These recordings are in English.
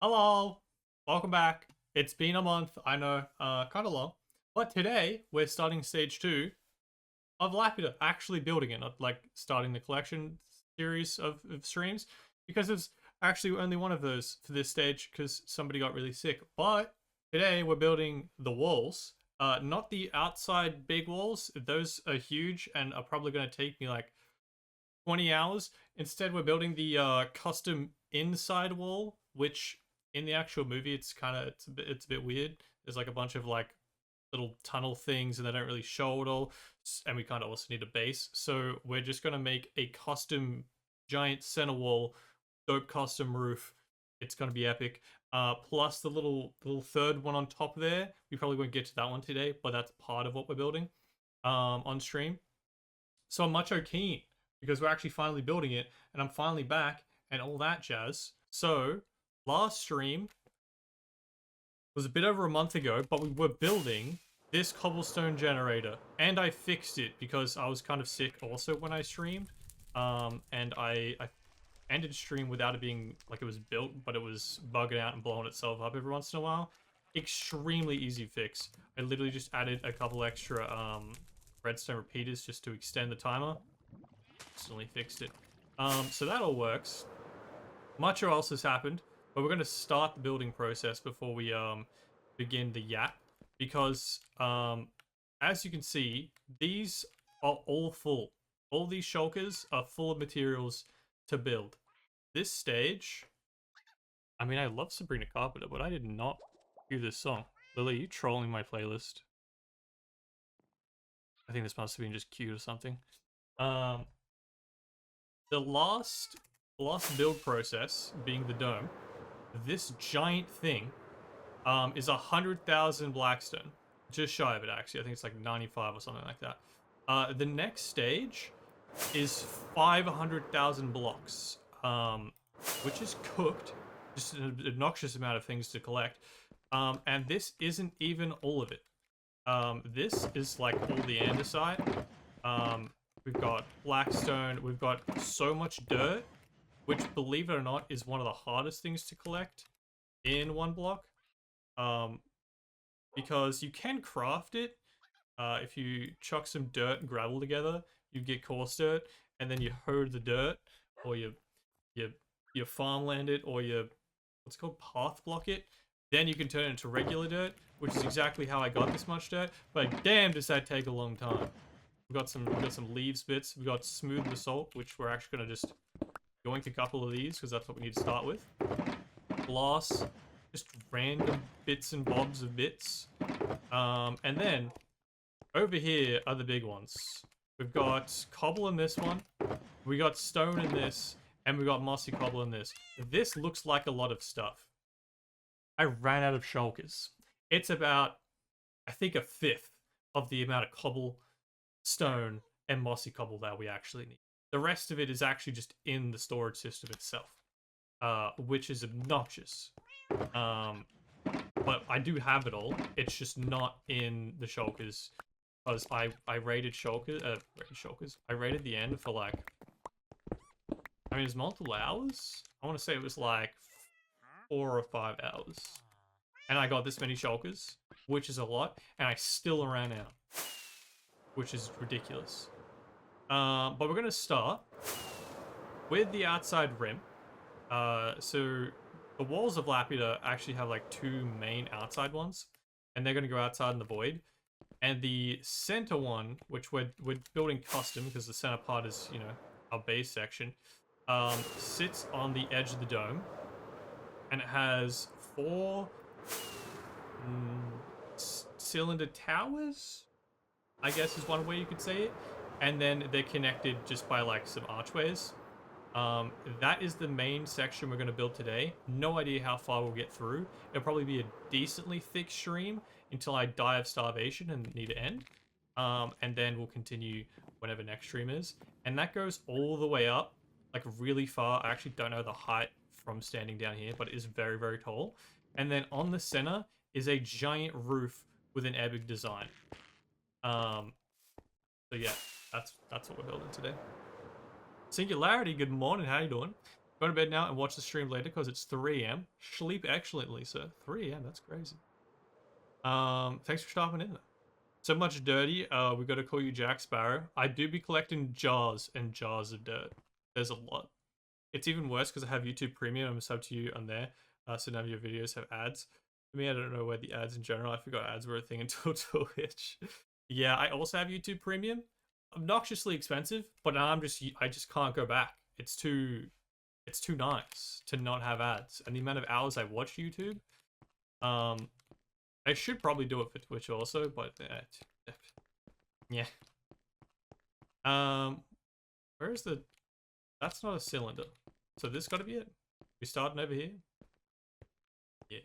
Hello, welcome back. It's been a month, I know, kind of long, but today we're starting stage 2 of Laputa, actually building it, not like starting the collection series of streams, because there's actually only one of those for this stage because somebody got really sick. But today we're building the walls, not the outside big walls. Those are huge and are probably going to take me like 20 hours. Instead, we're building the custom inside wall, which in the actual movie it's a bit weird. There's like a bunch of like little tunnel things and they don't really show it all, and we kind of also need a base, so we're just going to make a custom giant center wall, dope custom roof. It's going to be epic. Plus the little third one on top there, we probably won't get to that one today, but that's part of what we're building on stream. So I'm much keen because we're actually finally building it and I'm finally back and all that jazz. So last stream was a bit over a month ago, but we were building this cobblestone generator and I fixed it because I was kind of sick also when I streamed. And I ended stream without it being like it was built, but it was bugging out and blowing itself up every once in a while. Extremely easy fix. I literally just added a couple extra redstone repeaters just to extend the timer. Instantly fixed it. So that all works. Much else has happened, but we're going to start the building process before we begin the yap, because as you can see, these are all full. All these shulkers are full of materials to build. This stage, I mean, I love Sabrina Carpenter, but I did not hear this song. Lily, are you trolling my playlist? I think this must have been just queued or something. The last build process being the dome, this giant thing is 100,000 blackstone, just shy of it actually. I think it's like 95 or something like that. The next stage is 500,000 blocks, which is cooked, just an obnoxious amount of things to collect. And this isn't even all of it. This is like all the andesite. We've got blackstone, we've got so much dirt, which, believe it or not, is one of the hardest things to collect in One Block. Because you can craft it. If you chuck some dirt and gravel together, you get coarse dirt, and then you hoe the dirt, or you farmland it, or you what's it called, path block it. Then you can turn it into regular dirt, which is exactly how I got this much dirt. But damn, does that take a long time. We've got some leaves bits. We've got smooth basalt, which we're actually gonna just yoink a couple of these because that's what we need to start with. Glass, just random bits and bobs of bits. And then over here are the big ones. We've got cobble in this one, we got stone in this, and we got mossy cobble in this. This looks like a lot of stuff. I ran out of shulkers. It's about, I think, a fifth of the amount of cobble, stone, and mossy cobble that we actually need. The rest of it is actually just in the storage system itself, which is obnoxious. But I do have it all. It's just not in the shulkers, because I raided shulkers. I raided the end for like, I mean, it was multiple hours. I want to say it was like 4 or 5 hours, and I got this many shulkers, which is a lot, and I still ran out, which is ridiculous. But we're gonna start with the outside rim. So the walls of Laputa actually have like 2 main outside ones, and they're gonna go outside in the void. And the center one, which we're building custom because the center part is, you know, our base section, sits on the edge of the dome, and it has 4 cylinder towers, I guess is one way you could say it. And then they're connected just by like some archways. That is the main section we're going to build today. No idea how far we'll get through. It'll probably be a decently thick stream until I die of starvation and need to end. And then we'll continue whenever next stream is. And that goes all the way up, like really far. I actually don't know the height from standing down here, but it is very, very tall. And then on the center is a giant roof with an epic design. So yeah, that's what we're building today. Singularity, good morning, how you doing? Go to bed now and watch the stream later because it's 3 a.m. Sleep excellently, sir. 3 a.m. That's crazy. Thanks for stopping in. So much dirty. We got to call you Jack Sparrow. I do be collecting jars and jars of dirt. There's a lot. It's even worse because I have YouTube Premium. I'm sub to you on there. So none of your videos have ads. For me, I don't know where the ads in general. I forgot ads were a thing until Twitch. Yeah, I also have YouTube Premium. Obnoxiously expensive, but I just can't go back. It's too nice to not have ads. And the amount of hours I watch YouTube, I should probably do it for Twitch also, but yeah. Where is the? That's not a cylinder. So this got to be it. We starting over here. Yeah.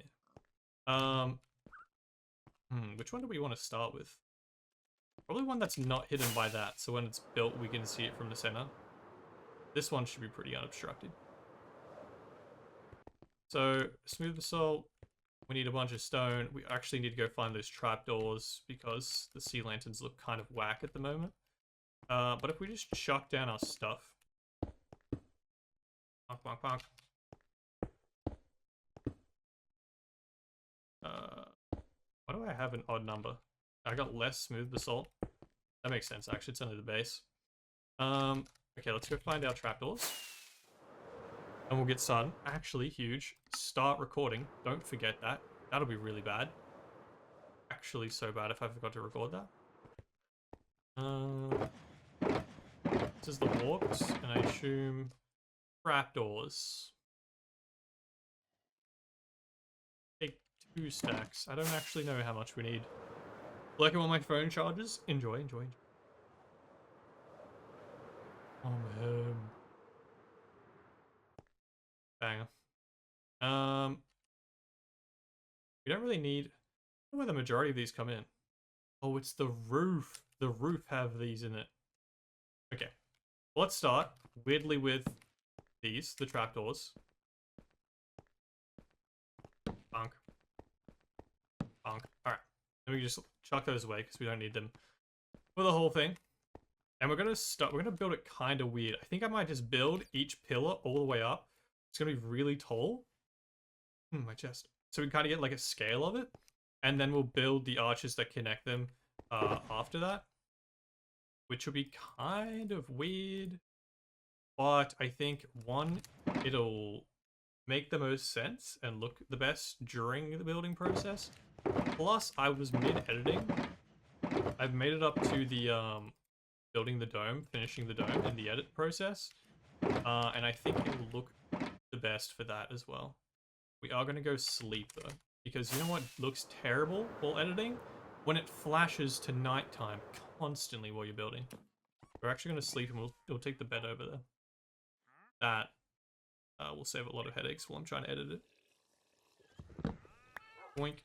Which one do we want to start with? Probably one that's not hidden by that. So when it's built, we can see it from the center. This one should be pretty unobstructed. So smooth basalt. We need a bunch of stone. We actually need to go find those trapdoors because the sea lanterns look kind of whack at the moment. But if we just chuck down our stuff. Bonk, bonk, bonk. Why do I have an odd number? I got less smooth basalt. That makes sense, actually. It's only the base. Okay, let's go find our trapdoors. And we'll get sun. Actually, huge. Start recording. Don't forget that. That'll be really bad. Actually, so bad if I forgot to record that. This is the walks, and I assume trapdoors. Take 2 stacks. I don't actually know how much we need. Like I'm on my phone charges. Enjoy. Banger. We don't really need. I don't know where the majority of these come in. Oh, it's the roof. The roof have these in it. Okay. Let's start weirdly with these, the trapdoors. Bonk. Bonk. Alright. Then we just chuck those away because we don't need them for the whole thing. And we're gonna build it kind of weird. I think I might just build each pillar all the way up. It's gonna be really tall. My chest. So we kind of get like a scale of it. And then we'll build the arches that connect them after that. Which will be kind of weird. But I think, one, it'll make the most sense and look the best during the building process. Plus, I was mid-editing. I've made it up to the building the dome, finishing the dome in the edit process. And I think it will look the best for that as well. We are going to go sleep though, because you know what looks terrible while editing? When it flashes to nighttime constantly while you're building. We're actually going to sleep and we'll take the bed over there. That will save a lot of headaches while I'm trying to edit it. Boink.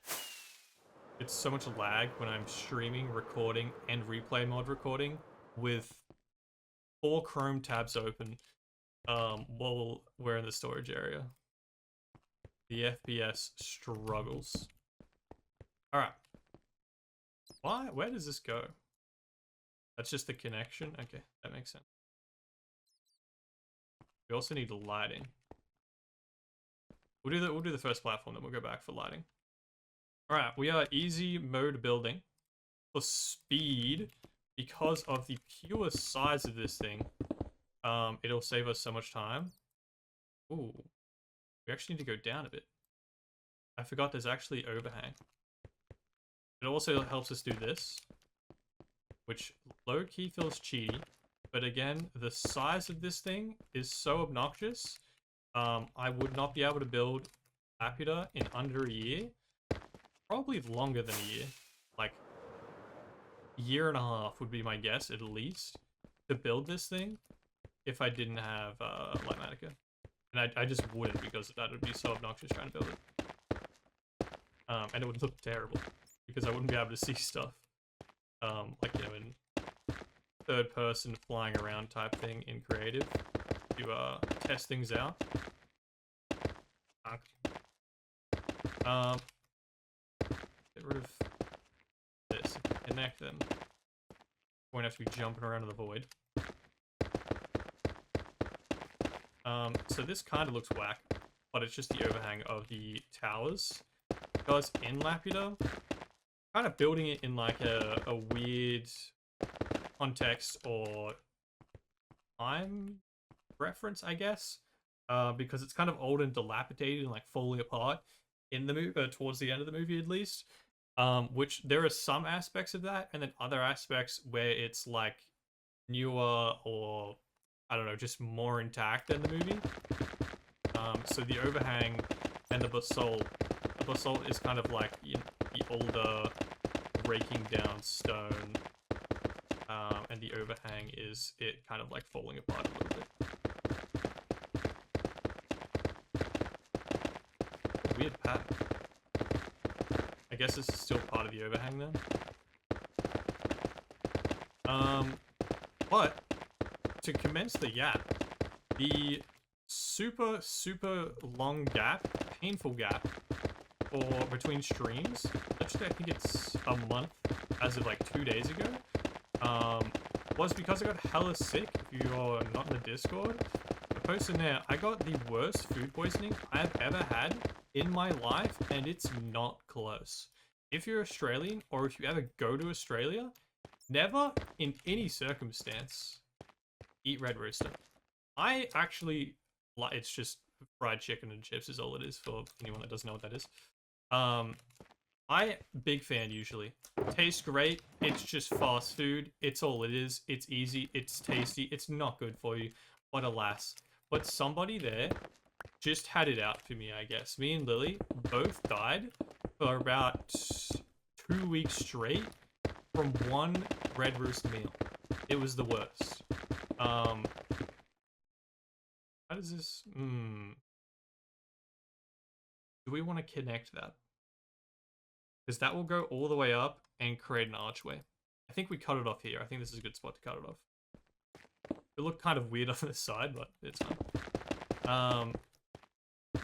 It's so much lag when I'm streaming, recording, and replay mod recording with 4 Chrome tabs open while we're in the storage area. The FPS struggles. Alright. Why? Where does this go? That's just the connection? Okay, that makes sense. We also need lighting. We'll do the first platform, then we'll go back for lighting. Alright, we are easy mode building. For speed, because of the pure size of this thing, it'll save us so much time. Ooh. We actually need to go down a bit. I forgot there's actually overhang. It also helps us do this, which low-key feels cheaty. But again, the size of this thing is so obnoxious. I would not be able to build Laputa in under a year. Probably longer than a year. Like, a year and a half would be my guess, at least, to build this thing if I didn't have Lightmatica. And I just wouldn't, because that would be so obnoxious trying to build it. And it would look terrible, because I wouldn't be able to see stuff. Like, you know, in third person flying around type thing in creative to test things out. Get rid of this. Connect them. Won't have to be jumping around in the void. So this kind of looks whack, but it's just the overhang of the towers. Because in Laputa, kind of building it in like a weird context or time reference, I guess, because it's kind of old and dilapidated and like falling apart in the movie, towards the end of the movie at least. Which there are some aspects of that, and then other aspects where it's like newer or I don't know, just more intact than the movie. So the overhang and the basalt is kind of like, you know, the older breaking down stone, and the overhang is it kind of like falling apart a little bit. Weird pattern. I guess this is still part of the overhang then. But to commence the gap, the super long gap, painful gap, or between streams, literally I think it's a month as of like 2 days ago, was because I got hella sick. If you're not in the Discord, I posted in there, I got the worst food poisoning I've ever had in my life, and it's not close. If you're Australian, or if you ever go to Australia, never in any circumstance eat red rooster. I actually like, it's just fried chicken and chips is all it is for anyone that doesn't know what that is. Big fan usually. Tastes great. It's just fast food. It's all it is. It's easy. It's tasty. It's not good for you. But alas. But somebody there just had it out for me, I guess. Me and Lily both died for about 2 weeks straight from one red rooster meal. It was the worst. How does this... Do we want to connect that? Because that will go all the way up and create an archway. I think we cut it off here. I think this is a good spot to cut it off. It looked kind of weird on the side, but it's fine.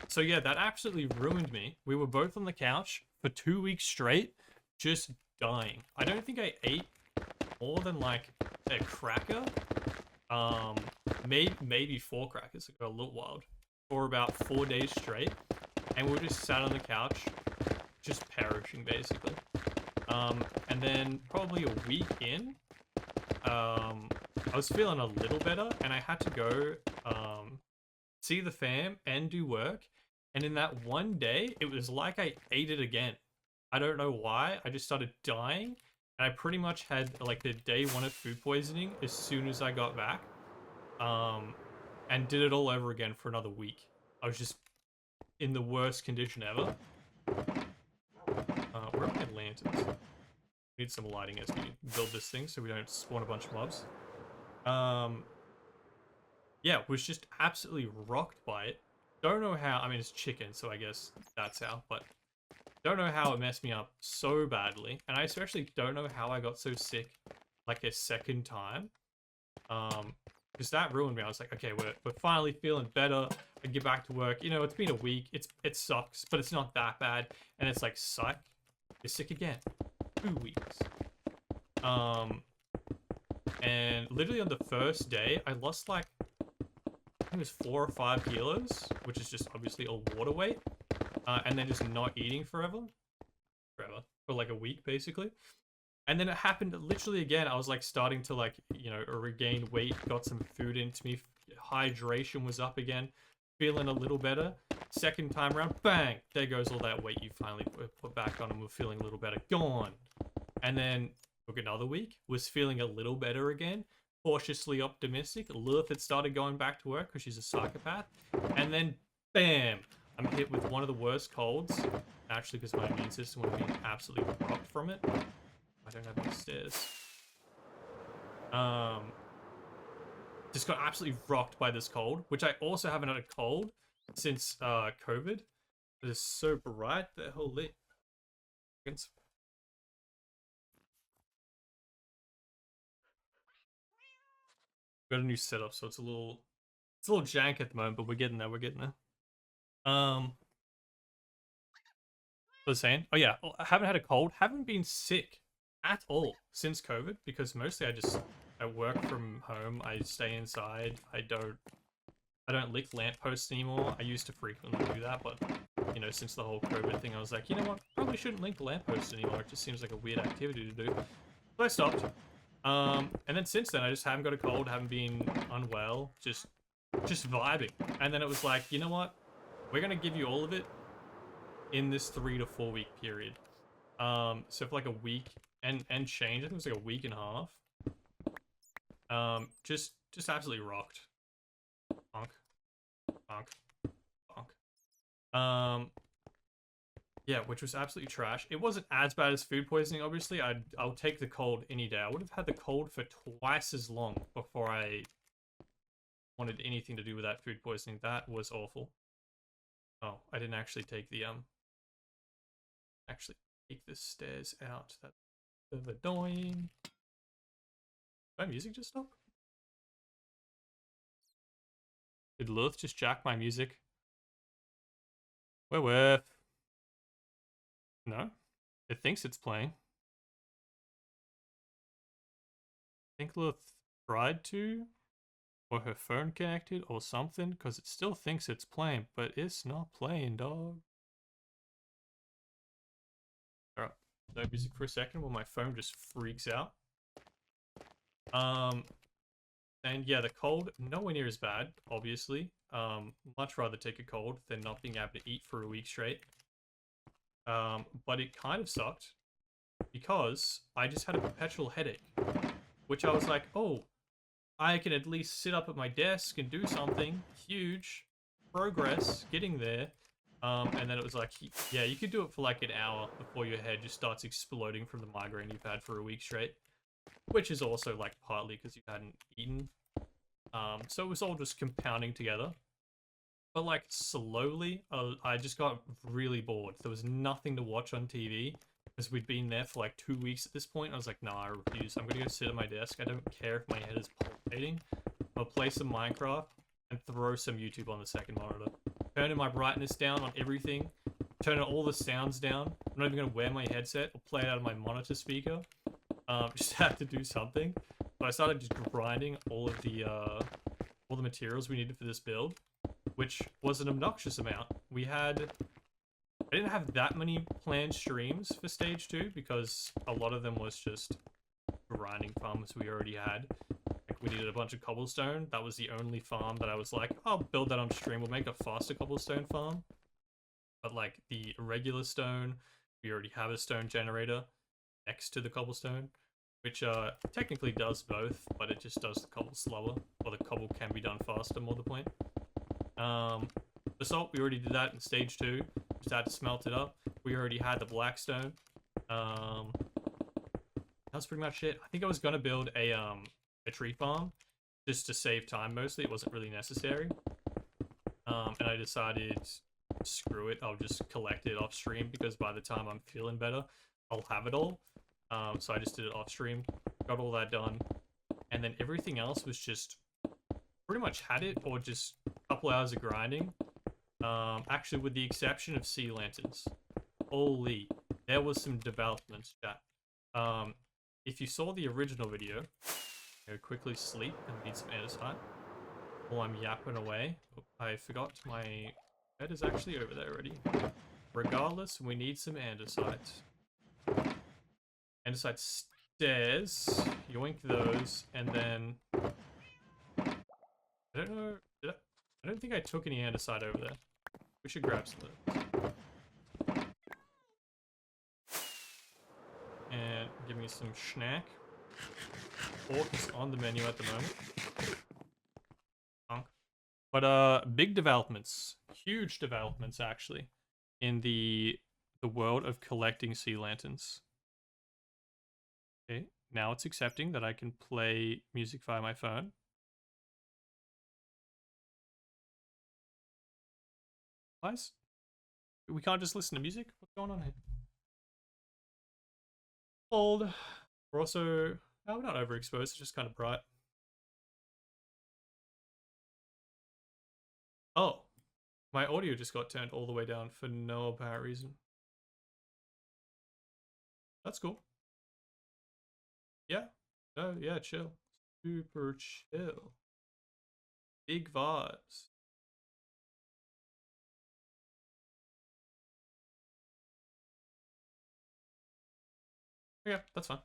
So yeah, that absolutely ruined me. We were both on the couch for 2 weeks straight, just dying. I don't think I ate more than like a cracker. Maybe 4 crackers. It got a little wild. For about 4 days straight. And we were just sat on the couch, just perishing basically. And then probably a week in, I was feeling a little better, and I had to go see the fam and do work. And in that one day, it was like I ate it again. I don't know why. I just started dying, and I pretty much had like the day 1 of food poisoning as soon as I got back, and did it all over again for another week. I was just in the worst condition ever. Where are my lanterns? We need some lighting as we build this thing so we don't spawn a bunch of mobs. Yeah, was just absolutely rocked by it. Don't know how. I mean, it's chicken, so I guess that's how, but don't know how it messed me up so badly. And I especially don't know how I got so sick like a second time. Because that ruined me. I was like, okay, we're finally feeling better. I get back to work. You know, it's been a week. It sucks, but it's not that bad. And it's like, psych, you're sick again. 2 weeks. And literally on the first day, I lost like, I think it was 4 or 5 kilos, which is just obviously all water weight. And then just not eating forever, for like a week basically. And then it happened literally again. I was like starting to like, you know, regain weight, got some food into me, hydration was up again, feeling a little better. Second time around, bang, there goes all that weight you finally put back on, and we're feeling a little better, gone. And then took another week, was feeling a little better again, cautiously optimistic. Lilith had started going back to work because she's a psychopath. And then bam, I'm hit with one of the worst colds, actually, because my immune system would have been absolutely rocked from it. I don't have any stairs. Just got absolutely rocked by this cold, which I also haven't had a cold since COVID. It is so bright that holy. Got a new setup, so it's a little jank at the moment, but we're getting there. We're getting there. What was I saying? Oh yeah, I haven't had a cold. Haven't been sick at all since COVID, because mostly I work from home. I stay inside. I don't I don't lick lampposts anymore. I used to frequently do that, but you know, since the whole COVID thing, I was like, you know what? Probably shouldn't link lampposts anymore. It just seems like a weird activity to do. So I stopped. And then since then, I just haven't got a cold, haven't been unwell, just vibing. And then it was like, you know what? We're gonna give you all of it in this 3 to 4 week period. So for like a week and change, I think it was like a week and a half. Just absolutely rocked. Bonk, bonk, bonk. Yeah, which was absolutely trash. It wasn't as bad as food poisoning, obviously. I'll take the cold any day. I would have had the cold for twice as long before I wanted anything to do with that food poisoning. That was awful. Oh, I didn't actually take the take the stairs out. That's a bit of annoying. Did my music just stop? Did Lilith just jack my music? With. No? It thinks it's playing. I think Lilith tried to, or her phone connected, or something, because it still thinks it's playing, but it's not playing, dog. Alright, no music for a second while my phone just freaks out. And yeah, the cold, nowhere near as bad, obviously. Much rather take a cold than not being able to eat for a week straight. But it kind of sucked because I just had a perpetual headache, which I was like, oh, I can at least sit up at my desk and do something. Huge progress getting there. And then it was like, yeah, you could do it for like an hour before your head just starts exploding from the migraine you've had for a week straight, which is also like partly because you hadn't eaten. So it was all just compounding together. But like slowly, I just got really bored. There was nothing to watch on TV because we'd been there for like 2 weeks at this point. I was like, nah, I refuse. I'm gonna go sit at my desk. I don't care if my head is pulsating. I'll play some Minecraft and throw some YouTube on the second monitor. Turning my brightness down on everything. Turning all the sounds down. I'm not even gonna wear my headset or play it out of my monitor speaker. Just have to do something. So I started just grinding all the materials we needed for this build, which was an obnoxious amount. I didn't have that many planned streams for stage 2 because a lot of them was just grinding farms we already had. Like we needed a bunch of cobblestone. That was the only farm that I was like, I'll build that on stream. We'll make a faster cobblestone farm. But like the regular stone, we already have a stone generator next to the cobblestone, which technically does both, but it just does the cobble slower, or the cobble can be done faster, more the point. The salt, we already did that in stage 2. Just had to smelt it up. We already had the blackstone. That's pretty much it. I think I was gonna build a tree farm just to save time mostly. It wasn't really necessary. And I decided, screw it, I'll just collect it off stream because by the time I'm feeling better, I'll have it all. So I just did it off stream, got all that done, and then everything else was just pretty much had it, or just a couple hours of grinding. Actually, with the exception of sea lanterns. Holy, there was some developments, chat. If you saw the original video, go quickly sleep and need some andesite while I'm yapping away. Oh, I forgot my bed is actually over there already. Regardless, we need some andesite. Andesite stairs, yoink those, and then I don't know. I don't think I took any andesite over there. We should grab some of those. And give me some snack. Pork is on the menu at the moment. But big developments, huge developments actually, in the world of collecting sea lanterns. Okay, now it's accepting that I can play music via my phone. Guys, we can't just listen to music? What's going on here? Old. We're also, no, we're not overexposed, it's just kind of bright. Oh, my audio just got turned all the way down for no apparent reason. That's cool. Yeah, no, yeah, chill. Super chill. Big vibes. Okay, that's fine.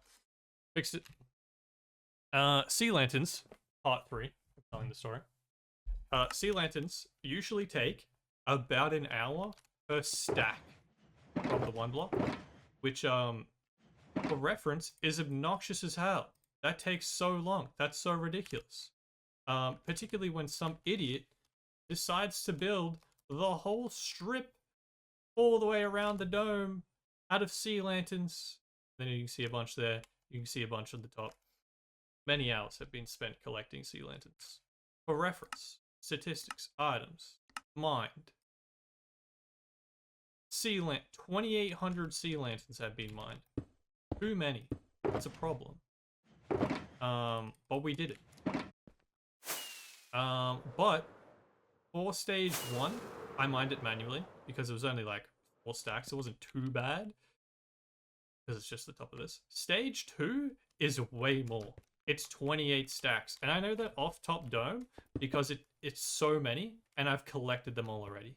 Fixed it. Sea lanterns, part 3 of telling the story. Sea lanterns usually take about an hour per stack from the one block, which, for reference, is obnoxious as hell. That takes so long. That's so ridiculous. Particularly when some idiot decides to build the whole strip all the way around the dome out of sea lanterns. Then you can see a bunch there. You can see a bunch on the top. Many hours have been spent collecting sea lanterns. For reference, statistics, items, mined. 2,800 sea lanterns have been mined. Too many. It's a problem. But we did it. But for stage 1, I mined it manually because it was only like 4 stacks. It wasn't too bad because it's just the top of this. Stage 2 is way more. It's 28 stacks, and I know that off top dome because it's so many, and I've collected them all already,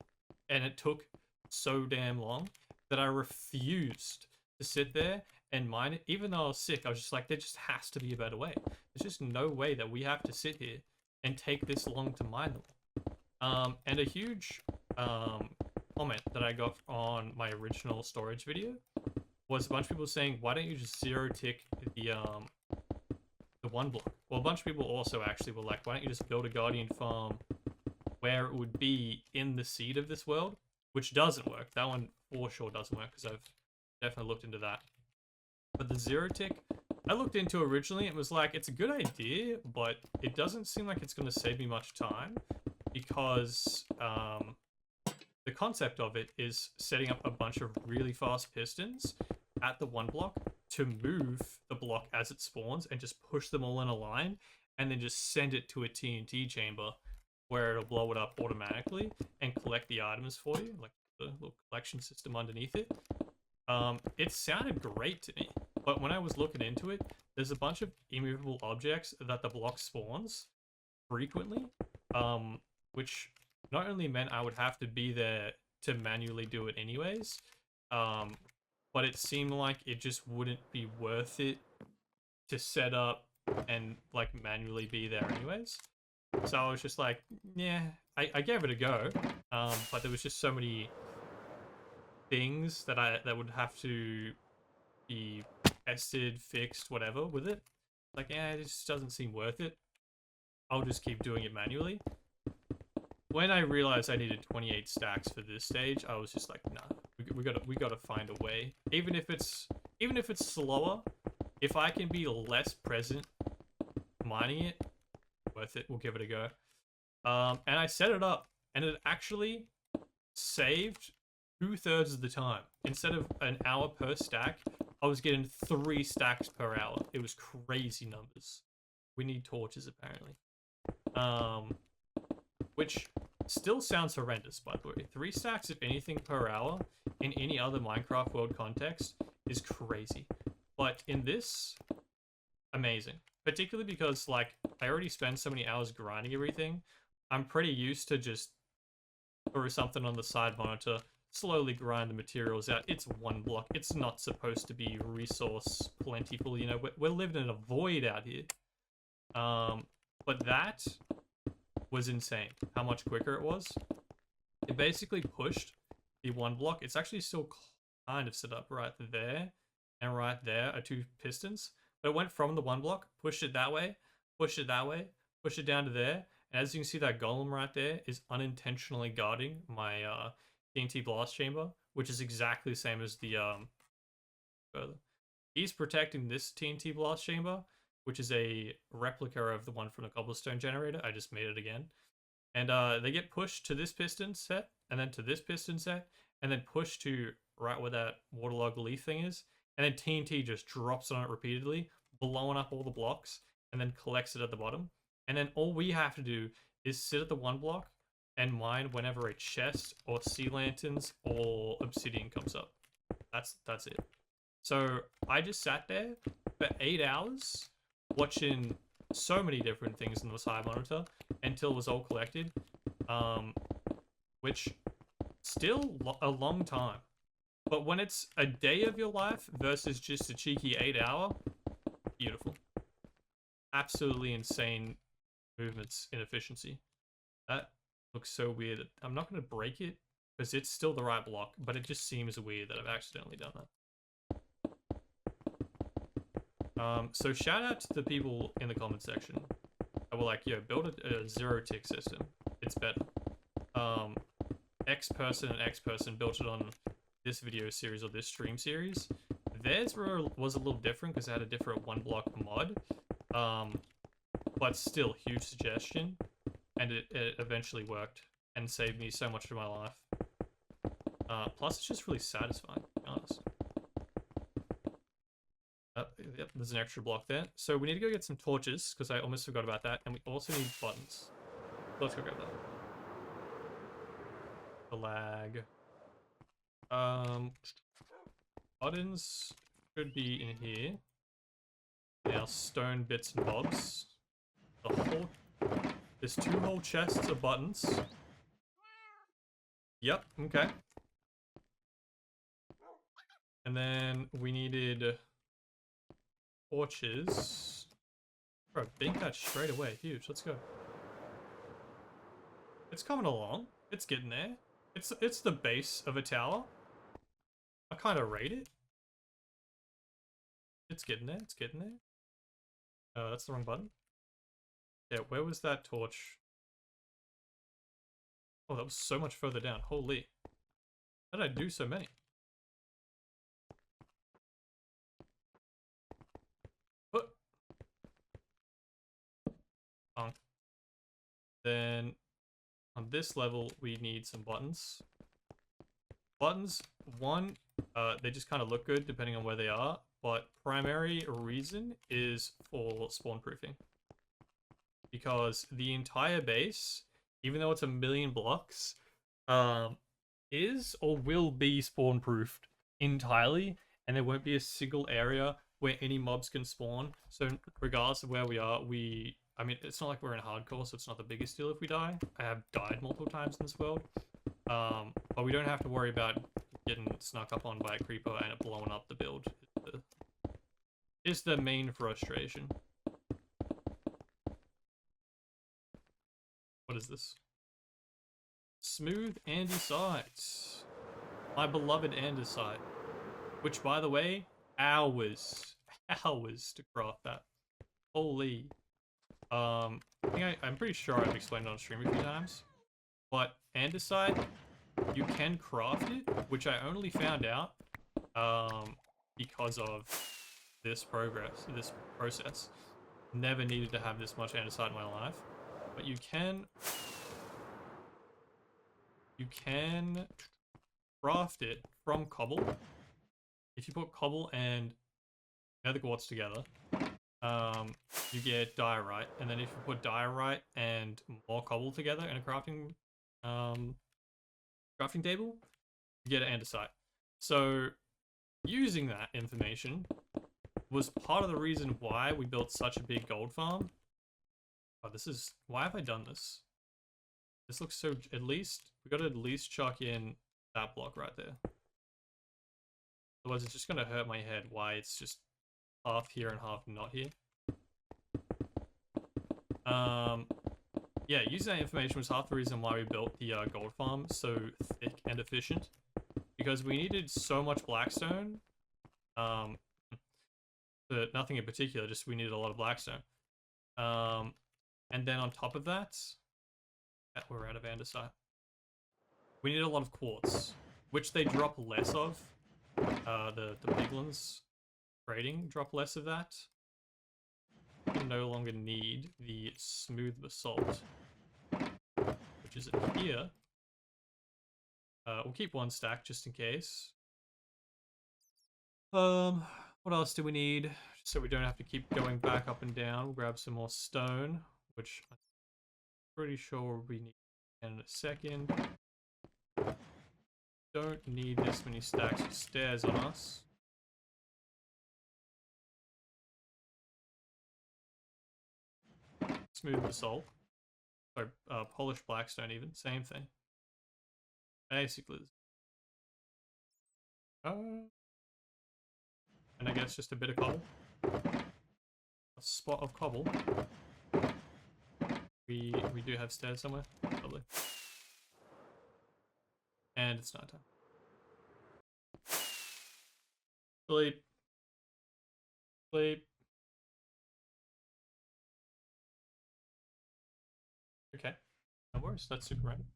and it took so damn long that I refused to sit there and mine it. Even though I was sick, I was just like, there just has to be a better way. There's just no way that we have to sit here and take this long to mine them. And a huge comment that I got on my original storage video was a bunch of people saying, why don't you just zero tick the one block? Well, a bunch of people also actually were like, why don't you just build a guardian farm where it would be in the seed of this world, which doesn't work. That one for sure doesn't work because I've definitely looked into that. But the zero tick, I looked into originally. It was like, it's a good idea, but it doesn't seem like it's going to save me much time because the concept of it is setting up a bunch of really fast pistons at the one block to move the block as it spawns and just push them all in a line and then just send it to a TNT chamber where it'll blow it up automatically and collect the items for you, like the little collection system underneath it. It sounded great to me, but when I was looking into it, there's a bunch of immovable objects that the block spawns frequently, which not only meant I would have to be there to manually do it anyways, but it seemed like it just wouldn't be worth it to set up and like manually be there anyways. So I was just like, yeah, I gave it a go, but there was just so many things that would have to be tested, fixed, whatever with it. Like, yeah, it just doesn't seem worth it. I'll just keep doing it manually. When I realized I needed 28 stacks for this stage, I was just like, nah, we gotta find a way. Even if it's slower, if I can be less present mining it, worth it. We'll give it a go. And I set it up, and it actually saved 2/3 of the time. Instead of an hour per stack, I was getting 3 stacks per hour. It was crazy numbers. We need torches apparently. Which still sounds horrendous, by the way. 3 stacks of anything per hour in any other Minecraft world context is crazy. But in this, amazing. Particularly because, like, I already spend so many hours grinding everything. I'm pretty used to just throw something on the side monitor, slowly grind the materials out. It's one block. It's not supposed to be resource plentiful, you know. We're living in a void out here. But that was insane how much quicker it was. It basically pushed the one block. It's actually still kind of set up right there, and right there are 2 pistons. But it went from the one block, pushed it that way, pushed it that way, pushed it down to there. And as you can see, that golem right there is unintentionally guarding my TNT blast chamber, which is exactly the same as the further. He's protecting this TNT blast chamber, which is a replica of the one from the cobblestone generator. I just made it again. And they get pushed to this piston set, and then to this piston set, and then pushed to right where that waterlogged leaf thing is. And then TNT just drops on it repeatedly, blowing up all the blocks, and then collects it at the bottom. And then all we have to do is sit at the one block and mine whenever a chest or sea lanterns or obsidian comes up. That's it. So I just sat there for 8 hours watching so many different things in the side monitor until it was all collected, which still a long time. But when it's a day of your life versus just a cheeky 8 hour, beautiful. Absolutely insane movements in efficiency. That looks so weird. I'm not going to break it because it's still the right block, but it just seems weird that I've accidentally done that. So shout out to the people in the comment section that were like, yo, build a zero tick system. It's better. X person and X person built it on this video series or this stream series. Theirs was a little different because it had a different one block mod. But still, huge suggestion. And it eventually worked and saved me so much of my life. Plus, it's just really satisfying, to be honest. Yep, there's an extra block there. So we need to go get some torches, because I almost forgot about that. And we also need buttons. Let's go grab that. The lag. Buttons should be in here. Now stone bits and bobs. There's 2 whole chests of buttons. Yep, okay. And then we needed torches. Bro, bink that straight away. Huge. Let's go. It's coming along. It's getting there. It's the base of a tower. I kind of rate it. It's getting there. It's getting there. That's the wrong button. Yeah, where was that torch? Oh, that was so much further down. Holy. How did I do so many? Then on this level, we need some buttons. Buttons, one, they just kind of look good depending on where they are, but primary reason is for spawn proofing. Because the entire base, even though it's 1,000,000 blocks, is or will be spawn proofed entirely, and there won't be a single area where any mobs can spawn. So regardless of where we are, I mean, it's not like we're in hardcore, so it's not the biggest deal if we die. I have died multiple times in this world. But we don't have to worry about getting snuck up on by a creeper and it blowing up the build. It's the main frustration. What is this? Smooth andesite. My beloved andesite. Which, by the way, hours to craft that. Holy. I'm pretty sure I've explained it on stream a few times, but andesite, you can craft it, which I only found out because of this process. Never needed to have this much andesite in my life, but you can craft it from cobble. If you put cobble and nether quartz together, you get diorite, and then if you put diorite and more cobble together in a crafting table, you get an andesite. So using that information was part of the reason why we built such a big gold farm. Oh, why have I done this? This looks so, we gotta at least chuck in that block right there. Otherwise it's just gonna hurt my head why it's just half here and half not here. Yeah, using that information was half the reason why we built the gold farm so thick and efficient. Because we needed so much blackstone. But nothing in particular, just we needed a lot of blackstone. And then on top of that, we're out of andesite. We need a lot of quartz, which they drop less of. The piglins trading drop less of that. We no longer need the smooth basalt, which is in here. We'll keep 1 stack just in case. What else do we need? So we don't have to keep going back up and down. We'll grab some more stone, which I'm pretty sure we need in a second. Don't need this many stacks of stairs on us. Smooth basalt. Or polished blackstone even. Same thing. Basically. And I guess just a bit of cobble. A spot of cobble. We do have stairs somewhere. Probably. And it's nighttime. Sleep. Sleep. Okay. No worries. That's super random.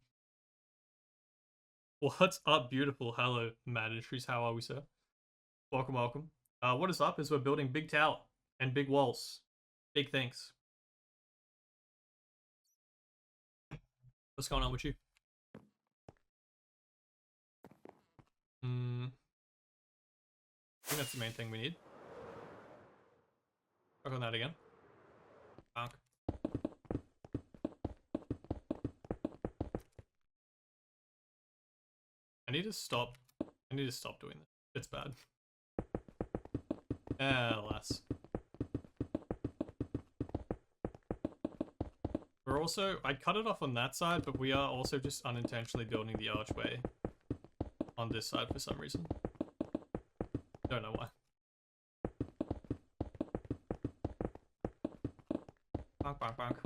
What's up, beautiful? Hello, mad entries. How are we, sir? Welcome, welcome. What is up is we're building big tower and big walls. Big things. What's going on with you? I think that's the main thing we need. Work on that again. Bonk. I need to stop doing this. It's bad. Alas. We're also, I cut it off on that side, but we are also just unintentionally building the archway on this side for some reason. Don't know why. Bonk, bonk, bonk.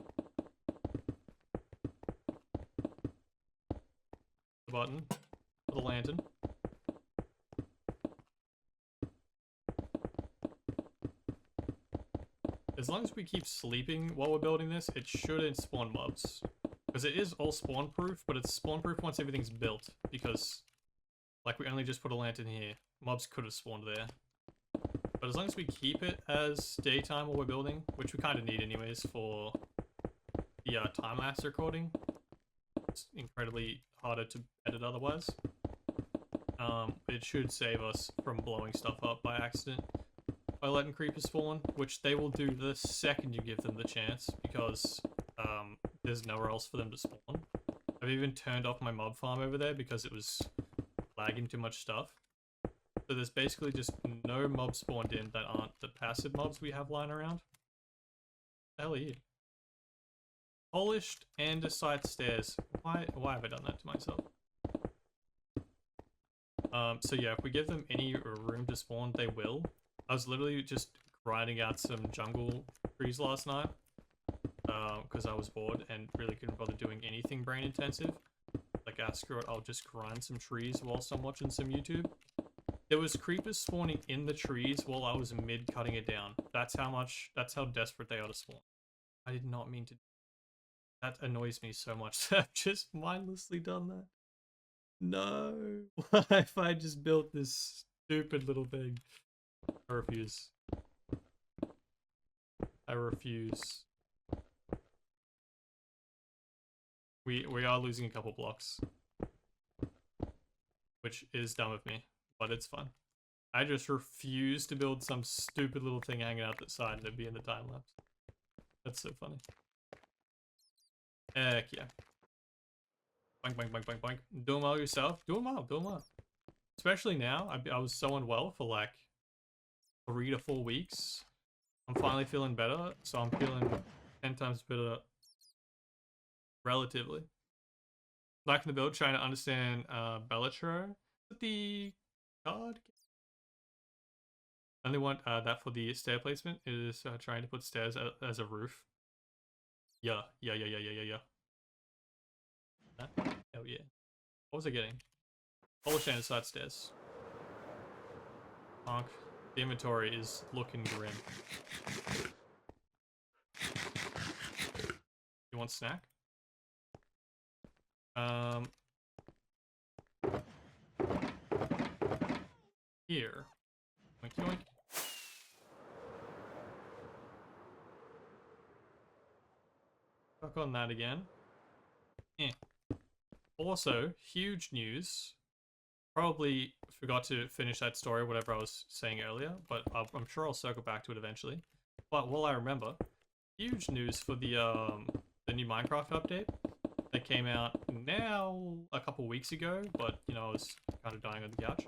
The button. The lantern. As long as we keep sleeping while we're building this, it shouldn't spawn mobs. Because it is all spawn proof, but it's spawn proof once everything's built. Because, like, we only just put a lantern here. Mobs could have spawned there. But as long as we keep it as daytime while we're building, which we kind of need anyways for the time-lapse recording. It's incredibly harder to edit otherwise. It should save us from blowing stuff up by accident by letting creepers spawn, which they will do the second you give them the chance, because there's nowhere else for them to spawn. I've even turned off my mob farm over there because it was lagging too much stuff. So there's basically just no mobs spawned in that aren't the passive mobs we have lying around. What the hell are you? Polished andesite stairs. Why have I done that to myself? So yeah, if we give them any room to spawn, they will. I was literally just grinding out some jungle trees last night, because I was bored and really couldn't bother doing anything brain intensive. Like, screw it, I'll just grind some trees whilst I'm watching some YouTube. There was creepers spawning in the trees while I was mid cutting it down. That's how desperate they are to spawn. I did not mean to. That annoys me so much that I've just mindlessly done that. No. Why if I just built this stupid little thing? I refuse. I refuse. We are losing a couple blocks, which is dumb of me, but it's fun. I just refuse to build some stupid little thing hanging out the side and it'd be in the time lapse. That's so funny. Heck yeah. Boink, boink, boink, boink, boink. Doing well yourself? Doing well, doing well. Especially now. I was so unwell for like 3 to 4 weeks. I'm finally feeling better, so I'm feeling 10 times better relatively. Back in the build, trying to understand Bellatro. The card. I only want that for the stair placement. It is trying to put stairs as a roof. Yeah. Hell yeah. What was I getting? Polish andesite stairs. Honk. The inventory is looking grim. You want snack? Here. Yoink, yoink. Fuck on that again. Also, huge news. Probably forgot to finish that story, whatever I was saying earlier, but I'm sure I'll circle back to it eventually. But while I remember, huge news for the new Minecraft update that came out now a couple weeks ago, but you know, I was kind of dying on the couch.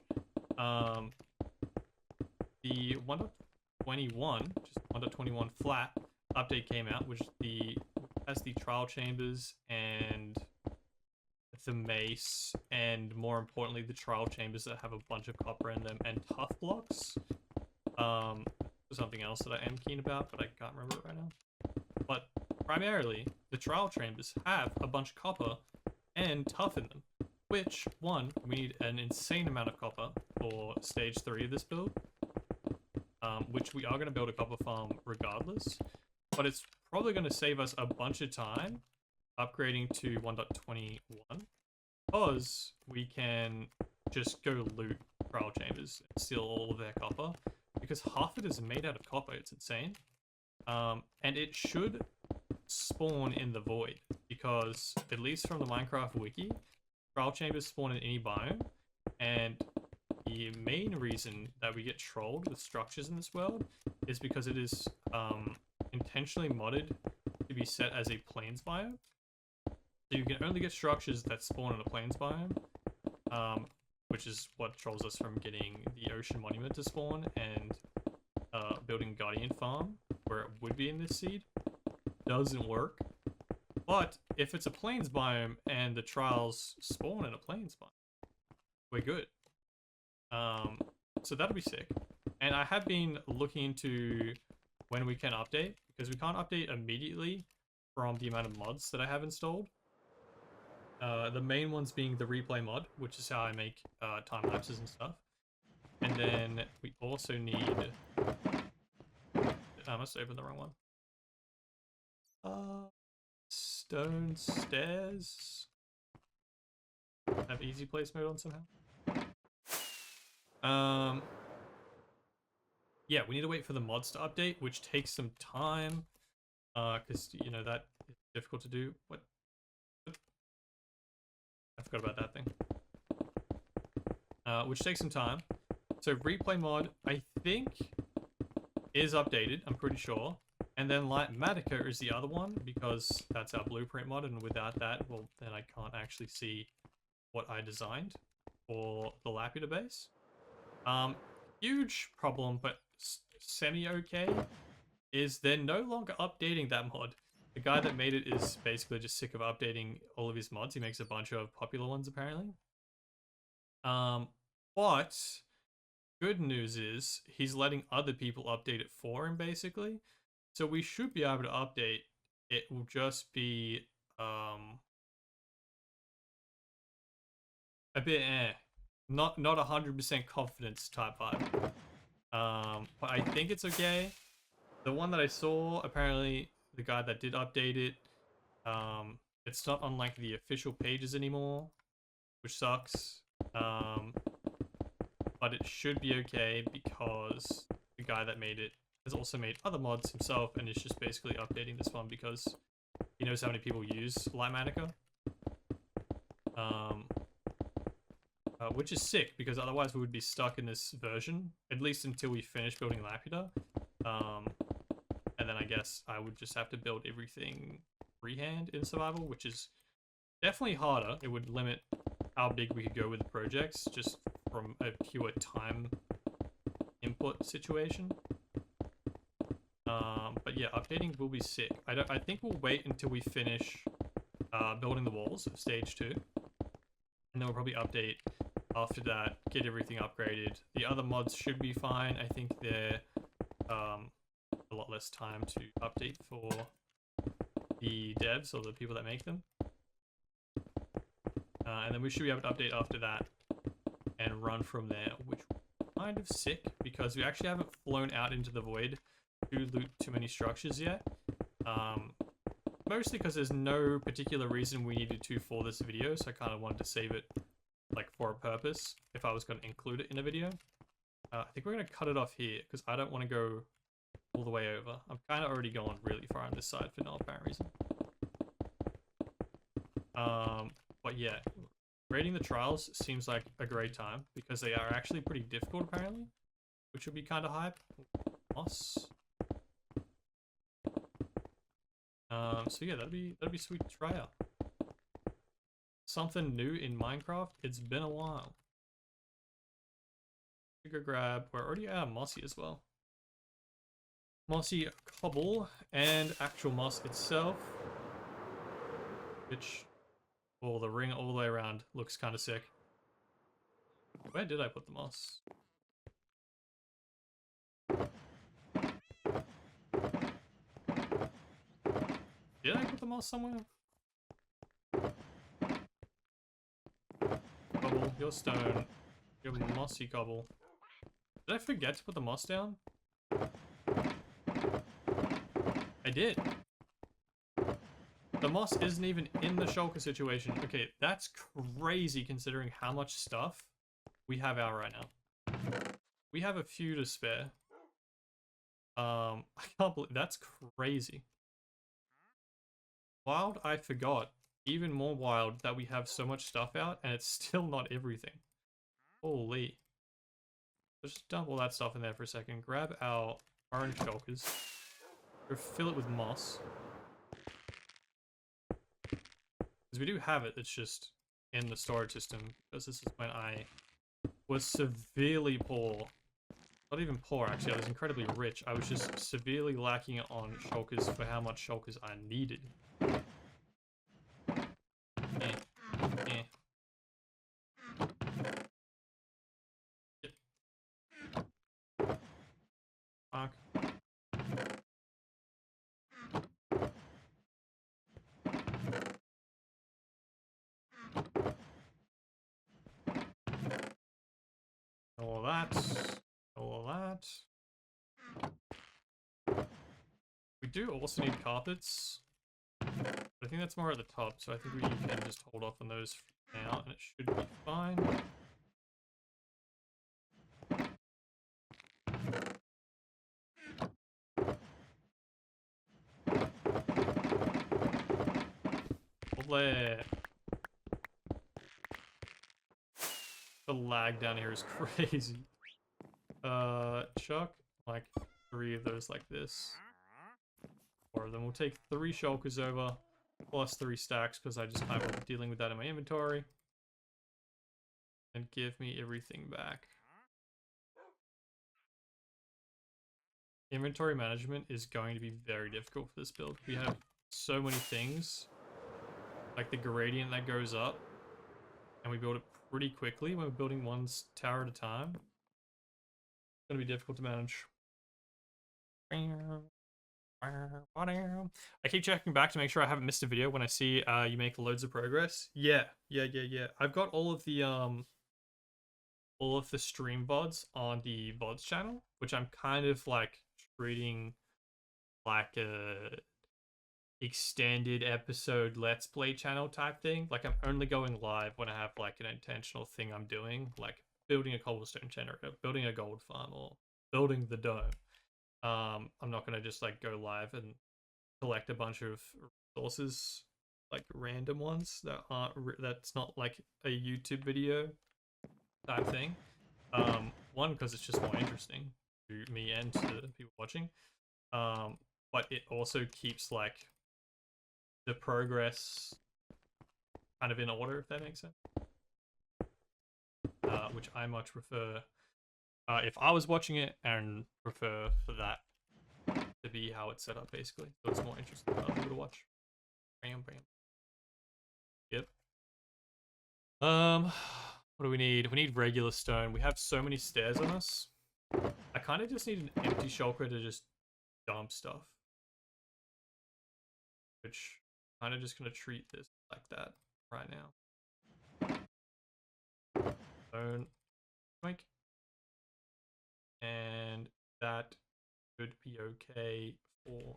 The 1.21, just 1.21 flat update came out, which has the trial chambers and I the mace, and more importantly, the trial chambers that have a bunch of copper in them, and tough blocks. Something else that I am keen about, but I can't remember it right now. But primarily, the trial chambers have a bunch of copper and tough in them. Which, one, we need an insane amount of copper for stage 3 of this build. Which we are going to build a copper farm regardless. But it's probably going to save us a bunch of time upgrading to 1.21. Because we can just go loot trial chambers and steal all of their copper. Because half of it is made out of copper, it's insane. And it should spawn in the void. Because, at least from the Minecraft wiki, trial chambers spawn in any biome. And the main reason that we get trolled with structures in this world is because it is intentionally modded to be set as a plains biome. So you can only get structures that spawn in a plains biome, which is what trolls us from getting the ocean monument to spawn and building Guardian farm where it would be in this seed. Doesn't work. But if it's a plains biome and the trials spawn in a plains biome, we're good. So that'll be sick. And I have been looking into when we can update, because we can't update immediately from the amount of mods that I have installed. The main ones being the replay mod, which is how I make time lapses and stuff. And then we also need... I must open the wrong one. Stone stairs. Have easy place mode on somehow. Yeah, we need to wait for the mods to update, which takes some time. Because, you know, that is difficult to do. What? I forgot about that thing. Which takes some time. So replay mod, I think, is updated, I'm pretty sure. And then Laputa is the other one, because that's our blueprint mod, and without that, well, then I can't actually see what I designed for the Laputa base. Huge problem, but semi-okay, is they're no longer updating that mod. The guy that made it is basically just sick of updating all of his mods. He makes a bunch of popular ones, apparently. But good news is he's letting other people update it for him, basically. So we should be able to update. It will just be a bit not 100% confidence type vibe. But I think it's okay. The one that I saw, apparently the guy that did update it, it's not on like the official pages anymore, which sucks. But it should be okay because the guy that made it has also made other mods himself, and is just basically updating this one because he knows how many people use Laputa. Which is sick, because otherwise we would be stuck in this version, at least until we finish building Laputa. And then I guess I would just have to build everything freehand in survival, which is definitely harder. It would limit how big we could go with the projects, just from a pure time input situation. But yeah, updating will be sick. I think we'll wait until we finish building the walls of stage 2. And then we'll probably update after that, get everything upgraded. The other mods should be fine. I think they're a lot less time to update for the devs or the people that make them. And then we should be able to update after that and run from there, which is kind of sick because we actually haven't flown out into the void to loot too many structures yet. Mostly because there's no particular reason we needed to for this video, so I kind of wanted to save it like for a purpose if I was going to include it in a video. I think we're going to cut it off here because I don't want to go all the way over. I'm kind of already going really far on this side for no apparent reason. But yeah, raiding the trials seems like a great time because they are actually pretty difficult apparently, which would be kind of hype. Moss. So yeah, that'd be sweet to try out. Something new in Minecraft. It's been a while. Go grab. We're already out of mossy as well. Mossy cobble and actual moss itself, which Oh, the ring all the way around looks kind of sick. Where did I put the moss? Did I put the moss somewhere? Cobble, your stone, your mossy cobble. Did I forget to put the moss down? I did. The moss isn't even in the shulker situation. Okay, that's crazy considering how much stuff we have out right now. We have a few to spare. I can't believe that's crazy. Wild, I forgot. Even more wild that we have so much stuff out and it's still not everything. Holy. Let's just dump all that stuff in there for a second. Grab our orange shulkers. Go fill it with moss. Because we do have it, it's just in the storage system. Because this is when I was severely poor. Not even poor, actually. I was incredibly rich. I was just severely lacking on shulkers for how much shulkers I needed. Fuck. All that. All that. We do also need carpets. But I think that's more at the top, so I think we can just hold off on those for now, and it should be fine. Olé. The lag down here is crazy. Chuck, like 3 of those like this. 4 of them. We'll take 3 shulkers over, plus 3 stacks, because I just kind of dealing with that in my inventory. And give me everything back. Inventory management is going to be very difficult for this build. We have so many things, like the gradient that goes up, and we build it pretty quickly when we're building one tower at a time. It's going to be difficult to manage. I keep checking back to make sure I haven't missed a video when I see you make loads of progress. Yeah. I've got all of the stream VODs on the VODs channel, which I'm kind of like treating like a extended episode let's play channel type thing. Like I'm only going live when I have like an intentional thing I'm doing, like building a cobblestone generator, building a gold farm, or building the dome. I'm not gonna just like go live and collect a bunch of resources, like random ones that aren't that's not like a YouTube video type thing. One, because it's just more interesting to me and to people watching. But it also keeps like the progress kind of in order, if that makes sense. Which I much prefer if I was watching it, and prefer for that to be how it's set up, basically. So it's more interesting for other people to watch. Bam. Yep. What do we need? We need regular stone. We have so many stairs on us. I kind of just need an empty shulker to just dump stuff. Which I'm kind of just going to treat this like that right now. Stone. Make. And that should be okay for...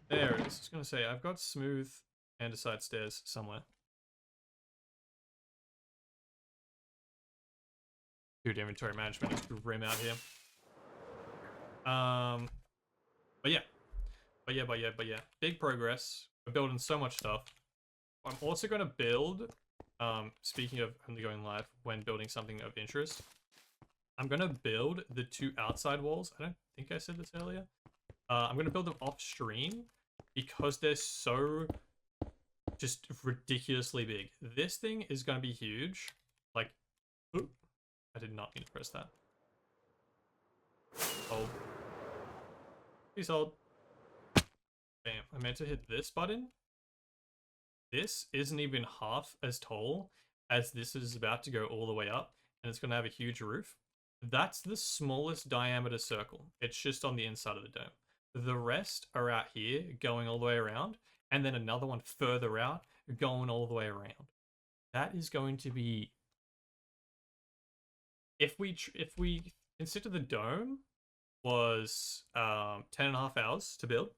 There it is. I was going to say, I've got smooth andesite stairs somewhere. Dude, inventory management is grim out here. But yeah. Big progress. We're building so much stuff. I'm also going to build, speaking of only going live when building something of interest, I'm going to build the 2 outside walls. I don't think I said this earlier. I'm going to build them off stream because they're so just ridiculously big. This thing is going to be huge. Like, oops, I did not mean to press that. Hold. Please hold. Bam. I meant to hit this button. This isn't even half as tall as this is about to go all the way up, and it's going to have a huge roof. That's the smallest diameter circle. It's just on the inside of the dome. The rest are out here going all the way around, and then another one further out going all the way around. That is going to be... If we consider the dome was 10.5 hours to build,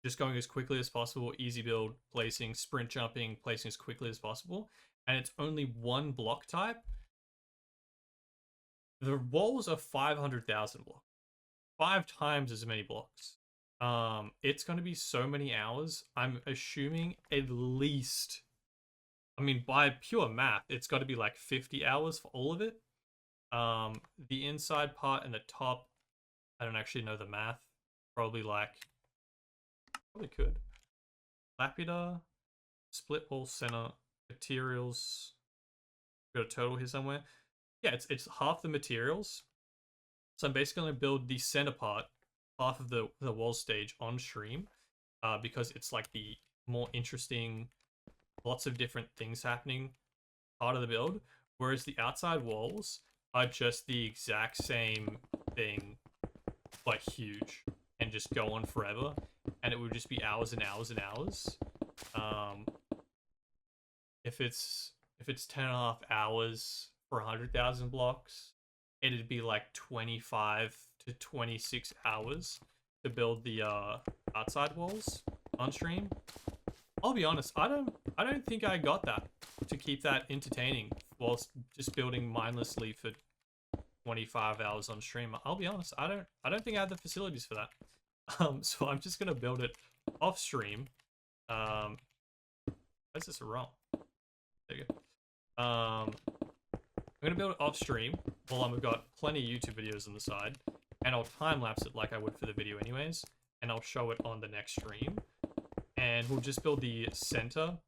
just going as quickly as possible, easy build, placing, sprint jumping, placing as quickly as possible, and it's only one block type, the walls are 500,000 blocks. 5 times as many blocks. It's going to be so many hours. I'm assuming at least, I mean, by pure math, it's got to be like 50 hours for all of it. The inside part and the top, I don't actually know the math. Probably could. Laputa, split wall center, materials. Got a total here somewhere. Yeah, it's half the materials. So I'm basically going to build the center part, half of the wall stage on stream, because it's like the more interesting, lots of different things happening part of the build, whereas the outside walls are just the exact same thing, but huge, and just go on forever, and it would just be hours and hours and hours. If it's 10.5 hours for 100,000 blocks, it'd be like 25 to 26 hours to build the outside walls on stream. I'll be honest, I don't think I got that to keep that entertaining whilst just building mindlessly for 25 hours on stream. I'll be honest, I don't think I have the facilities for that. So I'm just gonna build it off stream. Where's this wrong? There you go. I'm gonna build it off stream while I've got plenty of YouTube videos on the side, and I'll time lapse it like I would for the video anyways, and I'll show it on the next stream. And we'll just build the center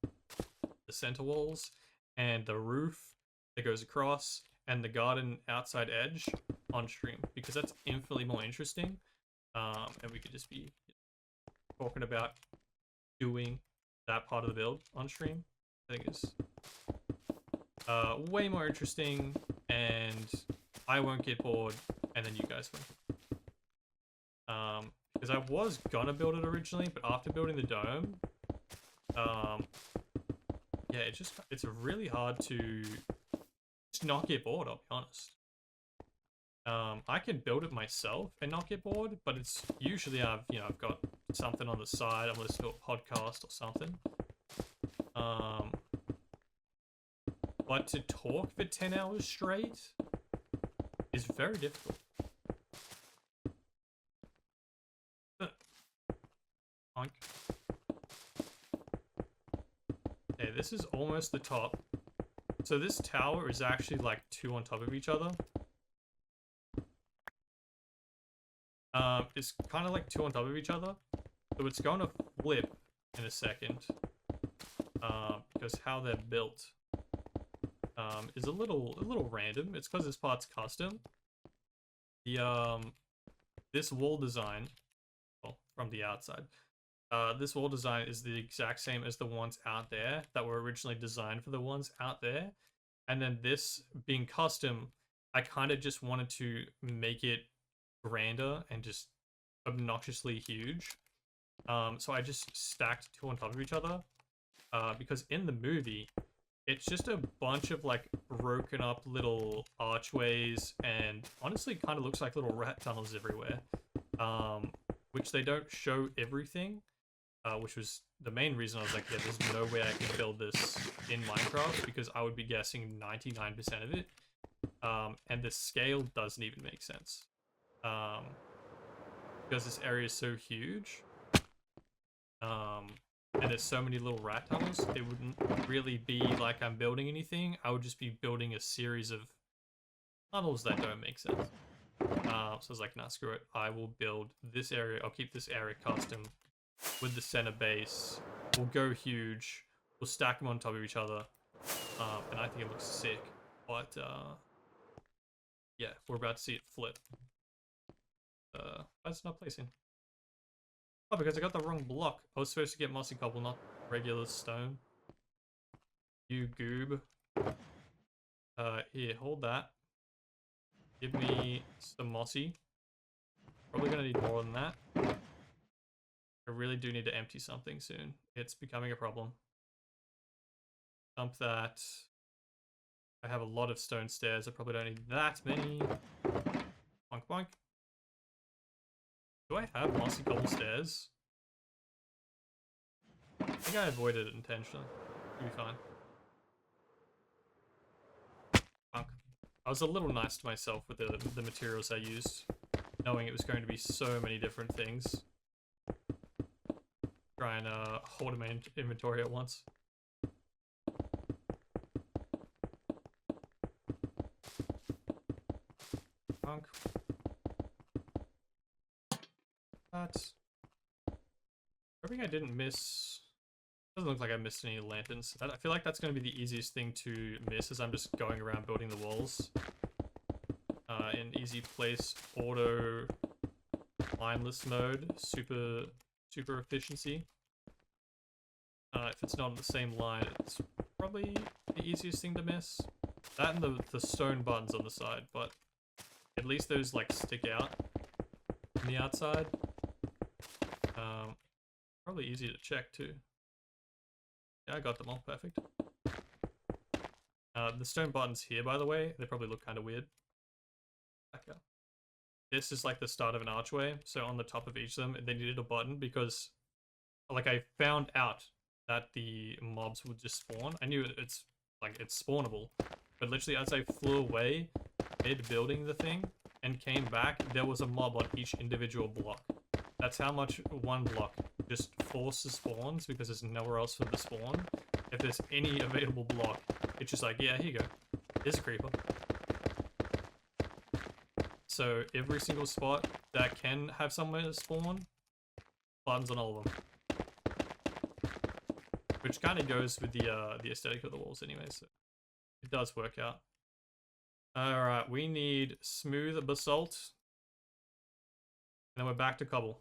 walls, and the roof that goes across, and the garden outside edge on stream, because that's infinitely more interesting. And we could just be talking about doing that part of the build on stream. I think it's way more interesting, and I won't get bored, and then you guys won't. Because I was gonna build it originally, but after building the dome, yeah, it's really hard to just not get bored, I'll be honest. I can build it myself and not get bored, but it's usually I've got something on the side, I'm listening to a podcast or something. But to talk for 10 hours straight is very difficult. Okay, this is almost the top. So this tower is actually like 2 on top of each other. It's kind of like 2 on top of each other. So it's going to flip in a second. Because how they're built is a little random. It's because this part's custom. The this wall design, well, from the outside, this wall design is the exact same as the ones out there that were originally designed for the ones out there. And then this being custom, I kind of just wanted to make it grander and just obnoxiously huge. So I just stacked 2 on top of each other. Because in the movie, it's just a bunch of like broken up little archways, and honestly kind of looks like little rat tunnels everywhere. Which they don't show everything, which was the main reason I was like, yeah, there's no way I can build this in Minecraft, because I would be guessing 99% of it. And the scale doesn't even make sense. Because this area is so huge. And there's so many little rat tunnels, it wouldn't really be like I'm building anything. I would just be building a series of tunnels that don't make sense. So I was like, nah, screw it. I will build this area. I'll keep this area custom with the center base. We'll go huge. We'll stack them on top of each other. And I think it looks sick. But, yeah, we're about to see it flip. Why is it not placing? Oh, because I got the wrong block. I was supposed to get mossy cobble, not regular stone. You goob. Here, hold that. Give me some mossy. Probably gonna need more than that. I really do need to empty something soon. It's becoming a problem. Dump that. I have a lot of stone stairs. I probably don't need that many. Bonk bonk. Do I have mossy cobble stairs? I think I avoided it intentionally. It'll be fine. Bonk. I was a little nice to myself with the materials I used, knowing it was going to be so many different things. Try and hold in my inventory at once. Bonk. That. Hoping I didn't miss. Doesn't look like I missed any lanterns. I feel like that's going to be the easiest thing to miss, as I'm just going around building the walls. In easy place, auto, mindless mode, super efficiency. If it's not on the same line, it's probably the easiest thing to miss. That and the stone buttons on the side, but at least those like stick out on the outside. Probably easy to check too. Yeah, I got them all perfect. The stone buttons here, by the way, they probably look kind of weird. Back up. This is like the start of an archway, so on the top of each of them, they needed a button because, like, I found out that the mobs would just spawn. I knew it's spawnable, but literally as I flew away mid-building the thing and came back, there was a mob on each individual block. That's how much one block just forces spawns, because there's nowhere else for the spawn. If there's any available block, it's just like, yeah, here you go. Here's a creeper. So every single spot that can have somewhere to spawn, buttons on all of them. Which kind of goes with the aesthetic of the walls anyway, so it does work out. Alright, we need smooth basalt. And then we're back to cobble.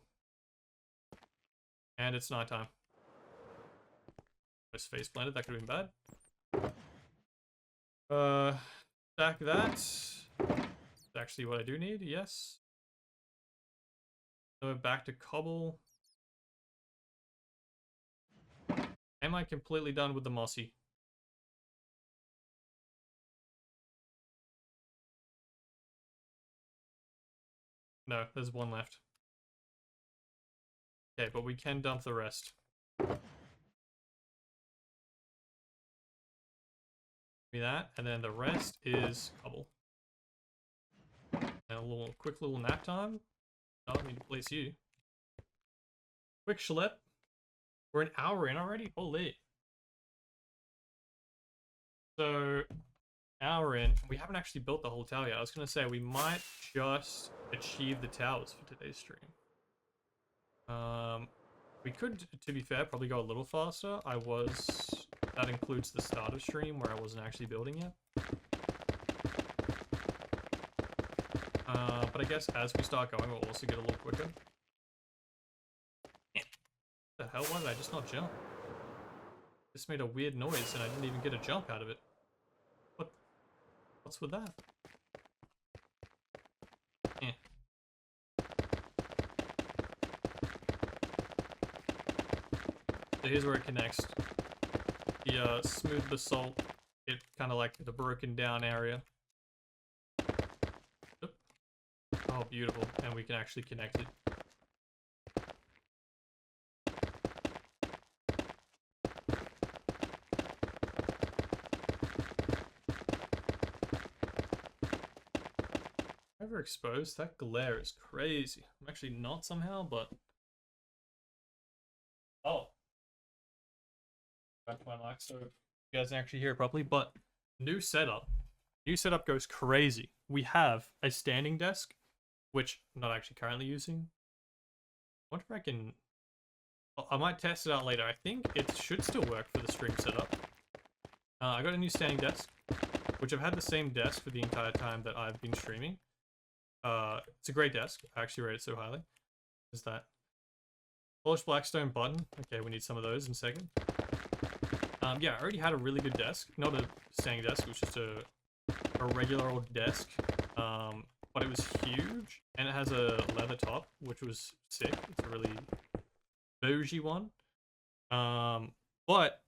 And it's nighttime. Almost face planted, that could have been bad. Stack that. That's actually what I do need, yes. So we're back to cobble. Am I completely done with the mossy? No, there's one left. Okay, but we can dump the rest. Give me that, and then the rest is cobble. And a quick little nap time. Oh, I need to place you. Quick schlep. We're an hour in already? Holy. So, hour in. We haven't actually built the whole tower yet. I was going to say, we might just achieve the towers for today's stream. We could, to be fair, probably go a little faster. That includes the start of stream where I wasn't actually building yet. But I guess as we start going, we'll also get a little quicker. The hell, why did I just not jump? This made a weird noise and I didn't even get a jump out of it. What's with that? Eh. So here's where it connects. The smooth basalt, it kind of like the broken down area. Oop. Oh, beautiful. And we can actually connect it. Overexposed? That glare is crazy. I'm actually not somehow, but... Oh. Back to my mic so you guys can actually hear it properly, but new setup. New setup goes crazy. We have a standing desk, which I'm not actually currently using. I wonder if I can... I might test it out later. I think it should still work for the stream setup. I got a new standing desk, which I've had the same desk for the entire time that I've been streaming. It's a great desk. I actually rate it so highly. Is that polished blackstone button? Okay, we need some of those in a second. Yeah, I already had a really good desk. Not a standing desk, it was just a regular old desk. But it was huge, and it has a leather top, which was sick. It's a really bougie one. But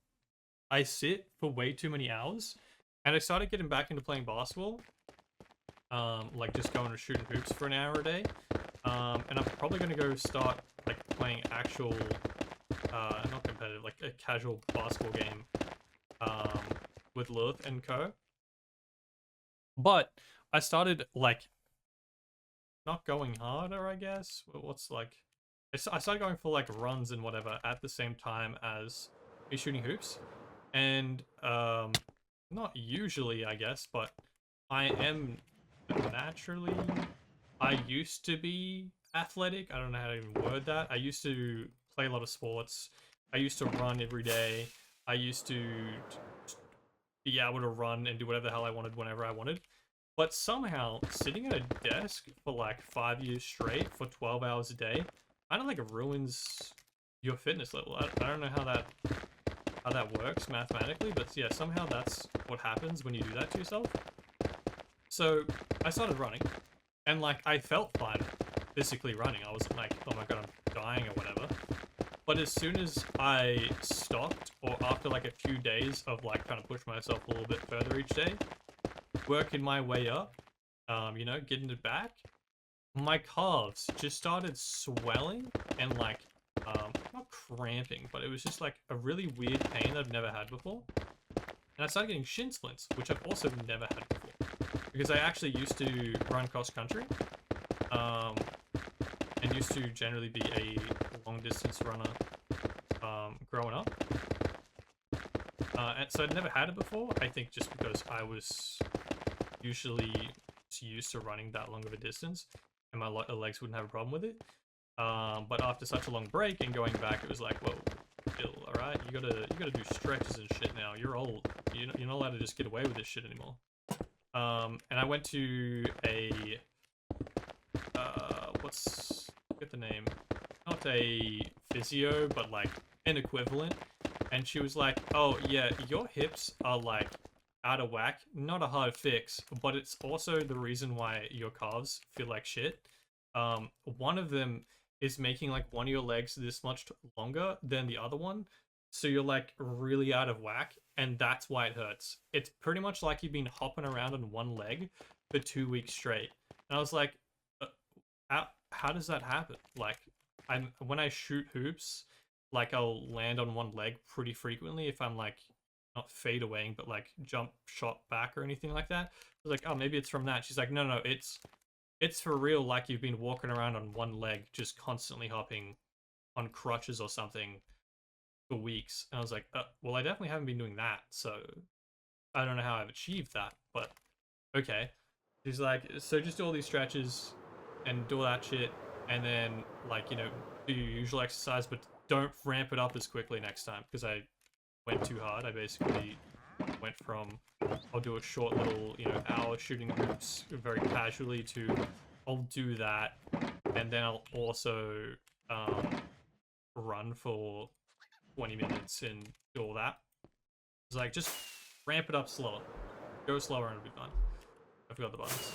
I sit for way too many hours, and I started getting back into playing basketball. Like just going to shooting hoops for an hour a day. And I'm probably gonna go start like playing actual, not competitive, like a casual basketball game, with Lilith and co. But I started like not going harder, I guess. What's like, I started going for like runs and whatever at the same time as me shooting hoops, and not usually, I guess, but I am naturally. I used to be athletic. I don't know how to even word that. I used to play a lot of sports. I used to run every day. I used to be able to run and do whatever the hell I wanted whenever I wanted. But somehow, sitting at a desk for like 5 years straight for 12 hours a day, kind of like ruins your fitness level. I don't know how that works mathematically, but yeah, somehow that's what happens when you do that to yourself. So I started running, and like I felt fine physically running. I wasn't like, oh my god, I'm dying or whatever. But as soon as I stopped, or after like a few days of like trying to push myself a little bit further each day, working my way up, you know, getting it back, my calves just started swelling and like, not cramping, but it was just like a really weird pain that I've never had before. And I started getting shin splints, which I've also never had before. Because I actually used to run cross country, and used to generally be a long distance runner, growing up. And so I'd never had it before, I think just because I was usually used to running that long of a distance, and my legs wouldn't have a problem with it. But after such a long break and going back, it was like, whoa, Bill, alright, you gotta do stretches and shit now. You're old. You're not allowed to just get away with this shit anymore. And I went to a, get the name? Not a physio, but like an equivalent. And she was like, oh yeah, your hips are like out of whack. Not a hard fix, but it's also the reason why your calves feel like shit. One of them is making like one of your legs this much longer than the other one. So you're like really out of whack, and that's why it hurts. It's pretty much like you've been hopping around on one leg for 2 weeks straight. And I was like, how does that happen? Like, when I shoot hoops, like I'll land on one leg pretty frequently if I'm like not fade awaying, but like jump shot back or anything like that. I was like, oh, maybe it's from that. She's like, no, it's for real. Like you've been walking around on one leg, just constantly hopping on crutches or something for weeks. And I was like, well, I definitely haven't been doing that, so I don't know how I've achieved that, but okay. She's like, so just do all these stretches and do all that shit, and then like, you know, do your usual exercise, but don't ramp it up as quickly next time, because I went too hard. I basically went from, I'll do a short little, you know, hour shooting hoops very casually to I'll do that, and then I'll also run for 20 minutes and do all that. It's like, just ramp it up slower. Go slower and it'll be fine. I forgot the buttons.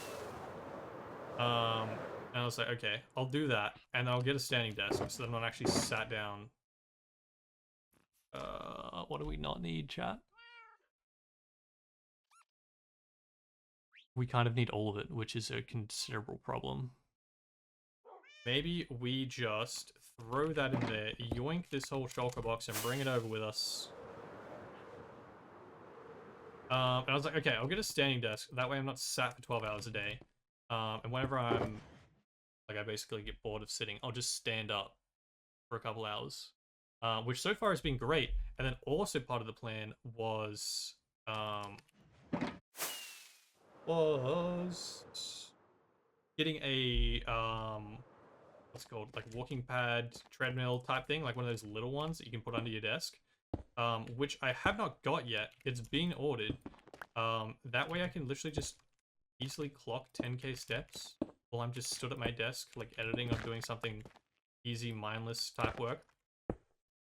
And I was like, okay, I'll do that, and I'll get a standing desk so that I'm not actually sat down. What do we not need, chat? We kind of need all of it, which is a considerable problem. Maybe we just throw that in there, yoink this whole shulker box, and bring it over with us. And I was like, okay, I'll get a standing desk. That way I'm not sat for 12 hours a day. And whenever I'm, like, I basically get bored of sitting, I'll just stand up for a couple hours. Which so far has been great. And then also part of the plan was getting a, what's it called, like walking pad, treadmill type thing, like one of those little ones that you can put under your desk. Which I have not got yet. It's being ordered. That way I can literally just easily clock 10k steps while I'm just stood at my desk, like editing or doing something easy, mindless type work.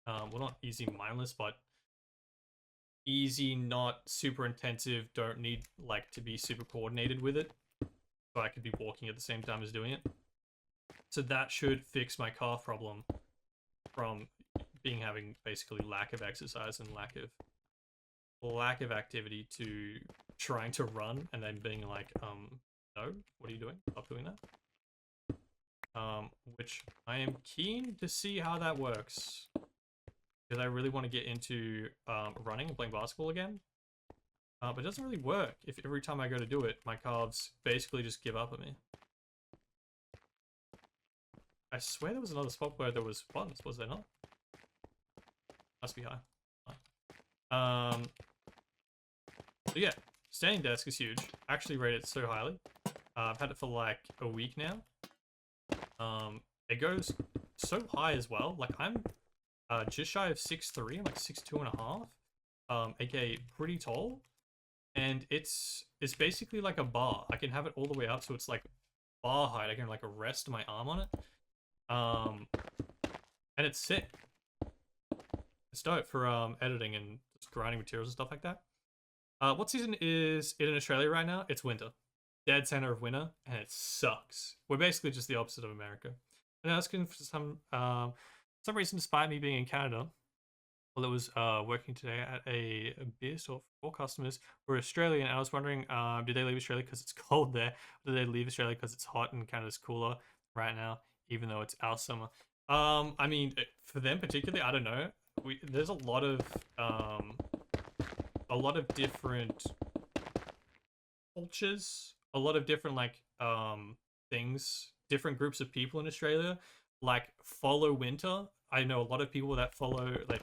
Well, not easy, mindless, but easy, not super intensive, don't need like to be super coordinated with it. So I could be walking at the same time as doing it. So that should fix my calf problem from having basically lack of exercise and lack of activity to trying to run and then being like, no, what are you doing? Stop doing that. Which I am keen to see how that works. Because I really want to get into running and playing basketball again. But it doesn't really work if every time I go to do it, my calves basically just give up at me. I swear there was another spot where there was buttons, was there not? Must be high. So yeah, standing desk is huge. I actually rate it so highly. I've had it for like a week now. It goes so high as well. Like I'm just shy of 6'3", I'm like 6'2.5", aka pretty tall, and it's basically like a bar. I can have it all the way up, so it's like bar height. I can like rest my arm on it, and it's sick. It's dope for editing and just grinding materials and stuff like that. What season is it in Australia right now? It's winter, dead center of winter, and it sucks. We're basically just the opposite of America. And I was looking for some reason, despite me being in Canada, well, it was working today at a beer store for customers who are Australian. And I was wondering, did they leave Australia because it's cold there? Or did they leave Australia because it's hot and Canada's cooler right now, even though it's our summer? I mean, for them particularly, I don't know. There's a lot of different cultures, a lot of different like things, different groups of people in Australia like follow winter. I know a lot of people that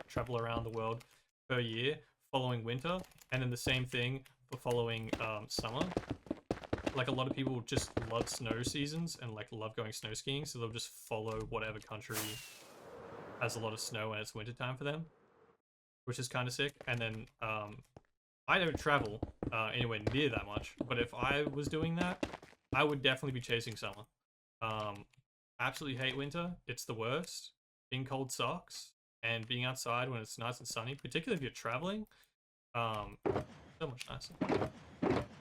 travel around the world per year following winter, and then the same thing for following summer. Like a lot of people just love snow seasons and like love going snow skiing, so they'll just follow whatever country has a lot of snow and it's winter time for them, which is kind of sick. And then I don't travel anywhere near that much, but if I was doing that, I would definitely be chasing summer. Absolutely hate winter. It's the worst. Being cold sucks, and being outside when it's nice and sunny, particularly if you're traveling, so much nicer.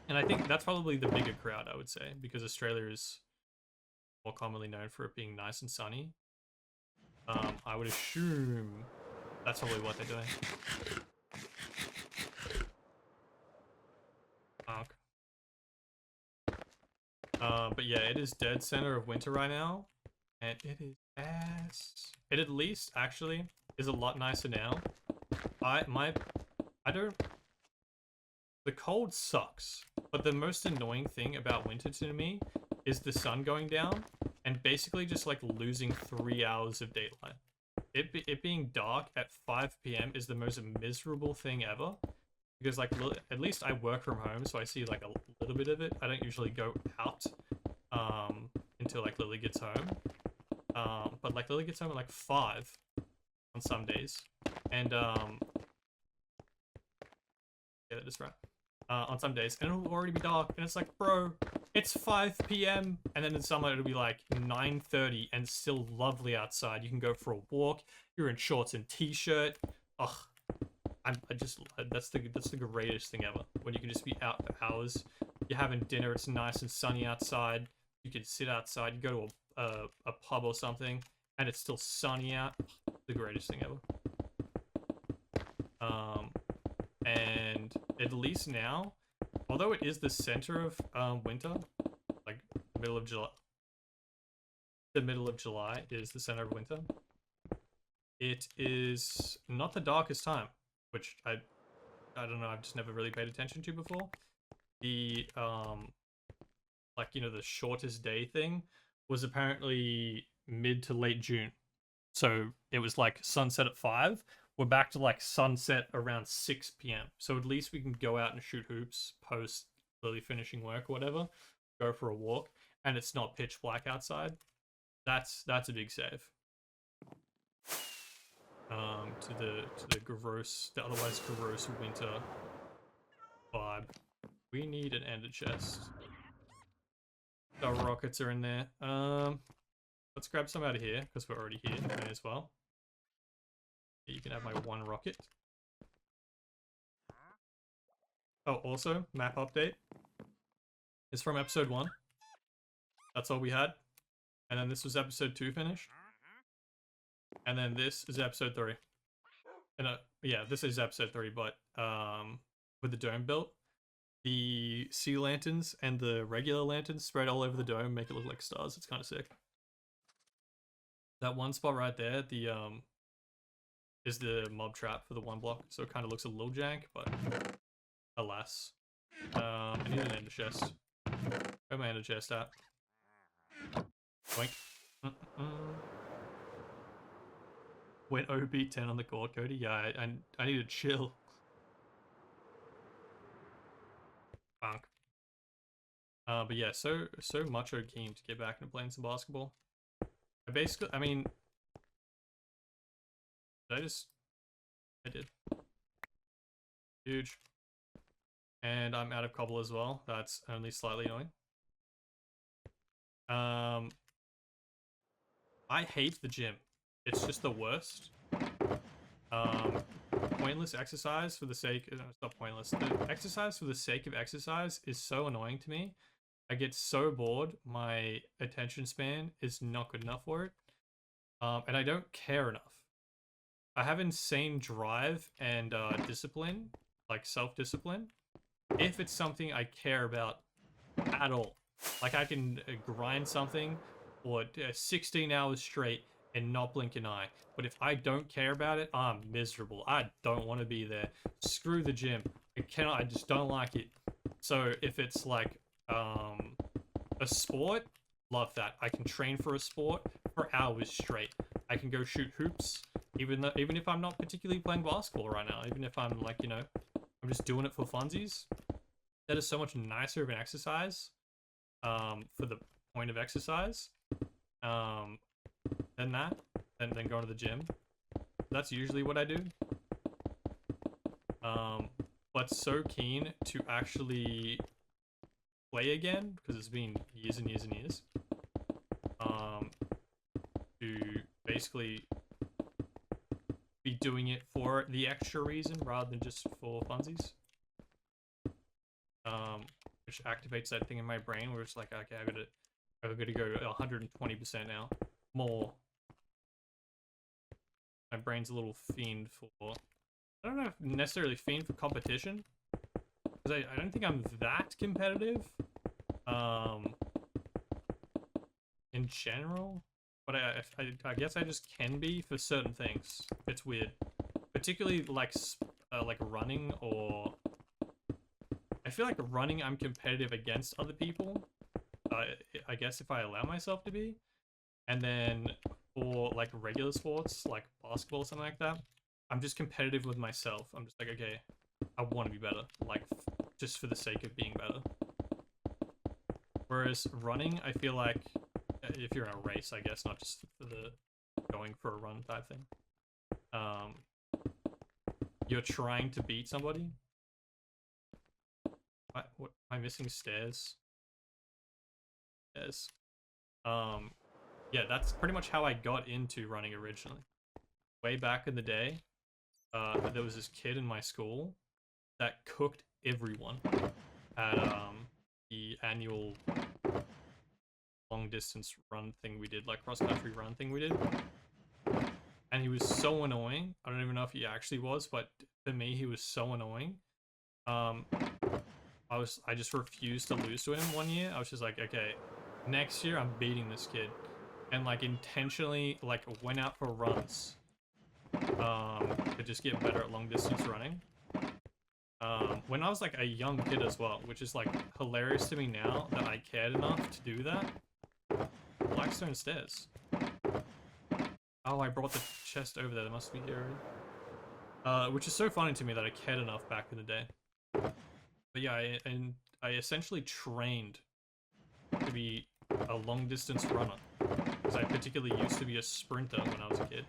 And I think that's probably the bigger crowd, I would say, because Australia is more commonly known for it being nice and sunny. I would assume that's probably what they're doing. But yeah, it is dead center of winter right now, and it is ass. It at least actually is a lot nicer now. The cold sucks, but the most annoying thing about winter to me is the sun going down and basically just like losing 3 hours of daylight. It being dark at 5 p.m. is the most miserable thing ever. Because like at least I work from home, so I see like a little bit of it. I don't usually go out until like Lily gets home. But like Lily gets home at like 5 on some days, and yeah, that is right. On some days, and it'll already be dark, and it's like, bro, it's 5 p.m. and then in summer it'll be like 9:30 and still lovely outside. You can go for a walk. You're in shorts and t-shirt. Ugh. That's the greatest thing ever, when you can just be out for hours. You're having dinner, it's nice and sunny outside. You can sit outside, you go to a pub or something, and it's still sunny out. The greatest thing ever. And at least now, although it is the center of winter, like middle of July, the middle of July is the center of winter. It is not the darkest time, which I don't know, I've just never really paid attention to before. The like, you know, the shortest day thing was apparently mid to late June. So it was like sunset at 5. We're back to like sunset around 6 p.m. So at least we can go out and shoot hoops post Lily finishing work or whatever, go for a walk, and it's not pitch black outside. That's a big save. To the otherwise gross winter vibe. We need an ender chest. The rockets are in there. Let's grab some out of here because we're already here. May as well. You can have my one rocket. Oh, also map update. It's from episode 1. That's all we had. And then this was episode 2 finished. And then this is episode 3. And yeah, this is episode 3, but with the dome built. The sea lanterns and the regular lanterns spread all over the dome make it look like stars. It's kind of sick. That one spot right there, the is the mob trap for the one block, so it kind of looks a little jank, but alas. I need an ender chest. Where's my ender chest at? Boink. Went OB 10 on the court, Kody. Yeah, I need to chill. Funk. But yeah, so much keen to get back into playing some basketball. I mean, I did. Huge. And I'm out of cobble as well. That's only slightly annoying. I hate the gym. It's just the worst. Pointless exercise for the sake... No, it's not pointless. The exercise for the sake of exercise is so annoying to me. I get so bored. My attention span is not good enough for it. And I don't care enough. I have insane drive and discipline, like self-discipline, if it's something I care about at all. Like I can grind something for 16 hours straight and not blink an eye. But if I don't care about it, I'm miserable. I don't want to be there. Screw the gym. I just don't like it. So if it's like a sport, love that. I can train for a sport for hours straight. I can go shoot hoops, even if I'm not particularly playing basketball right now. Even if I'm like, you know, I'm just doing it for funsies. That is so much nicer of an exercise, for the point of exercise, than that, than going to the gym. That's usually what I do. But so keen to actually play again, because it's been years and years and years. To basically be doing it for the extra reason rather than just for funsies. Which activates that thing in my brain where it's like, okay, I gotta go 120% now. More. My brain's a little fiend for, I don't know if necessarily fiend for competition, because I don't think I'm that competitive, in general, but I guess I just can be for certain things. It's weird, particularly like running, or I feel like running I'm competitive against other people, I guess if I allow myself to be, and then for like regular sports like basketball or something like that, I'm just competitive with myself. I'm just like, okay, I want to be better, like just for the sake of being better. Whereas running, I feel like if you're in a race, I guess, not just for the going for a run type thing, you're trying to beat somebody. What am I missing? Stairs. Stairs. Yeah, that's pretty much how I got into running originally. Way back in the day, there was this kid in my school that cooked everyone at the annual long distance run thing we did, like cross country run thing we did. And he was so annoying. I don't even know if he actually was, but to me he was so annoying. I just refused to lose to him one year. I was just like, okay, next year I'm beating this kid. And like intentionally like went out for runs to just get better at long distance running. When I was like a young kid as well, which is like hilarious to me now that I cared enough to do that. Blackstone stairs. Oh, I brought the chest over there. There must be here already. Which is so funny to me that I cared enough back in the day. But yeah, I essentially trained to be a long distance runner, because I particularly used to be a sprinter when I was a kid,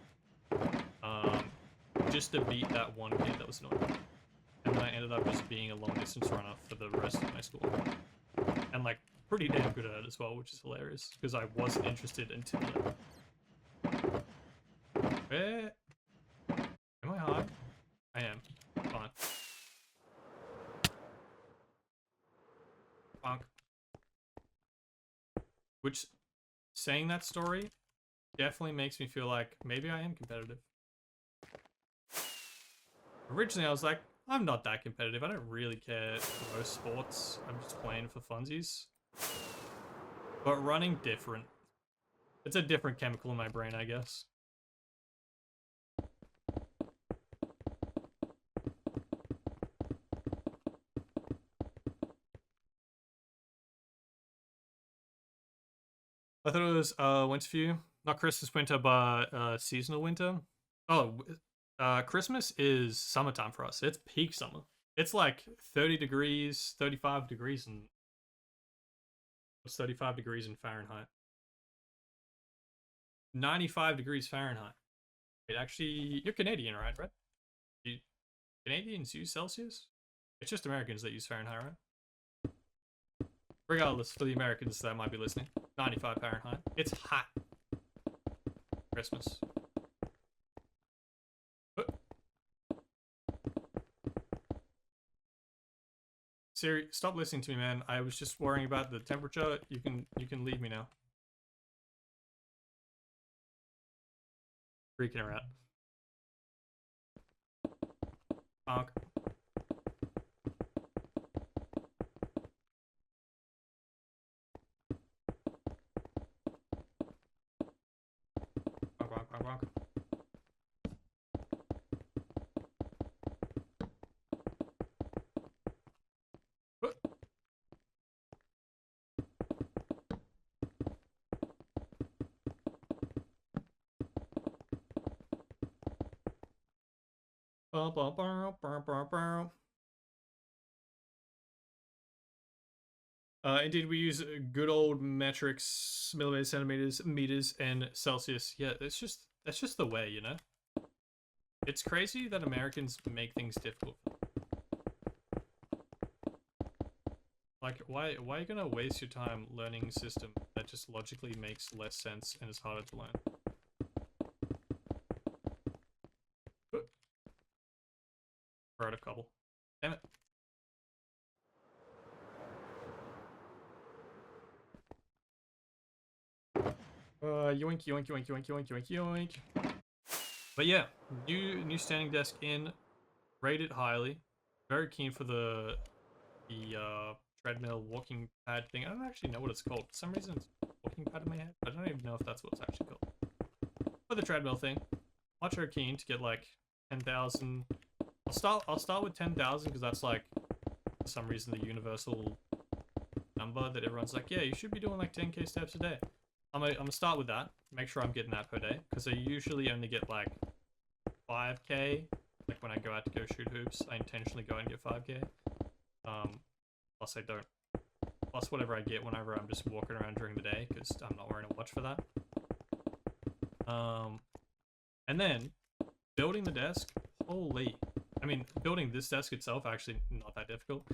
just to beat that one kid that was annoying. And then I ended up just being a long distance runner for the rest of my school. And like pretty damn good at it as well, which is hilarious because I wasn't interested until then. Where am I high? I am. Fine. Bonk. Which, saying that story definitely makes me feel like maybe I am competitive. Originally, I was like, I'm not that competitive. I don't really care for most sports. I'm just playing for funsies. But running, different. It's a different chemical in my brain, I guess. I thought it was winter for you. Not Christmas winter, but seasonal winter. Oh, Christmas is summertime for us. It's peak summer. It's like 30 degrees, 35 degrees, and what's 35 degrees in Fahrenheit? 95 degrees Fahrenheit. Wait, actually, you're Canadian, right, Brett? Canadians use Celsius? It's just Americans that use Fahrenheit, right? Regardless, for the Americans that might be listening, 95 Fahrenheit. It's hot. Christmas. Siri, stop listening to me, man. I was just worrying about the temperature. You can leave me now. Freaking her out. Honk. Honk, honk, honk, honk. Indeed, we use good old metrics, millimeters, centimeters, meters, and Celsius. Yeah, that's just the way, you know? It's crazy that Americans make things difficult. Like, why are you gonna waste your time learning a system that just logically makes less sense and is harder to learn? We're out of cobble. Damn it. Yoink, yoink, yoink, yoink, yoink, yoink, yoink. But yeah, new standing desk in, rated highly. Very keen for the treadmill walking pad thing. I don't actually know what it's called. For some reason it's walking pad in my head. I don't even know if that's what it's actually called. For the treadmill thing, much more keen to get like 10,000. I'll start with 10,000 because that's like for some reason the universal number that everyone's like, yeah, you should be doing like 10k steps a day. I'm gonna start with that. Make sure I'm getting that per day because I usually only get like 5k. Like when I go out to go shoot hoops, I intentionally go and get 5k. Plus I don't. Plus whatever I get whenever I'm just walking around during the day because I'm not wearing a watch for that. And then building the desk. Holy. I mean, building this desk itself actually not that difficult.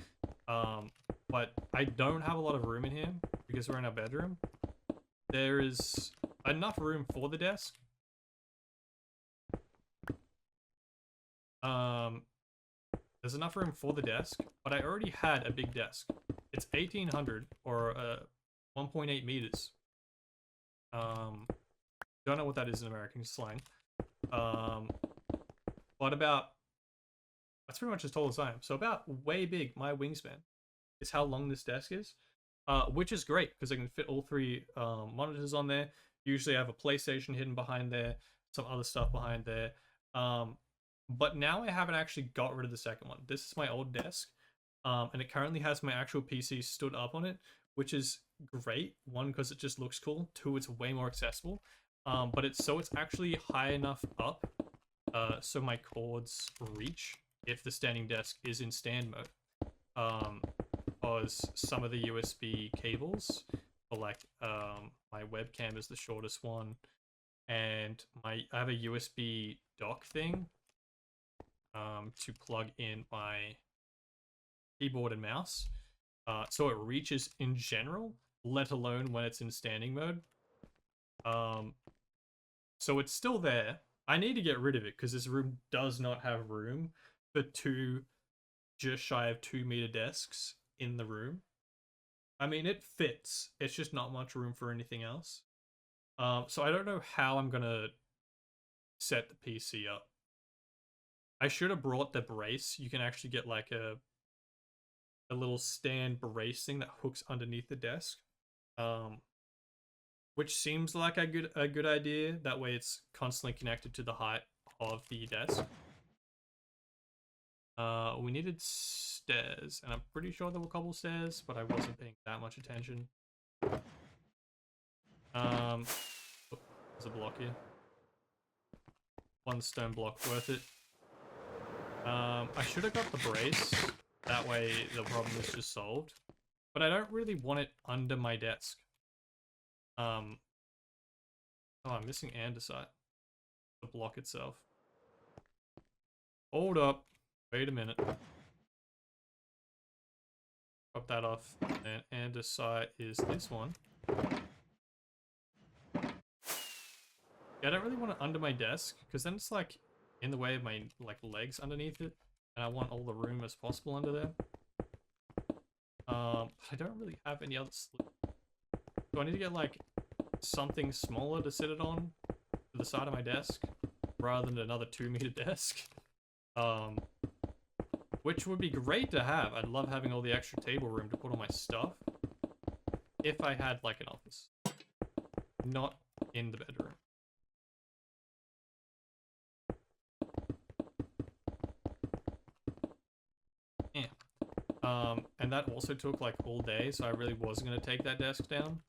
But I don't have a lot of room in here because we're in our bedroom. There is enough room for the desk. There's enough room for the desk, but I already had a big desk. It's 1800 or 1.8 meters. Don't know what that is in American slang. But about, that's pretty much as tall as I am. So about way big, my wingspan is how long this desk is. Which is great because I can fit all three monitors on there. Usually I have a PlayStation hidden behind there, some other stuff behind there. But now I haven't actually got rid of the second one. This is my old desk, and it currently has my actual PC stood up on it, which is great. One, because it just looks cool. Two, it's way more accessible. But it's actually high enough up, so my cords reach if the standing desk is in stand mode. Because some of the USB cables, for like my webcam is the shortest one, and I have a USB dock thing to plug in my keyboard and mouse, so it reaches in general, let alone when it's in standing mode. So it's still there. I need to get rid of it because this room does not have room for two just shy of 2-meter desks in the room. I mean, it fits. It's just not much room for anything else. So I don't know how I'm gonna set the PC up. I should have brought the brace. You can actually get like a little stand brace thing that hooks underneath the desk. Which seems like a good idea. That way it's constantly connected to the height of the desk. We needed stairs, and I'm pretty sure there were cobble stairs, but I wasn't paying that much attention. Oh, there's a block here. One stone block worth it. I should have got the brace. That way the problem is just solved. But I don't really want it under my desk. Oh, I'm missing andesite. The block itself. Hold up. Wait a minute. Drop that off. And andesite is this one. Yeah, I don't really want it under my desk, because then it's like in the way of my legs underneath it. And I want all the room as possible under there. I don't really have any other slip. Do I need to get like something smaller to sit it on to the side of my desk rather than another 2-meter desk? Which would be great to have. I'd love having all the extra table room to put all my stuff if I had like an office, not in the bedroom. Yeah. And that also took like all day, so I really was gonna take that desk down.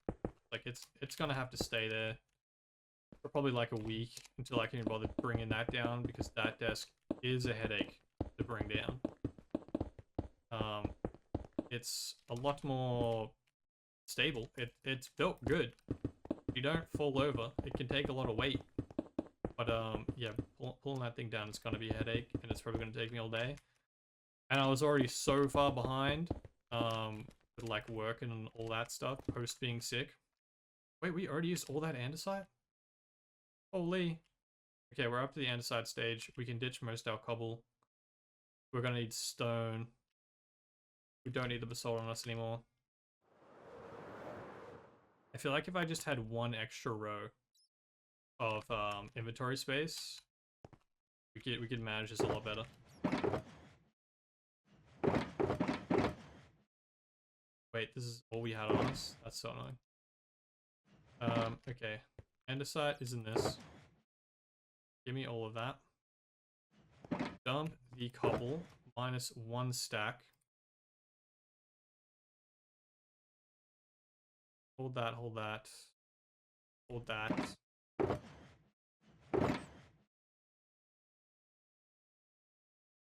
Like it's gonna have to stay there for probably like a week until I can bother bringing that down, because that desk is a headache to bring down. It's a lot more stable. It's built good. You don't fall over. It can take a lot of weight, but yeah, pulling that thing down is gonna be a headache, and it's probably gonna take me all day. And I was already so far behind with like work and all that stuff post being sick. Wait, we already used all that andesite? Holy. Okay, we're up to the andesite stage. We can ditch most of our cobble. We're gonna need stone. We don't need the basalt on us anymore. I feel like if I just had one extra row of inventory space, we could manage this a lot better. Wait, this is all we had on us? That's so annoying. Okay. Andesite is in this. Give me all of that. Dump the cobble. -1 stack. Hold that, hold that. Hold that.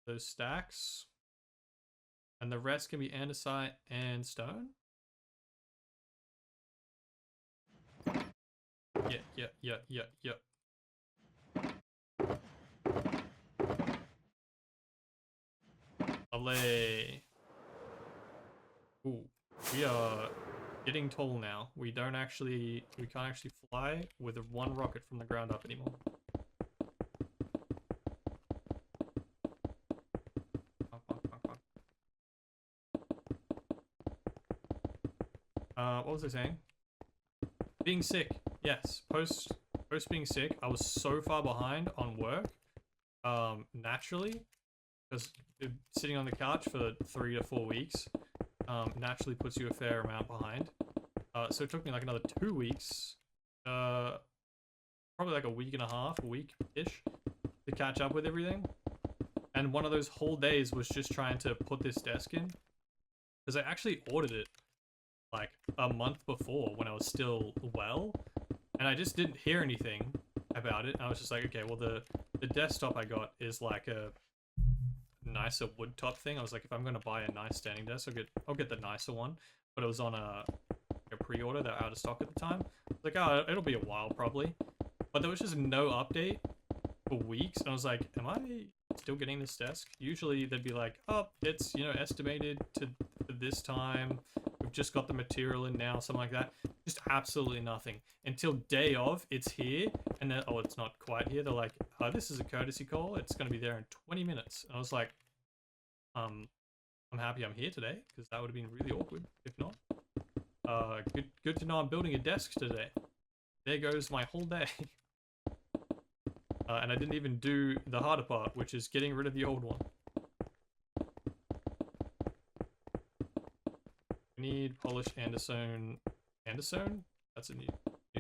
Those stacks. And the rest can be andesite and stone? Yeah. Lovely. Ooh, we are getting tall now. We can't actually fly with one rocket from the ground up anymore. What was I saying? Being sick. Yes, post being sick, I was so far behind on work. Naturally, because sitting on the couch for 3 to 4 weeks naturally puts you a fair amount behind. So it took me like another 2 weeks, probably like a week and a half, a week-ish, to catch up with everything. And one of those whole days was just trying to put this desk in, because I actually ordered it like a month before when I was still well, and I just didn't hear anything about it. I was just like, okay, well the desktop I got is like a nicer wood top thing. I was like, if I'm gonna buy a nice standing desk, I'll get the nicer one. But it was on a pre-order. They're out of stock at the time. I was like, oh, it'll be a while probably. But there was just no update for weeks, and I was like, am I still getting this desk. Usually they'd be like, oh, it's, you know, estimated to this time. We've just got the material in now, something like that. Just absolutely nothing. Until day of, it's here, and then, oh, it's not quite here. They're like, oh, this is a courtesy call. It's going to be there in 20 minutes. And I was like, I'm happy I'm here today, because that would have been really awkward if not. Good to know I'm building a desk today. There goes my whole day. And I didn't even do the harder part, which is getting rid of the old one. We need polished andesite. Andesite? That's a new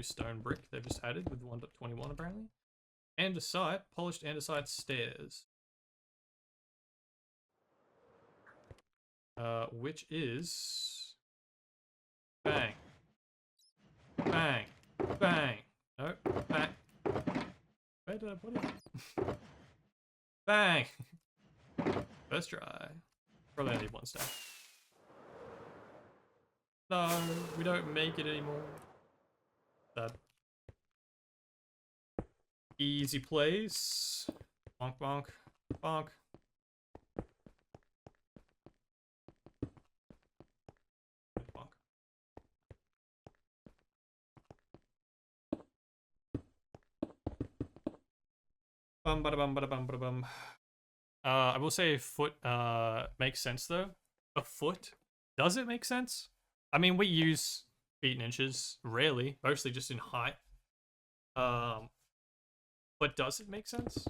stone brick they've just added with 1.21 apparently. Andesite, polished andesite stairs. Which is... Bang. Bang. Bang. No, bang. Where did I put it? Bang! First try. Probably only one stack. No, we don't make it anymore. That easy place. Bonk, bonk, bonk. Bonk. Bum bada bum bada bum bada bum. I will say a foot makes sense though. A foot? Does it make sense? I mean, we use feet and inches rarely, mostly just in height. But does it make sense?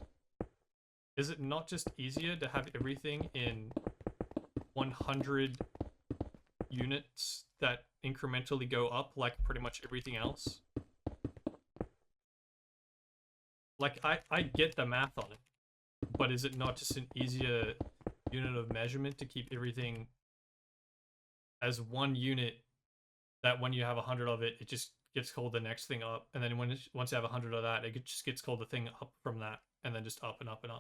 Is it not just easier to have everything in 100 units that incrementally go up like pretty much everything else? Like, I get the math on it, but is it not just an easier unit of measurement to keep everything as one unit, that when you have 100 of it, it just gets called the next thing up, and then once you have 100 of that, it just gets called the thing up from that, and then just up and up and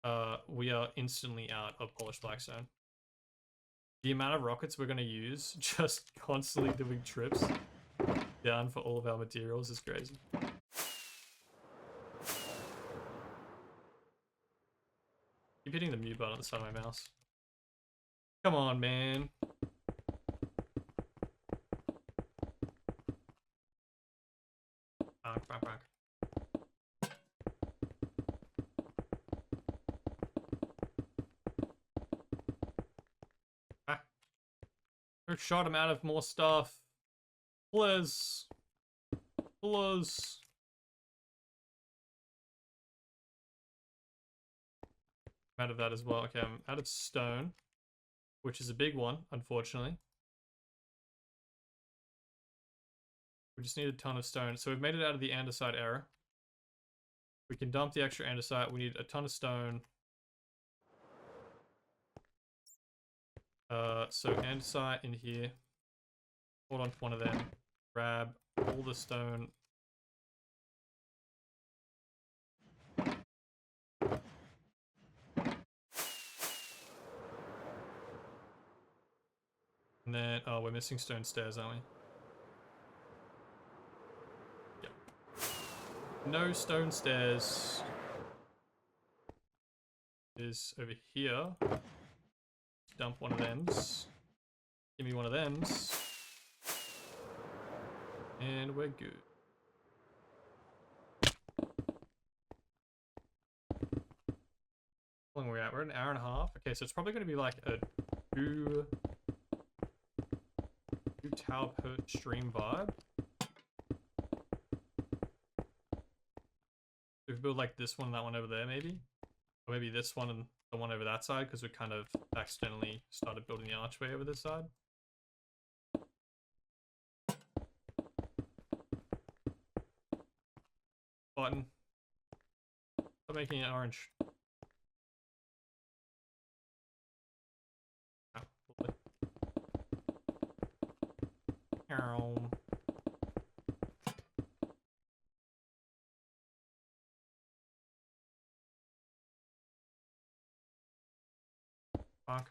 up. We are instantly out of polished blackstone. The amount of rockets we're going to use just constantly doing trips down for all of our materials is crazy. Keep hitting the mute button on the side of my mouse. Come on, man. Bonk, bonk, bonk. Ah. I shot him out of more stuff. Please. Please. I'm out of that as well. Okay, I'm out of stone, which is a big one, unfortunately. We just need a ton of stone. So we've made it out of the andesite error. We can dump the extra andesite. We need a ton of stone. So andesite in here. Hold on to one of them. Grab all the stone. And then, oh, we're missing stone stairs, aren't we? Yep. No stone stairs. Is over here. Dump one of thems. Give me one of thems. And we're good. How long are we at? We're an hour and a half. Okay, so it's probably going to be like a two tower per stream vibe. We build like this one and that one over there, maybe, or maybe this one and the one over that side, because we kind of accidentally started building the archway over this side. Button. Stop making it orange. Fuck.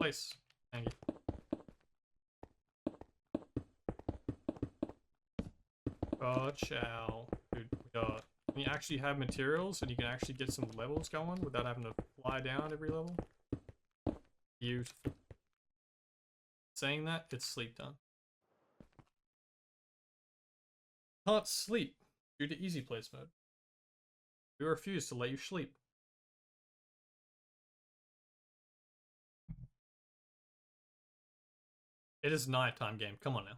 Place. Thank you. Gotcha. Dude, when you actually have materials and you can actually get some levels going without having to fly down every level. Beautiful. Saying that, it's sleep time. Can't sleep due to easy place mode. We refuse to let you sleep. It is nighttime game. Come on now.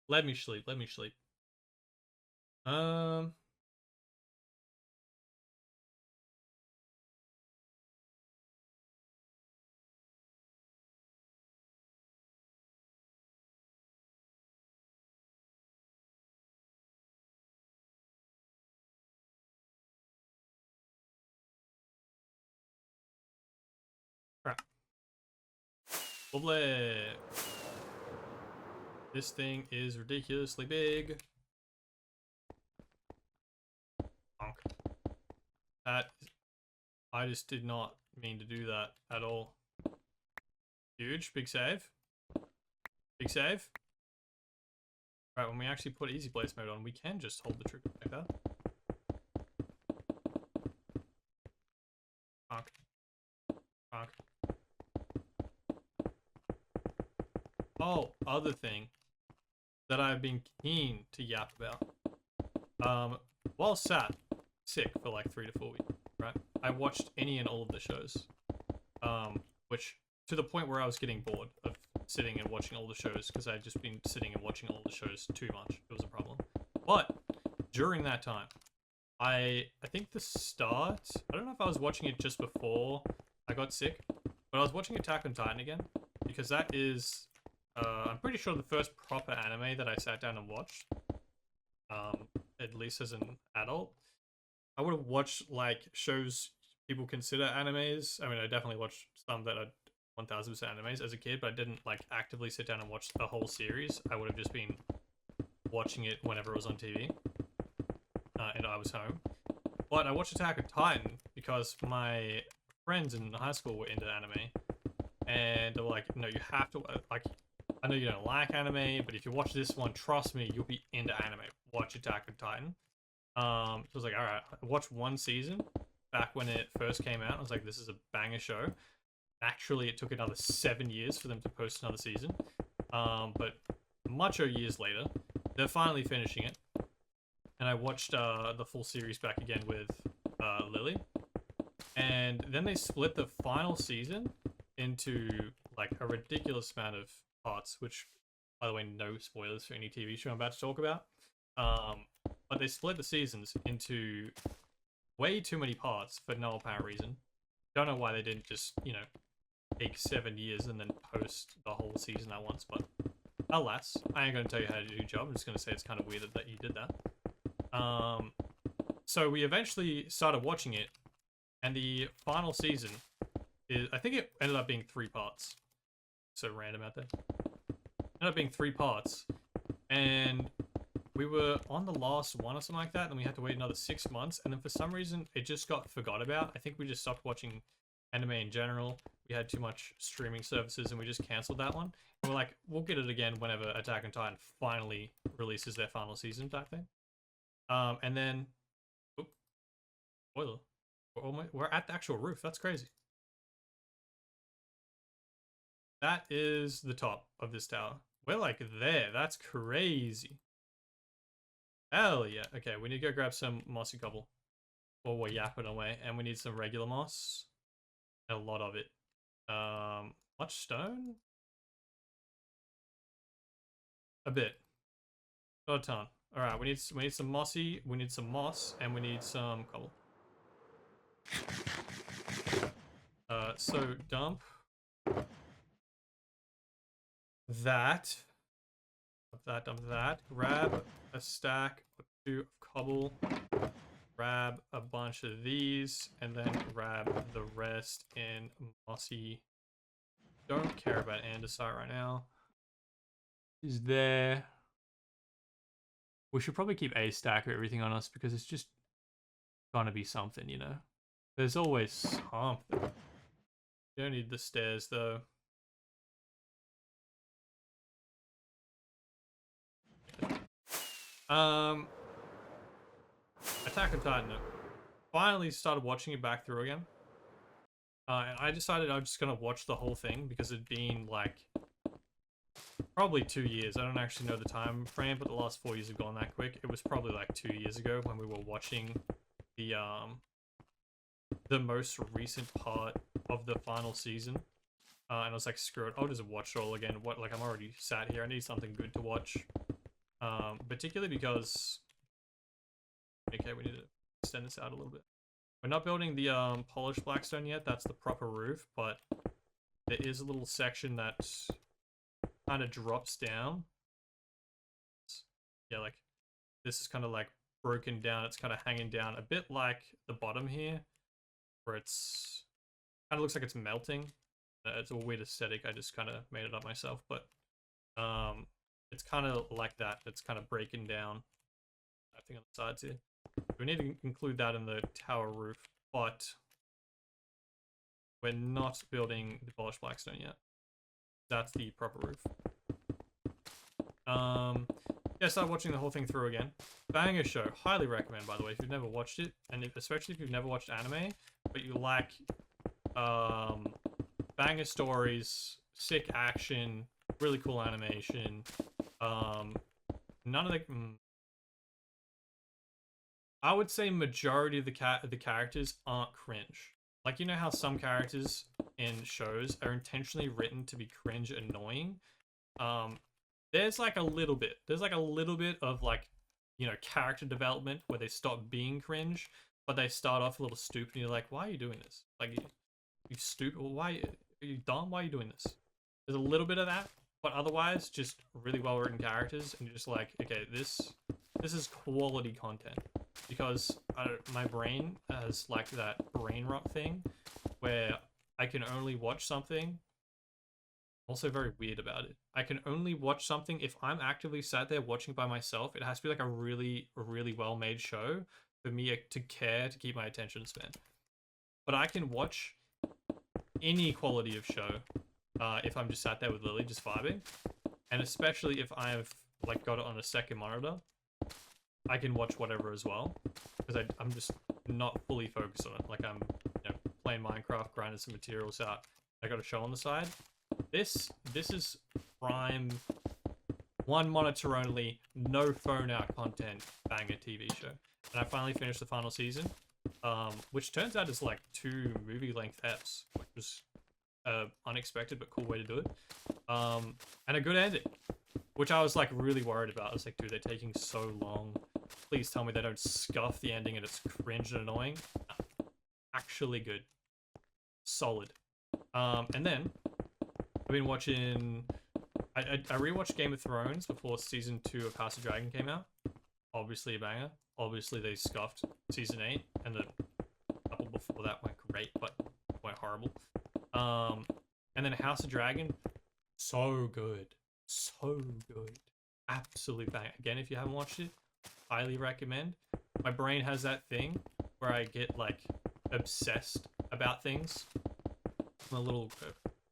Let me sleep. Let me sleep. Crap. Lovely. This thing is ridiculously big. Bonk. That, I just did not mean to do that at all. Huge, big save. Big save. Right, when we actually put easy place mode on, we can just hold the trigger like that. Bonk. Bonk. Oh, other thing that I've been keen to yap about. While sick for like 3 to 4 weeks, right? I watched any and all of the shows. Which, to the point where I was getting bored of sitting and watching all the shows, because I'd just been sitting and watching all the shows too much. It was a problem. But, during that time, I think the start, I don't know if I was watching it just before I got sick, but I was watching Attack on Titan again, because that is... I'm pretty sure the first proper anime that I sat down and watched, at least as an adult. I would have watched like shows people consider animes. I mean, I definitely watched some that are 1000% animes as a kid, but I didn't like actively sit down and watch the whole series. I would have just been watching it whenever it was on TV, and I was home. But I watched Attack on Titan because my friends in high school were into anime, and they were like, "No, you have to like." I know you don't like anime, but if you watch this one, trust me, you'll be into anime. Watch Attack on Titan. So I was like, alright, I watched one season back when it first came out. I was like, this is a banger show. Actually, it took another 7 years for them to post another season. But much years later, they're finally finishing it. And I watched the full series back again with Lily. And then they split the final season into like a ridiculous amount of parts, which, by the way, no spoilers for any TV show I'm about to talk about. But they split the seasons into way too many parts for no apparent reason. Don't know why they didn't just, you know, take 7 years and then post the whole season at once, but alas, I ain't going to tell you how to do your job. I'm just going to say it's kind of weird that you did that. So we eventually started watching it, and the final season is, I think it ended up being 3 parts. So random out there. Ended up being 3 parts, and we were on the last one or something like that, and we had to wait another 6 months, and then for some reason it just got forgot about. I think we just stopped watching anime in general. We had too much streaming services, and we just cancelled that one. And we're like, we'll get it again whenever Attack on Titan finally releases their final season type thing. And then, oop, spoiler, we're at the actual roof. That's crazy. That is the top of this tower. We're like there. That's crazy. Hell yeah. Okay, we need to go grab some mossy cobble while we're yapping away, and we need some regular moss. A lot of it. Much stone? A bit. Not a ton. Alright, we need some mossy, we need some moss, and we need some cobble. So dump that. Dump that. Grab a stack or 2 of cobble. Grab a bunch of these, and then grab the rest in mossy. Don't care about andesite right now. Is there? We should probably keep a stack of everything on us because it's just gonna be something, you know. There's always something. You don't need the stairs though. Attack on Titan. Finally started watching it back through again. And I decided I was just gonna watch the whole thing because it'd been like probably 2 years. I don't actually know the time frame, but the last 4 years have gone that quick. It was probably like 2 years ago when we were watching the most recent part of the final season. And I was like, screw it, I'll just watch it all again. What, like, I'm already sat here, I need something good to watch. Particularly because, okay, we need to extend this out a little bit. We're not building the polished blackstone yet, that's the proper roof, but there is a little section that kind of drops down. Yeah, like, this is kind of like broken down, it's kind of hanging down, a bit like the bottom here, where it's kind of looks like it's melting. It's a weird aesthetic, I just kind of made it up myself, but it's kind of like that. It's kind of breaking down, I think, on the sides here. We need to include that in the tower roof, but we're not building the polished blackstone yet. That's the proper roof. Yeah, start watching the whole thing through again. Banger show, highly recommend, by the way, if you've never watched it, and especially if you've never watched anime, but you like banger stories, sick action, really cool animation. None of the I would say majority of the characters aren't cringe. Like, you know how some characters in shows are intentionally written to be cringe annoying? There's like a little bit. There's like a little bit of, like, you know, character development where they stop being cringe, but they start off a little stupid and you're like, why are you doing this? Like, you stupid, why are you dumb? Why are you doing this? There's a little bit of that, but otherwise just really well written characters, and you're just like, okay, this is quality content. Because my brain has like that brain rot thing where I can only watch something. Also very weird about it. I can only watch something if I'm actively sat there watching by myself. It has to be like a really well made show for me to care to keep my attention span. But I can watch any quality of show if I'm just sat there with Lily just vibing, and especially if I've like got it on a second monitor, I can watch whatever as well, because I'm just not fully focused on it. Like, I'm, you know, playing Minecraft, grinding some materials out. I got a show on the side. This is prime, one monitor only, no phone out content banger TV show. And I finally finished the final season, which turns out is like 2 movie length eps, which was unexpected but cool way to do it. And a good ending, which I was like really worried about. I was like, dude, they're taking so long. Please tell me they don't scuff the ending and it's cringe and annoying. No. Actually good. Solid. And then I've been watching, I rewatched Game of Thrones before season 2 of House of Dragon came out. Obviously a banger. Obviously they scuffed season 8, and the couple before that went great, but went horrible. And then House of Dragon, so good. So good. Absolute bang. Again, if you haven't watched it, highly recommend. My brain has that thing where I get like obsessed about things. I'm a little,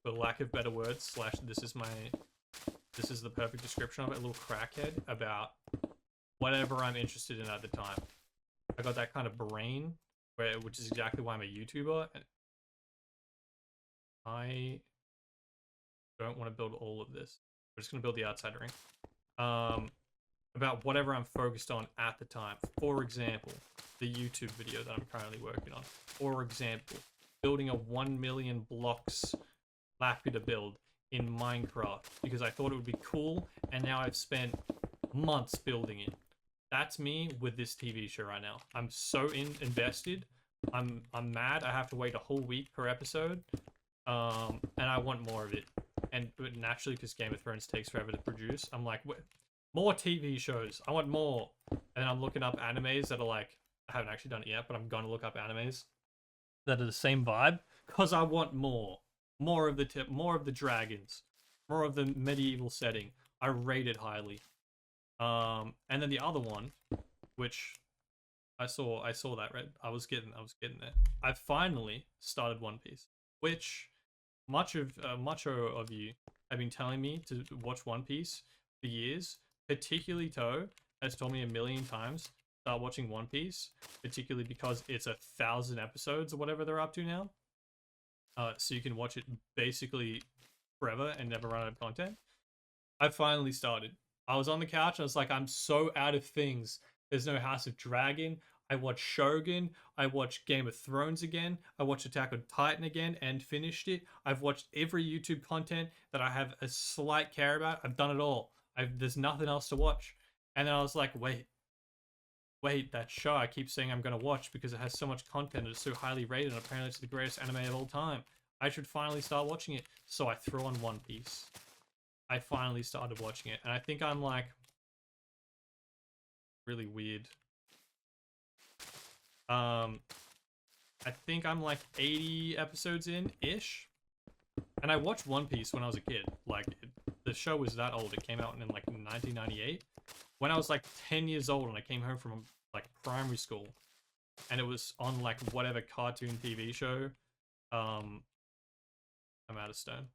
for lack of better words, slash this is the perfect description of it, a little crackhead about whatever I'm interested in at the time. I got that kind of brain, which is exactly why I'm a YouTuber. I don't want to build all of this. We're just going to build the outside ring. About whatever I'm focused on at the time. For example, the YouTube video that I'm currently working on. For example, building a 1 million blocks Laputa build in Minecraft because I thought it would be cool, and now I've spent months building it. That's me with this TV show right now. I'm so invested. I'm mad I have to wait a whole week per episode, and I want more of it. And naturally, because Game of Thrones takes forever to produce, I'm like, more TV shows. I want more. And then I'm looking up animes that are like, I haven't actually done it yet, but I'm going to look up animes that are the same vibe because I want more. More of the more of the dragons, more of the medieval setting. I rate it highly. And then the other one, which I saw that, right? I was getting there. I finally started One Piece, which much of you have been telling me to watch One Piece for years. Particularly Toe has told me a million times start watching One Piece, particularly because it's 1,000 episodes or whatever they're up to now. So you can watch it basically forever and never run out of content. I finally started. I was on the couch. I was like, I'm so out of things. There's no House of Dragon. I watched Shogun. I watched Game of Thrones again. I watched Attack on Titan again and finished it. I've watched every YouTube content that I have a slight care about. I've done it all. There's nothing else to watch. And then I was like, wait, that show I keep saying I'm going to watch because it has so much content. It's so highly rated and apparently it's the greatest anime of all time. I should finally start watching it. So I threw on One Piece. I finally started watching it. And I think I'm like really weird. I think I'm like 80 episodes in-ish. And I watched One Piece when I was a kid. Like, the show was that old. It came out in like 1998. When I was like 10 years old and I came home from like primary school. And it was on like whatever cartoon TV show. I'm out of stone.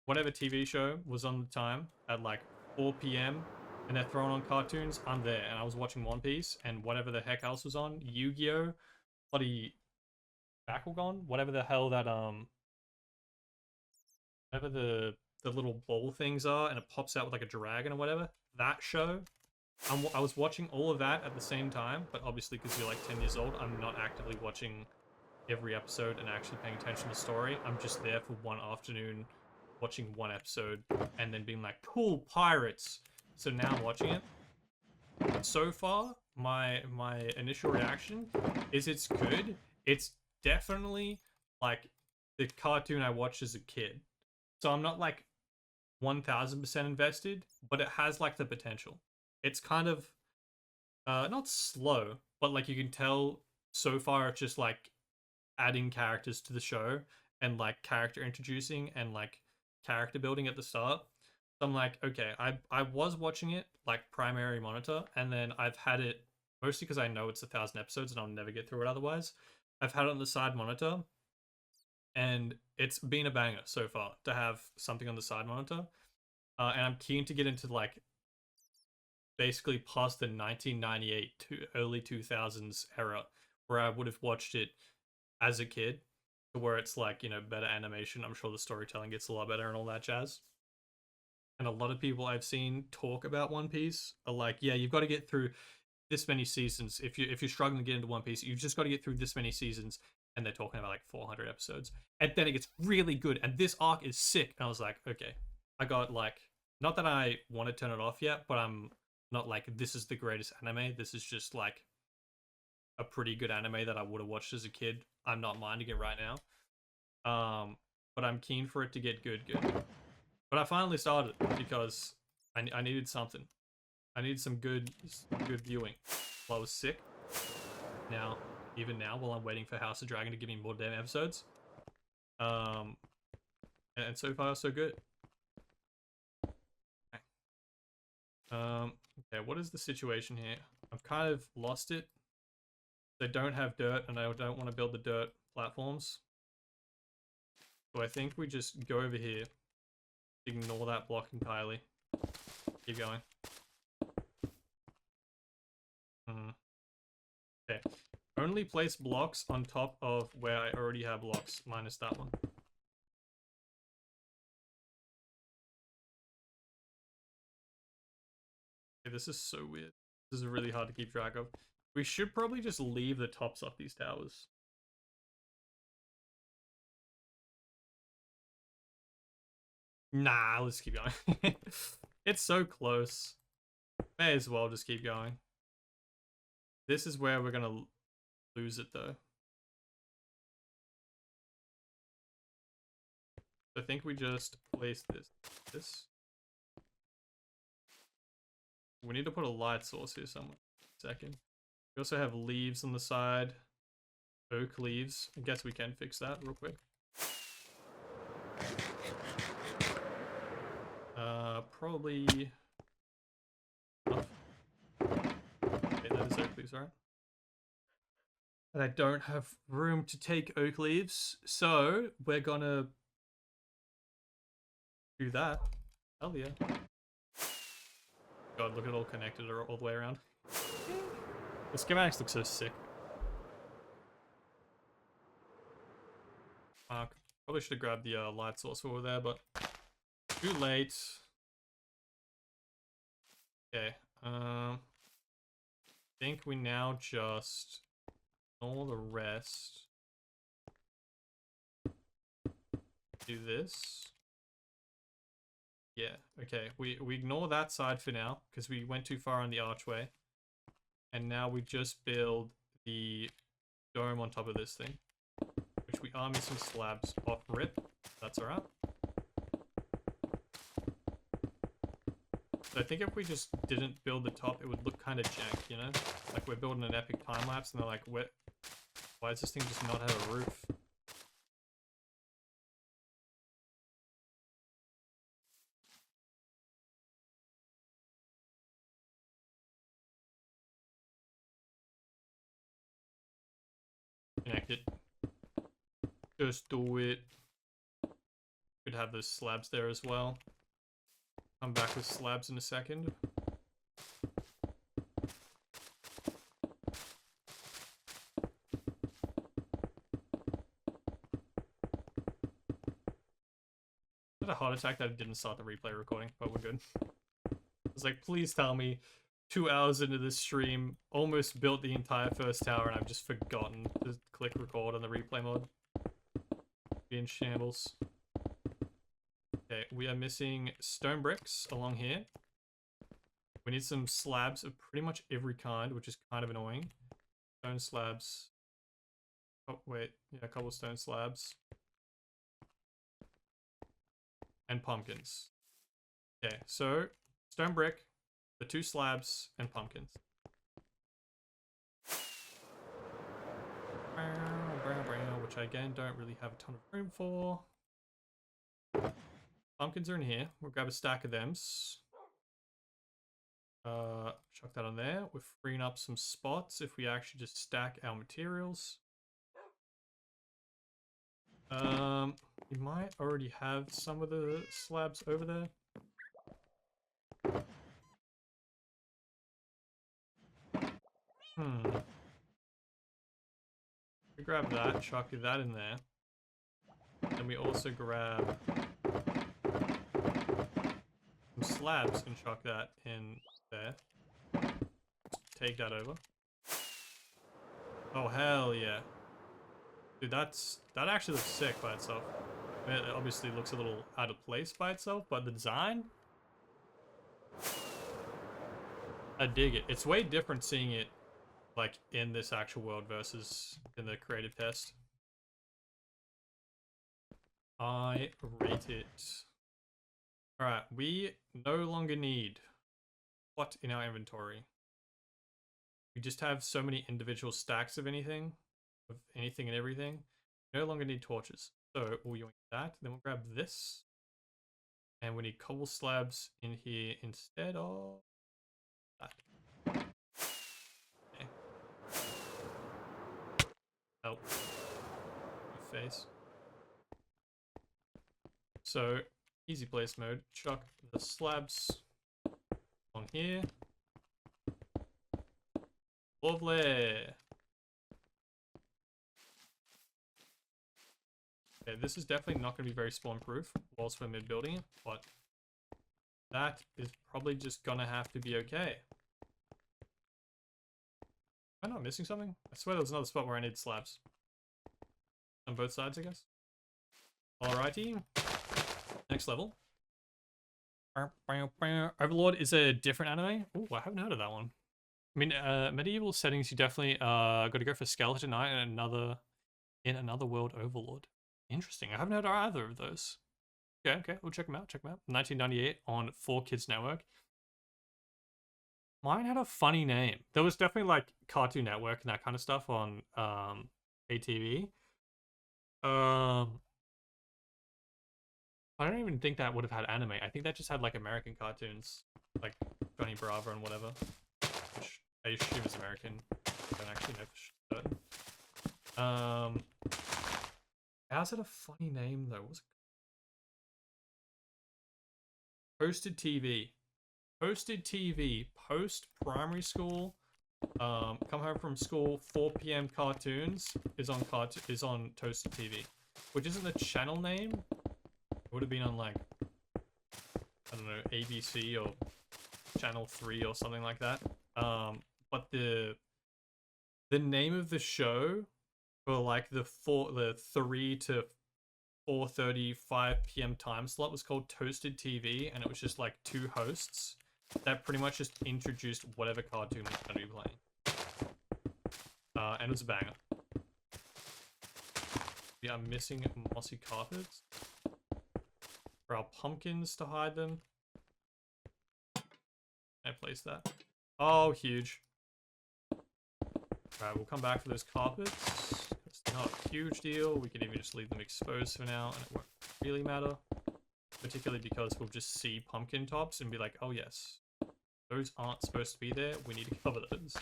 Whatever TV show was on the time at like 4 p.m. and they're throwing on cartoons, I'm there. And I was watching One Piece and whatever the heck else was on. Yu-Gi-Oh! Bloody Bakugan? Whatever the hell that, whatever the little ball things are and it pops out with like a dragon or whatever. That show. I was watching all of that at the same time, but obviously because you're like 10 years old, I'm not actively watching every episode and actually paying attention to the story. I'm just there for one afternoon watching one episode and then being like, cool, pirates. So now I'm watching it. So far, my initial reaction is it's good. It's definitely like the cartoon I watched as a kid. So I'm not like 1000% invested, but it has like the potential. It's kind of not slow, but like you can tell so far it's just like adding characters to the show and like character introducing and like character building at the start. So I'm like, okay, I was watching it like primary monitor, and then I've had it mostly because I know it's 1,000 episodes and I'll never get through it otherwise. I've had it on the side monitor, and it's been a banger so far to have something on the side monitor. And I'm keen to get into like basically past the 1998 to early 2000s era where I would have watched it as a kid, to where it's like, you know, better animation. I'm sure the storytelling gets a lot better and all that jazz. And a lot of people I've seen talk about One Piece are like, yeah, you've got to get through this many seasons. If you're struggling to get into One Piece, you've just got to get through this many seasons. And they're talking about like 400 episodes. And then it gets really good. And this arc is sick. And I was like, okay, I got like, not that I want to turn it off yet, but I'm not like, this is the greatest anime. This is just like a pretty good anime that I would have watched as a kid. I'm not minding it right now. But I'm keen for it to get good. But I finally started because I needed something. I needed some good viewing while I was sick. Now, even now, while I'm waiting for House of Dragon to give me more damn episodes. And so far, so good. Okay, what is the situation here? I've kind of lost it. They don't have dirt, and I don't want to build the dirt platforms. So I think we just go over here. Ignore that block entirely. Keep going. Okay. Only place blocks on top of where I already have blocks, minus that one. Okay, this is so weird. This is really hard to keep track of. We should probably just leave the tops off these towers. Nah, let's keep going. It's so close. May as well just keep going. This is where we're gonna lose it though. I think we just place this. We need to put a light source here somewhere. Second. We also have leaves on the side. Oak leaves. I guess we can fix that real quick. Probably. Okay, that is oak leaves, right? And I don't have room to take oak leaves, so we're gonna do that. Hell yeah. God, look at it all connected all the way around. The schematics look so sick. Probably should have grabbed the light source over there, but too late. Okay. I think we now just ignore the rest. Do this. Yeah, okay. We ignore that side for now because we went too far on the archway. And now we just build the dome on top of this thing, which we are missing slabs off rip. That's alright. So I think if we just didn't build the top, it would look kind of jank, you know? Like we're building an epic time lapse and they're like, why does this thing just not have a roof? Connect it. Just do it. Could have those slabs there as well. Come back with slabs in a second. I had a heart attack that I didn't start the replay recording, but we're good. I was like, please tell me 2 hours into this stream, almost built the entire first tower and I've just forgotten to click record on the replay mode. Be in shambles. Okay, we are missing stone bricks along here. We need some slabs of pretty much every kind, which is kind of annoying. Stone slabs. Oh, wait. Yeah, cobblestone slabs. And pumpkins. Okay, so stone brick, the 2 slabs, and pumpkins. Which I again don't really have a ton of room for. Pumpkins are in here. We'll grab a stack of them. Chuck that on there. We're freeing up some spots if we actually just stack our materials. We might already have some of the slabs over there. We grab that, chuck that in there. Then we also grab some slabs and chuck that in there. Take that over. Oh hell yeah. Dude, that actually looks sick by itself. I mean, it obviously looks a little out of place by itself, but the design, I dig it. It's way different seeing it like in this actual world versus in the creative test. I rate it. Alright, we no longer need what in our inventory. We just have so many individual stacks of anything and everything. We no longer need torches. So we'll use that, then we'll grab this. And we need cobble slabs in here instead of that. Okay. Help. My face. So, easy place mode. Chuck the slabs on here. Lovely. Okay, this is definitely not going to be very spawn proof whilst we're mid building it, but that is probably just going to have to be okay. Am I not missing something? I swear there was another spot where I need slabs. On both sides, I guess. Alrighty. Next level. Overlord is a different anime. Oh, I haven't heard of that one. I mean, medieval settings, you definitely got to go for Skeleton Knight and another world Overlord. Interesting. I haven't heard of either of those. Okay, we'll check them out. 1998 on 4Kids Network. Mine had a funny name. There was definitely like Cartoon Network and that kind of stuff on ATV. I don't even think that would have had anime. I think that just had like American cartoons, like Johnny Bravo and whatever, which I assume is American. I don't actually know for certain. How's it a funny name though? Toasted TV. Toasted TV. Post primary school. Come home from school. 4 p.m. cartoons is on Toasted TV, which isn't the channel name. It would have been on like, I don't know, ABC or Channel 3 or something like that. But the name of the show for like the 3 to 4:30, 5 p.m. time slot was called Toasted TV, and it was just like 2 hosts that pretty much just introduced whatever cartoon was going to be playing. And it was a banger. Yeah, I'm missing mossy carpets for our pumpkins to hide them. I place that. Oh, huge. Alright, we'll come back for those carpets. It's not a huge deal. We can even just leave them exposed for now, and it won't really matter. Particularly because we'll just see pumpkin tops and be like, oh yes, those aren't supposed to be there. We need to cover those.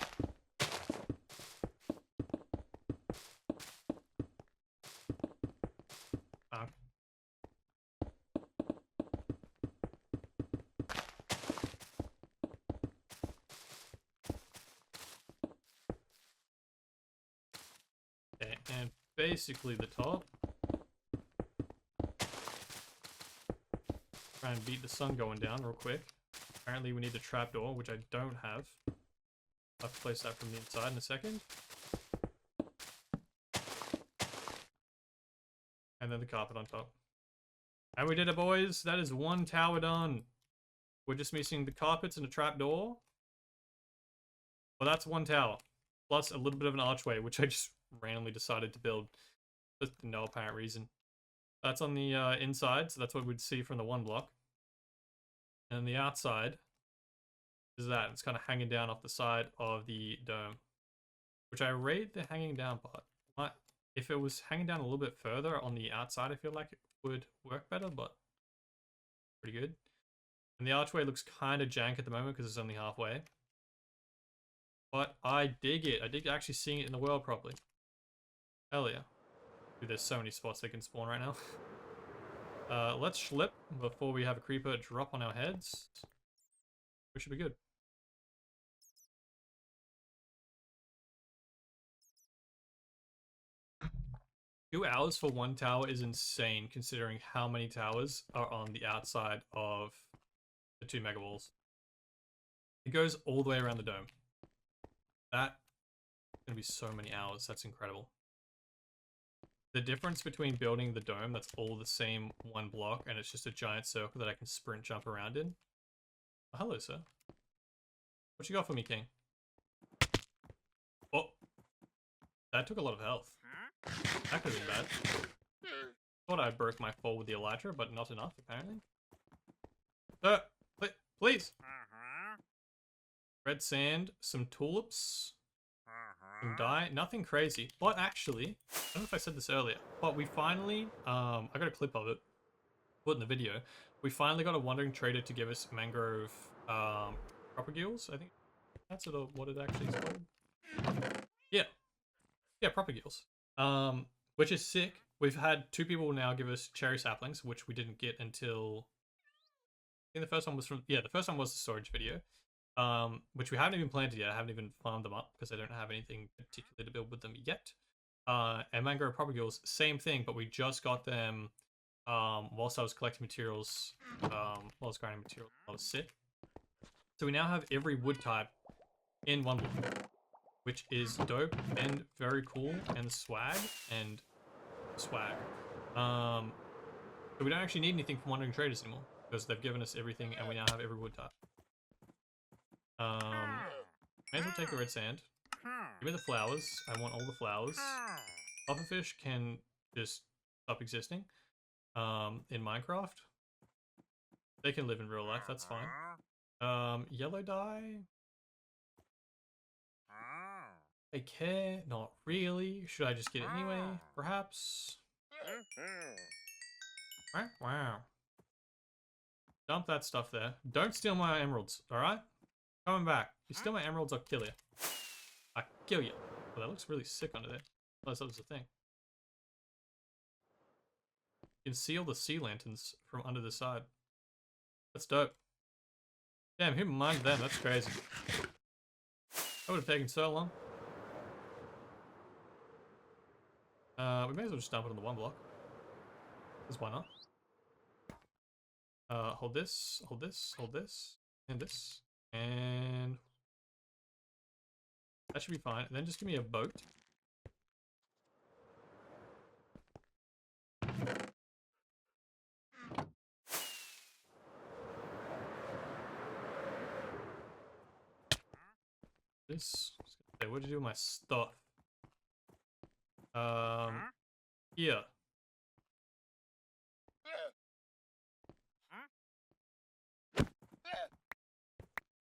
Okay, and basically the top. Try and beat the sun going down real quick. Apparently we need the trapdoor, which I don't have. I'll have to place that from the inside in a second. And then the carpet on top. And we did it, boys. That is 1 tower done. We're just missing the carpets and a trapdoor. Well, that's 1 tower. Plus a little bit of an archway, which I just randomly decided to build. With no apparent reason. That's on the inside, so that's what we'd see from the 1 block. And the outside is that. It's kind of hanging down off the side of the dome. Which I rate the hanging down part. If it was hanging down a little bit further on the outside, I feel like it would work better, but pretty good. And the archway looks kind of jank at the moment because it's only halfway. But I dig it. I dig actually seeing it in the world properly. Hell yeah. Dude, there's so many spots they can spawn right now. Let's schlip before we have a creeper drop on our heads. We should be good. 2 hours for 1 tower is insane, considering how many towers are on the outside of the 2 mega walls. It goes all the way around the dome. That's gonna be so many hours. That's incredible. The difference between building the dome that's all the same 1 block and it's just a giant circle that I can sprint jump around in. Oh, hello, sir. What you got for me, King? Oh, that took a lot of health. That could have been bad. Thought I broke my fall with the elytra, but not enough, apparently. Please! Red sand, some tulips, some dye, nothing crazy. But actually, I don't know if I said this earlier, but we finally, I got a clip of it, put in the video. We finally got a wandering trader to give us mangrove, propagules, I think. That's what it actually is called. Yeah, propagules. Which is sick. We've had 2 people now give us cherry saplings, which we didn't get until, I think the first one was from, the first one was the storage video. Which we haven't even planted yet. I haven't even farmed them up because I don't have anything particular to build with them yet. And mangrove propagules, same thing, but we just got them whilst I was collecting materials, while I was grinding materials, I was sick. So we now have every wood type in one block, which is dope and very cool and swag. So we don't actually need anything from wandering traders anymore because they've given us everything and we now have every wood type. May as well take the red sand. Give me the flowers. I want all the flowers. Pufferfish can just stop existing. In Minecraft. They can live in real life, that's fine. Yellow dye. I care, not really. Should I just get it anyway? Perhaps. Wow. Dump that stuff there. Don't steal my emeralds, alright? Coming back. You steal my emeralds, I'll kill you. I kill you. Oh, that looks really sick under there. Oh, that was the thing. You can see all the sea lanterns from under the side. That's dope. Damn, who mined them? That's crazy. That would have taken so long. We may as well just dump it on the one block. Because why not? Hold this, hold this, hold this, and this. And that should be fine. And then just give me a boat. This. Okay, what did you do with my stuff? Here.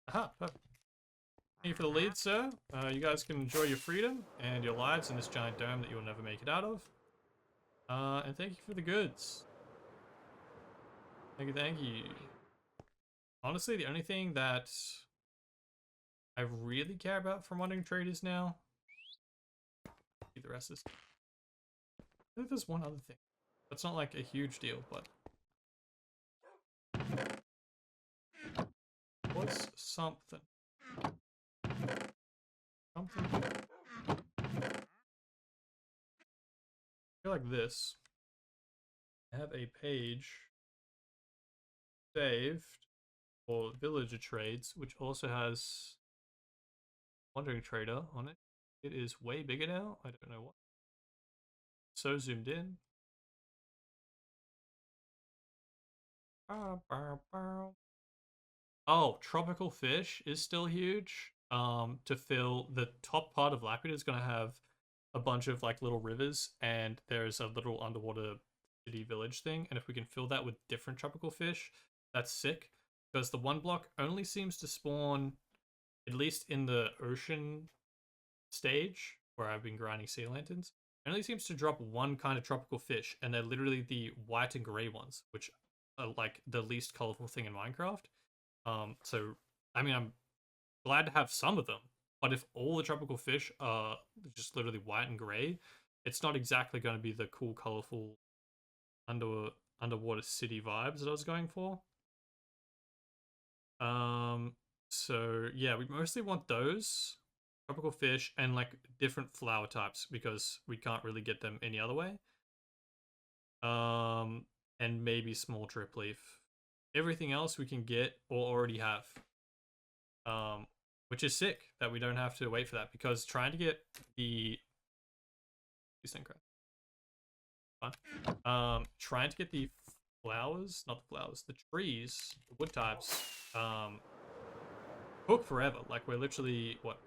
Aha, perfect. Thank you for the lead, sir. You guys can enjoy your freedom and your lives in this giant dome that you will never make it out of. And thank you for the goods. Thank you, thank you. Honestly, the only thing that I really care about from wandering traders now. The rest is. I think there's one other thing. That's not like a huge deal, but what's something? Something. I feel like this. I have a page saved for villager trades, which also has wandering trader on it. It is way bigger now. I don't know what. So zoomed in. Oh, tropical fish is still huge. To fill the top part of Laputa is going to have a bunch of like little rivers, and there's a little underwater city village thing. And if we can fill that with different tropical fish, that's sick. Because the one block only seems to spawn, at least in the ocean stage where I've been grinding sea lanterns, it only seems to drop one kind of tropical fish, and they're literally the white and gray ones, which are like the least colorful thing in Minecraft. So I mean, I'm glad to have some of them, but if all the tropical fish are just literally white and gray, it's not exactly going to be the cool, colorful underwater city vibes that I was going for. So yeah, we mostly want those tropical fish and like different flower types because we can't really get them any other way. And maybe small drip leaf. Everything else we can get or already have. Which is sick that we don't have to wait for that, because trying to get the trying to get the flowers, not the flowers, the trees, the wood types, took forever. Like we're literally what,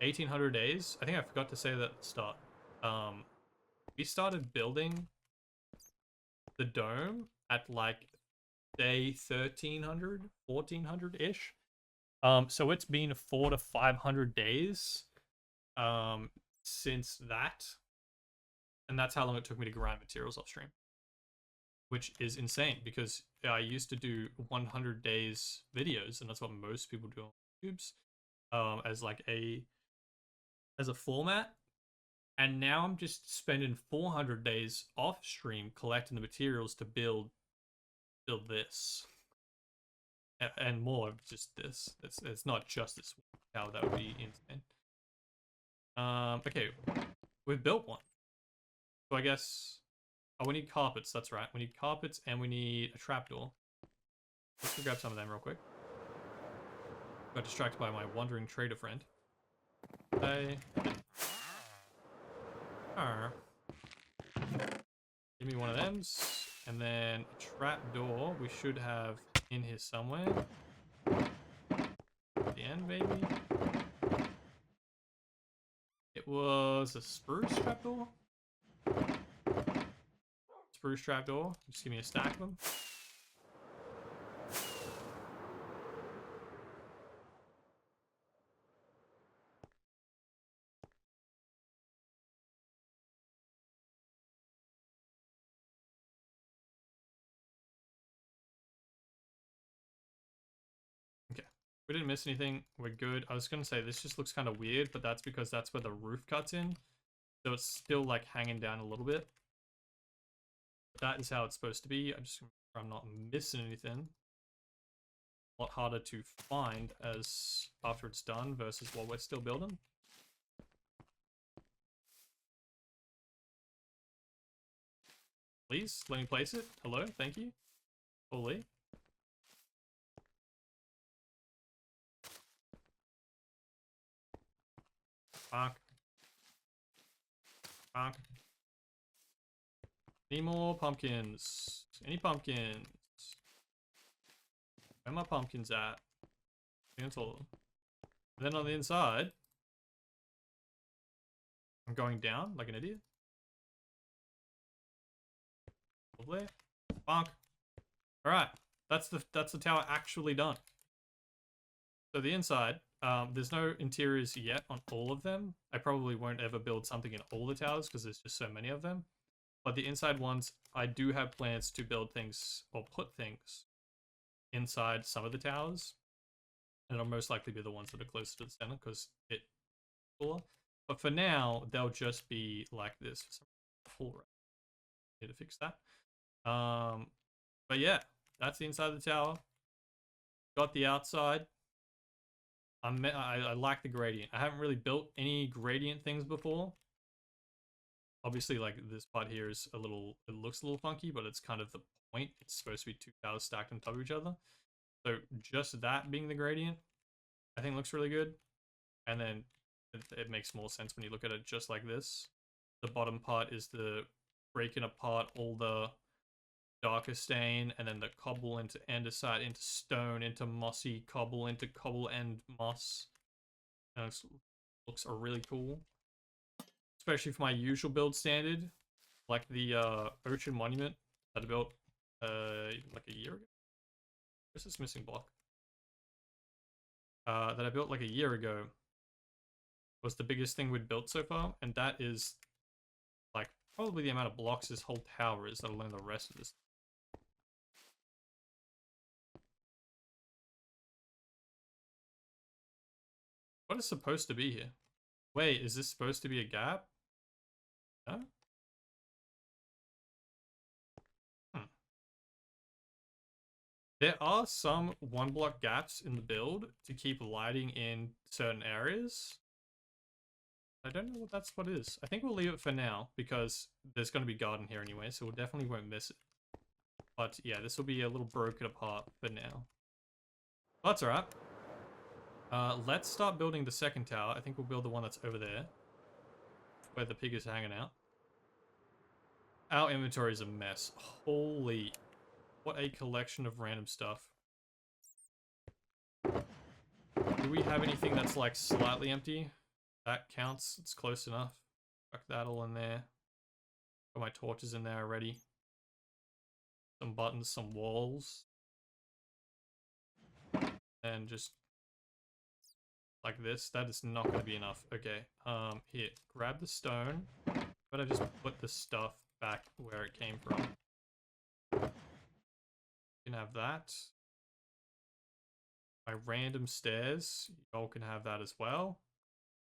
1800 days? I think I forgot to say that at the start. We started building the dome at like day 1300, 1400-ish. So it's been 400 to 500 days since that. And that's how long it took me to grind materials off stream. Which is insane, because I used to do 100 days videos, and that's what most people do on YouTube's, as like as a format. And now I'm just spending 400 days off stream collecting the materials to build this. And more of just this. It's not just this. How that would be insane. Okay, we've built one. So I guess, oh, we need carpets. That's right. We need carpets and we need a trapdoor. Let's go grab some of them real quick. Got distracted by my wandering trader friend. Hey. Give me one of them, and then a trapdoor we should have in here somewhere. At the end, maybe. It was a spruce trapdoor. Spruce trapdoor. Just give me a stack of them. We didn't miss anything. We're good. I was going to say this just looks kind of weird, but that's because that's where the roof cuts in. So it's still like hanging down a little bit. But that is how it's supposed to be. I'm just I'm not missing anything. lot harder to find as after it's done versus what we're still building. Please, let me place it. Hello, thank you. Holy. Fuck. Fuck. Any more pumpkins? Any pumpkins? Where are my pumpkins at? Cancel them. And then on the inside, I'm going down like an idiot. Lovely. Bonk. Alright. That's the tower actually done. So the inside, there's no interiors yet on all of them. I probably won't ever build something in all the towers because there's just so many of them. But the inside ones, I do have plans to build things or put things inside some of the towers. And it'll most likely be the ones that are closer to the center because it's cooler. But for now, they'll just be like this. Need to fix that. But yeah, that's the inside of the tower. Got the outside. I like the gradient. I haven't really built any gradient things before. Obviously, like this part here is a little, it looks a little funky, but it's kind of the point. It's supposed to be two towers stacked on top of each other. So just that being the gradient, I think looks really good. And then it makes more sense when you look at it just like this. The bottom part is the breaking apart all the darker stain, and then the cobble into andesite, into stone, into mossy cobble, into cobble and moss. And it looks really cool. Especially for my usual build standard, like the ocean monument that I built like a year ago. Where's this missing block? That I built like a year ago was the biggest thing we'd built so far, and that is like probably the amount of blocks this whole tower is, let alone the rest of this. What is supposed to be here? Wait, is this supposed to be a gap? No? There are some one block gaps in the build to keep lighting in certain areas. I don't know what that spot is. I think we'll leave it for now because there's going to be garden here anyway, so we definitely won't miss it. But yeah, this will be a little broken apart for now. That's alright. Let's start building the second tower. I think we'll build the one that's over there, where the pig is hanging out. Our inventory is a mess. Holy, what a collection of random stuff. Do we have anything that's like slightly empty? That counts, it's close enough. Chuck that all in there. Got my torches in there already. Some buttons, some walls. And just like this. That is not going to be enough. Okay, here, grab the stone. But I just put the stuff back where it came from. You can have that. My random stairs, y'all can have that as well.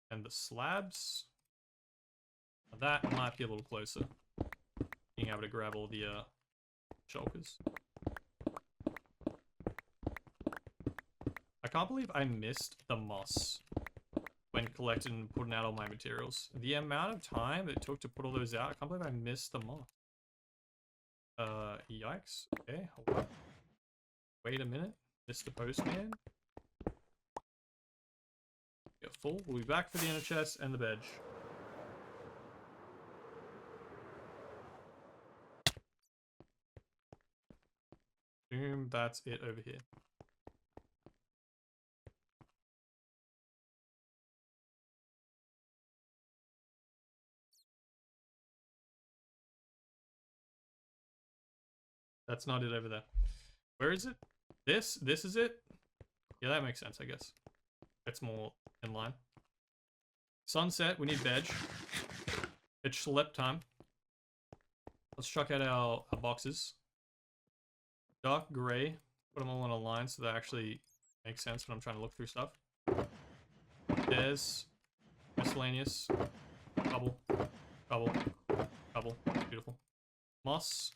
And the slabs. That might be a little closer. Being able to grab all the shulkers. I can't believe I missed the moss when collecting and putting out all my materials. The amount of time it took to put all those out, I can't believe I missed the moss. Yikes. Okay, hold up. Wait a minute. Mr. Postman. Get full. We'll be back for the inner chest and the bench. Boom, that's it over here. That's not it over there. Where is it? This is it? Yeah, that makes sense, I guess. It's more in line. Sunset, we need veg. It's schlep time. Let's chuck out our boxes. Dark gray. Put them all in a line so that actually makes sense when I'm trying to look through stuff. There's miscellaneous. Cobble. Cobble. Cobble. Beautiful. Moss.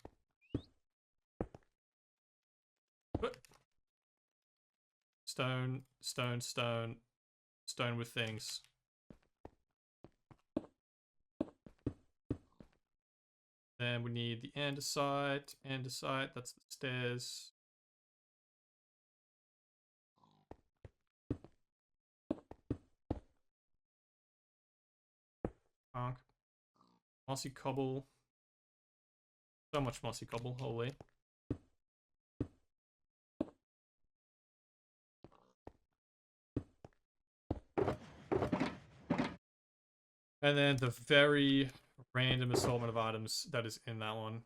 Stone, stone, stone, stone with things. Then we need the andesite, that's the stairs. Punk. Mossy cobble. So much mossy cobble, holy. And then the very random assortment of items that is in that one.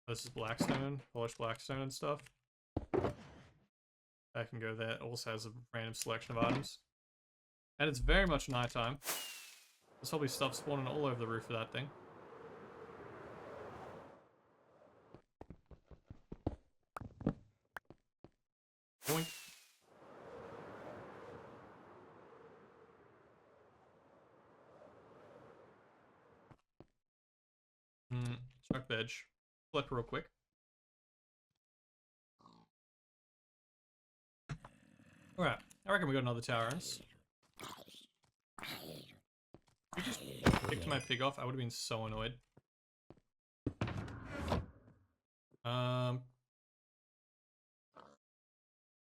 This is blackstone, polished blackstone and stuff. That can go there. It also has a random selection of items. And it's very much nighttime. There's probably stuff spawning all over the roof of that thing. Boink. Chuck veg. Flip real quick. Alright, I reckon we got another tower. If you just picked my pig off, I would have been so annoyed.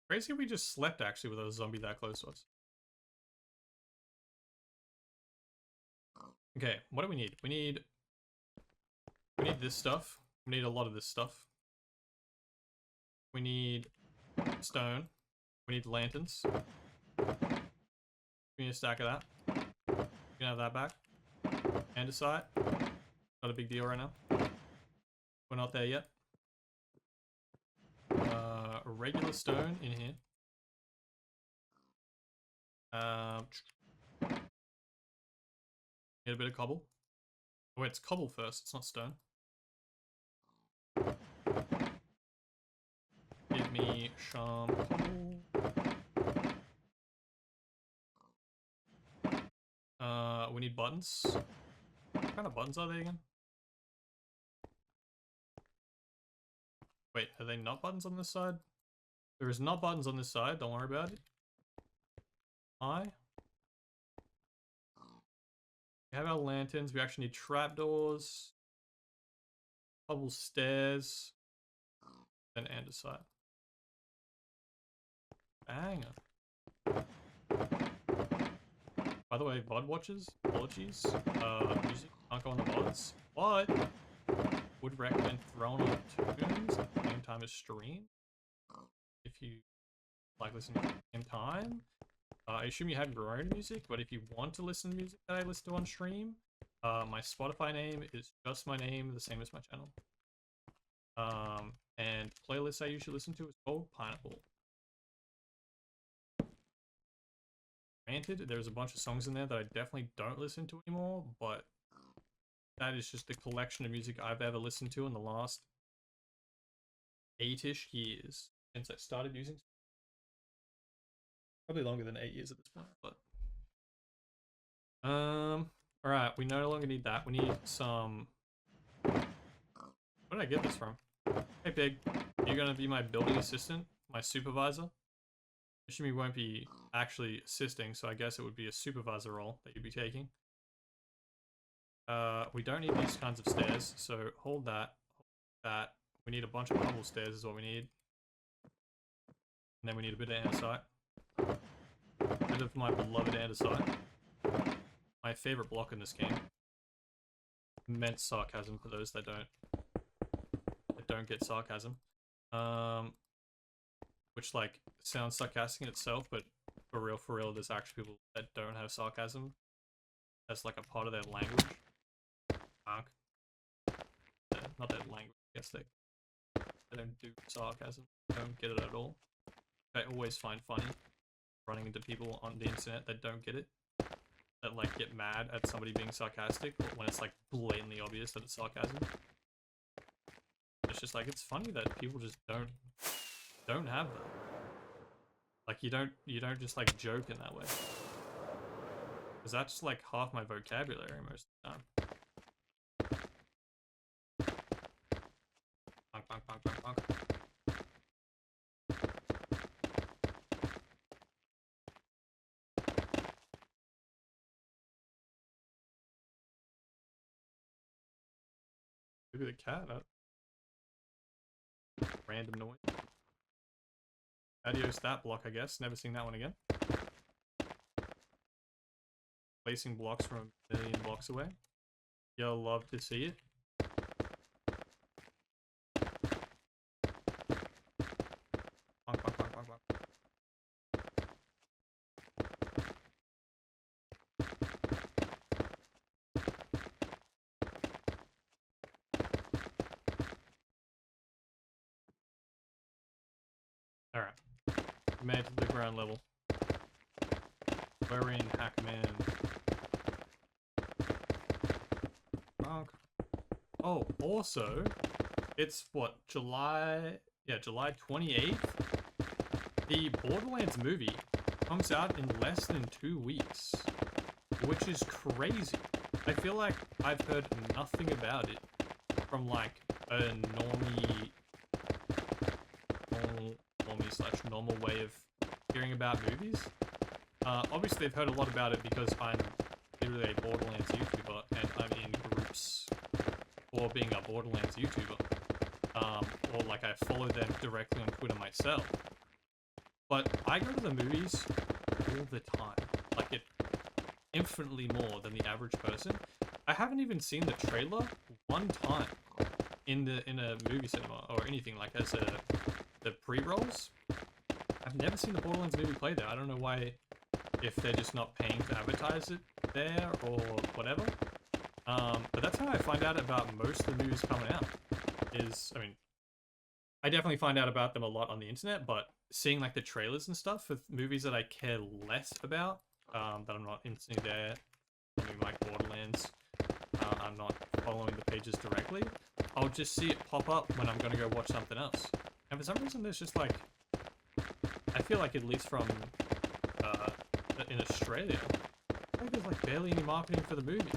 Crazy we just slept actually with a zombie that close to us. Okay, what do we need? We need this stuff. We need a lot of this stuff. We need stone. We need lanterns. We need a stack of that. You can have that back. Andesite. Not a big deal right now. We're not there yet. Regular stone in here. Get a bit of cobble. Oh wait, it's cobble first, it's not stone. Give me some cobble. We need buttons. What kind of buttons are they again? Wait, are they not buttons on this side? There is not buttons on this side, don't worry about it. We have our lanterns, we actually need trapdoors. Cobble stairs. Then andesite. Banger. By the way, VOD watchers, apologies. Music can't go on the VODs, but would recommend throwing on tunes at the same time as stream. If you like listening at the same time. I assume you have your own music, but if you want to listen to music that I listen to on stream, my Spotify name is just my name, the same as my channel. And playlist I usually listen to is called Pineapple. Granted, there's a bunch of songs in there that I definitely don't listen to anymore, but that is just the collection of music I've ever listened to in the last 8-ish years since I started using. Probably longer than 8 years at this point, but alright, we no longer need that. We need some. Where did I get this from? Hey pig, you're gonna be my building assistant, my supervisor. Assume you won't be actually assisting, so I guess it would be a supervisor role that you'd be taking. We don't need these kinds of stairs, so hold that. That. We need a bunch of cobble stairs is what we need. And then we need a bit of andesite. A bit of my beloved andesite. My favorite block in this game. Immense sarcasm for those that don't get sarcasm. Which like sounds sarcastic in itself, but for real, there's actually people that don't have sarcasm. That's like a part of their language. Not their language, I guess they don't do sarcasm. Don't get it at all. I always find funny running into people on the internet that don't get it. That like get mad at somebody being sarcastic when it's like blatantly obvious that it's sarcasm. It's just like, it's funny that people just don't have that. Like you don't just like joke in that way. Because that's like half my vocabulary most of the time. Bonk, bonk, bonk, bonk, bonk. Maybe the cat. Random noise. Adios that block, I guess. Never seen that one again. Placing blocks from a million blocks away. You'll love to see it. Bonk, bonk, bonk, bonk, bonk. Alright. Made to the ground level. We're in Hackman. Oh, also, it's what, July 28th? The Borderlands movie comes out in less than 2 weeks, which is crazy. I feel like I've heard nothing about it from like a normie/normal way of hearing about movies. Obviously I've heard a lot about it because I'm literally a Borderlands YouTuber and I'm in groups for being a Borderlands YouTuber. Or like I follow them directly on Twitter myself. But I go to the movies all the time. Like it infinitely more than the average person. I haven't even seen the trailer one time in a movie cinema or anything like as the pre-rolls. I've never seen the Borderlands movie play there. I don't know why, if they're just not paying to advertise it there or whatever. But that's how I find out about most of the movies coming out. I mean, I definitely find out about them a lot on the internet, but seeing like the trailers and stuff for movies that I care less about, that I'm not instantly there, something like Borderlands, I'm not following the pages directly, I'll just see it pop up when I'm gonna go watch something else. And for some reason there's just like, I feel like at least from, in Australia, I think there's like barely any marketing for the movie.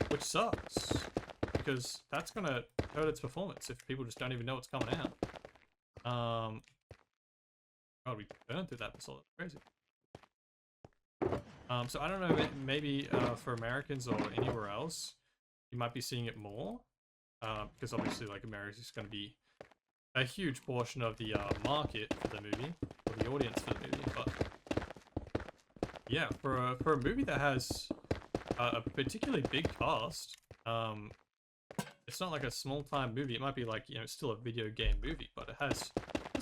Which sucks, because that's gonna hurt its performance if people just don't even know what's coming out. Oh, we burned through that episode. That's crazy. So I don't know, maybe for Americans or anywhere else, you might be seeing it more, because obviously like America's going to be a huge portion of the market for the movie, or the audience for the movie. But yeah, for a movie that has a particularly big cast, it's not like a small-time movie. It might be like, you know, still a video game movie, but it has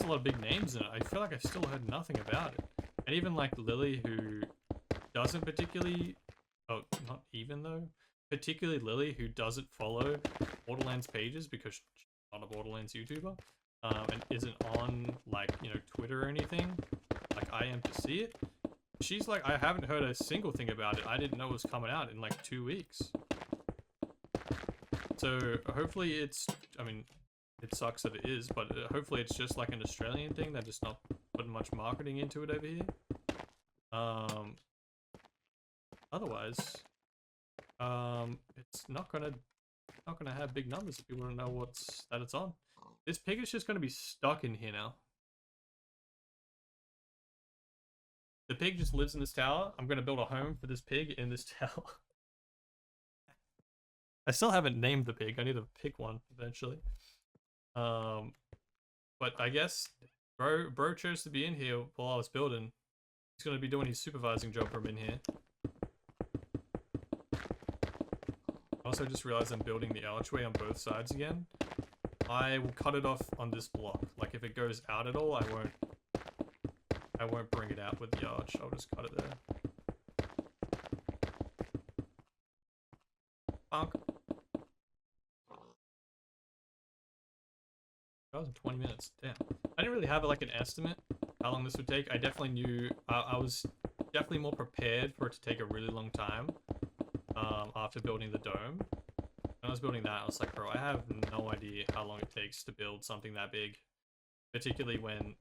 a lot of big names in it. I feel like I've still heard nothing about it. And even like Lily, who doesn't particularly, oh, not even though, particularly Lily, who doesn't follow Borderlands pages because she's not a Borderlands YouTuber, and isn't on like, you know, Twitter or anything, like I am to see it. She's like, I haven't heard a single thing about it. I didn't know it was coming out in like 2 weeks. So hopefully it's, I mean, it sucks that it is, but hopefully it's just like an Australian thing. They're just not putting much marketing into it over here. Otherwise, it's not gonna have big numbers if people don't know that it's on. This pig is just gonna be stuck in here now. The pig just lives in this tower. I'm gonna build a home for this pig in this tower. I still haven't named the pig. I need to pick one eventually. But I guess bro chose to be in here while I was building. He's gonna be doing his supervising job from in here. Also just realized I'm building the archway on both sides again. I will cut it off on this block. Like if it goes out at all, I won't bring it out with the arch. I'll just cut it there. Bonk. 20 minutes. Damn. I didn't really have like an estimate how long this would take. I definitely knew I was definitely more prepared for it to take a really long time after building the dome. When I was building that, I was like, bro, I have no idea how long it takes to build something that big, particularly when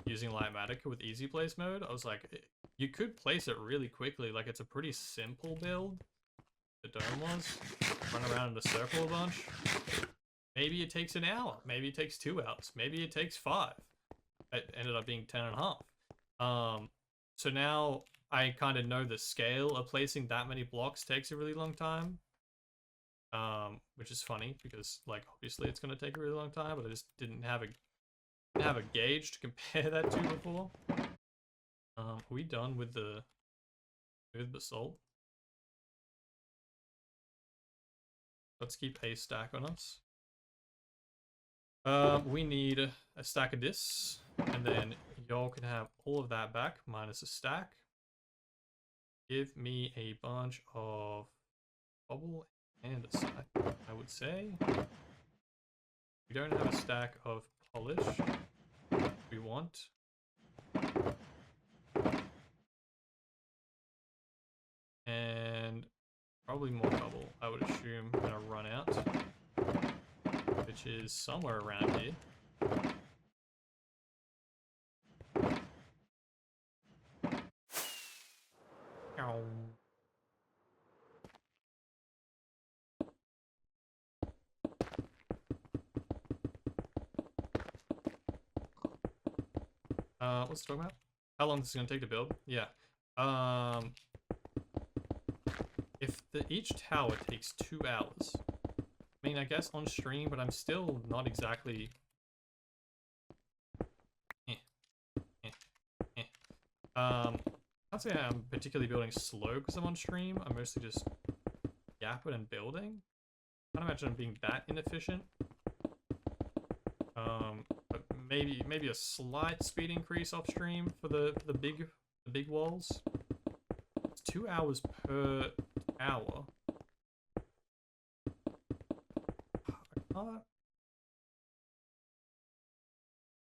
using Lighmatica with easy place mode. I was like, you could place it really quickly. Like it's a pretty simple build. The dome was run around in a circle a bunch. Maybe it takes an hour. Maybe it takes 2 hours. Maybe it takes 5. It ended up being 10.5. So now I kind of know the scale of placing that many blocks takes a really long time. which is funny because like obviously it's gonna take a really long time, but I just didn't have a gauge to compare that to before. Are we done with the basalt? Let's keep a stack on us. We need a stack of this, and then y'all can have all of that back minus a stack. Give me a bunch of bubble and a stack, I would say. We don't have a stack of polish. We want. And probably more bubble, I would assume, gonna run out, which is somewhere around here. Ow. Let's talk about how long this is gonna take to build. Yeah. If each tower takes 2 hours, I mean, I guess on stream, but I'm still not exactly. I'd say I'm particularly building slow because I'm on stream. I'm mostly just yapping and building. I can't imagine I'm being that inefficient. But maybe a slight speed increase off stream for the big walls. It's 2 hours per hour. I can't.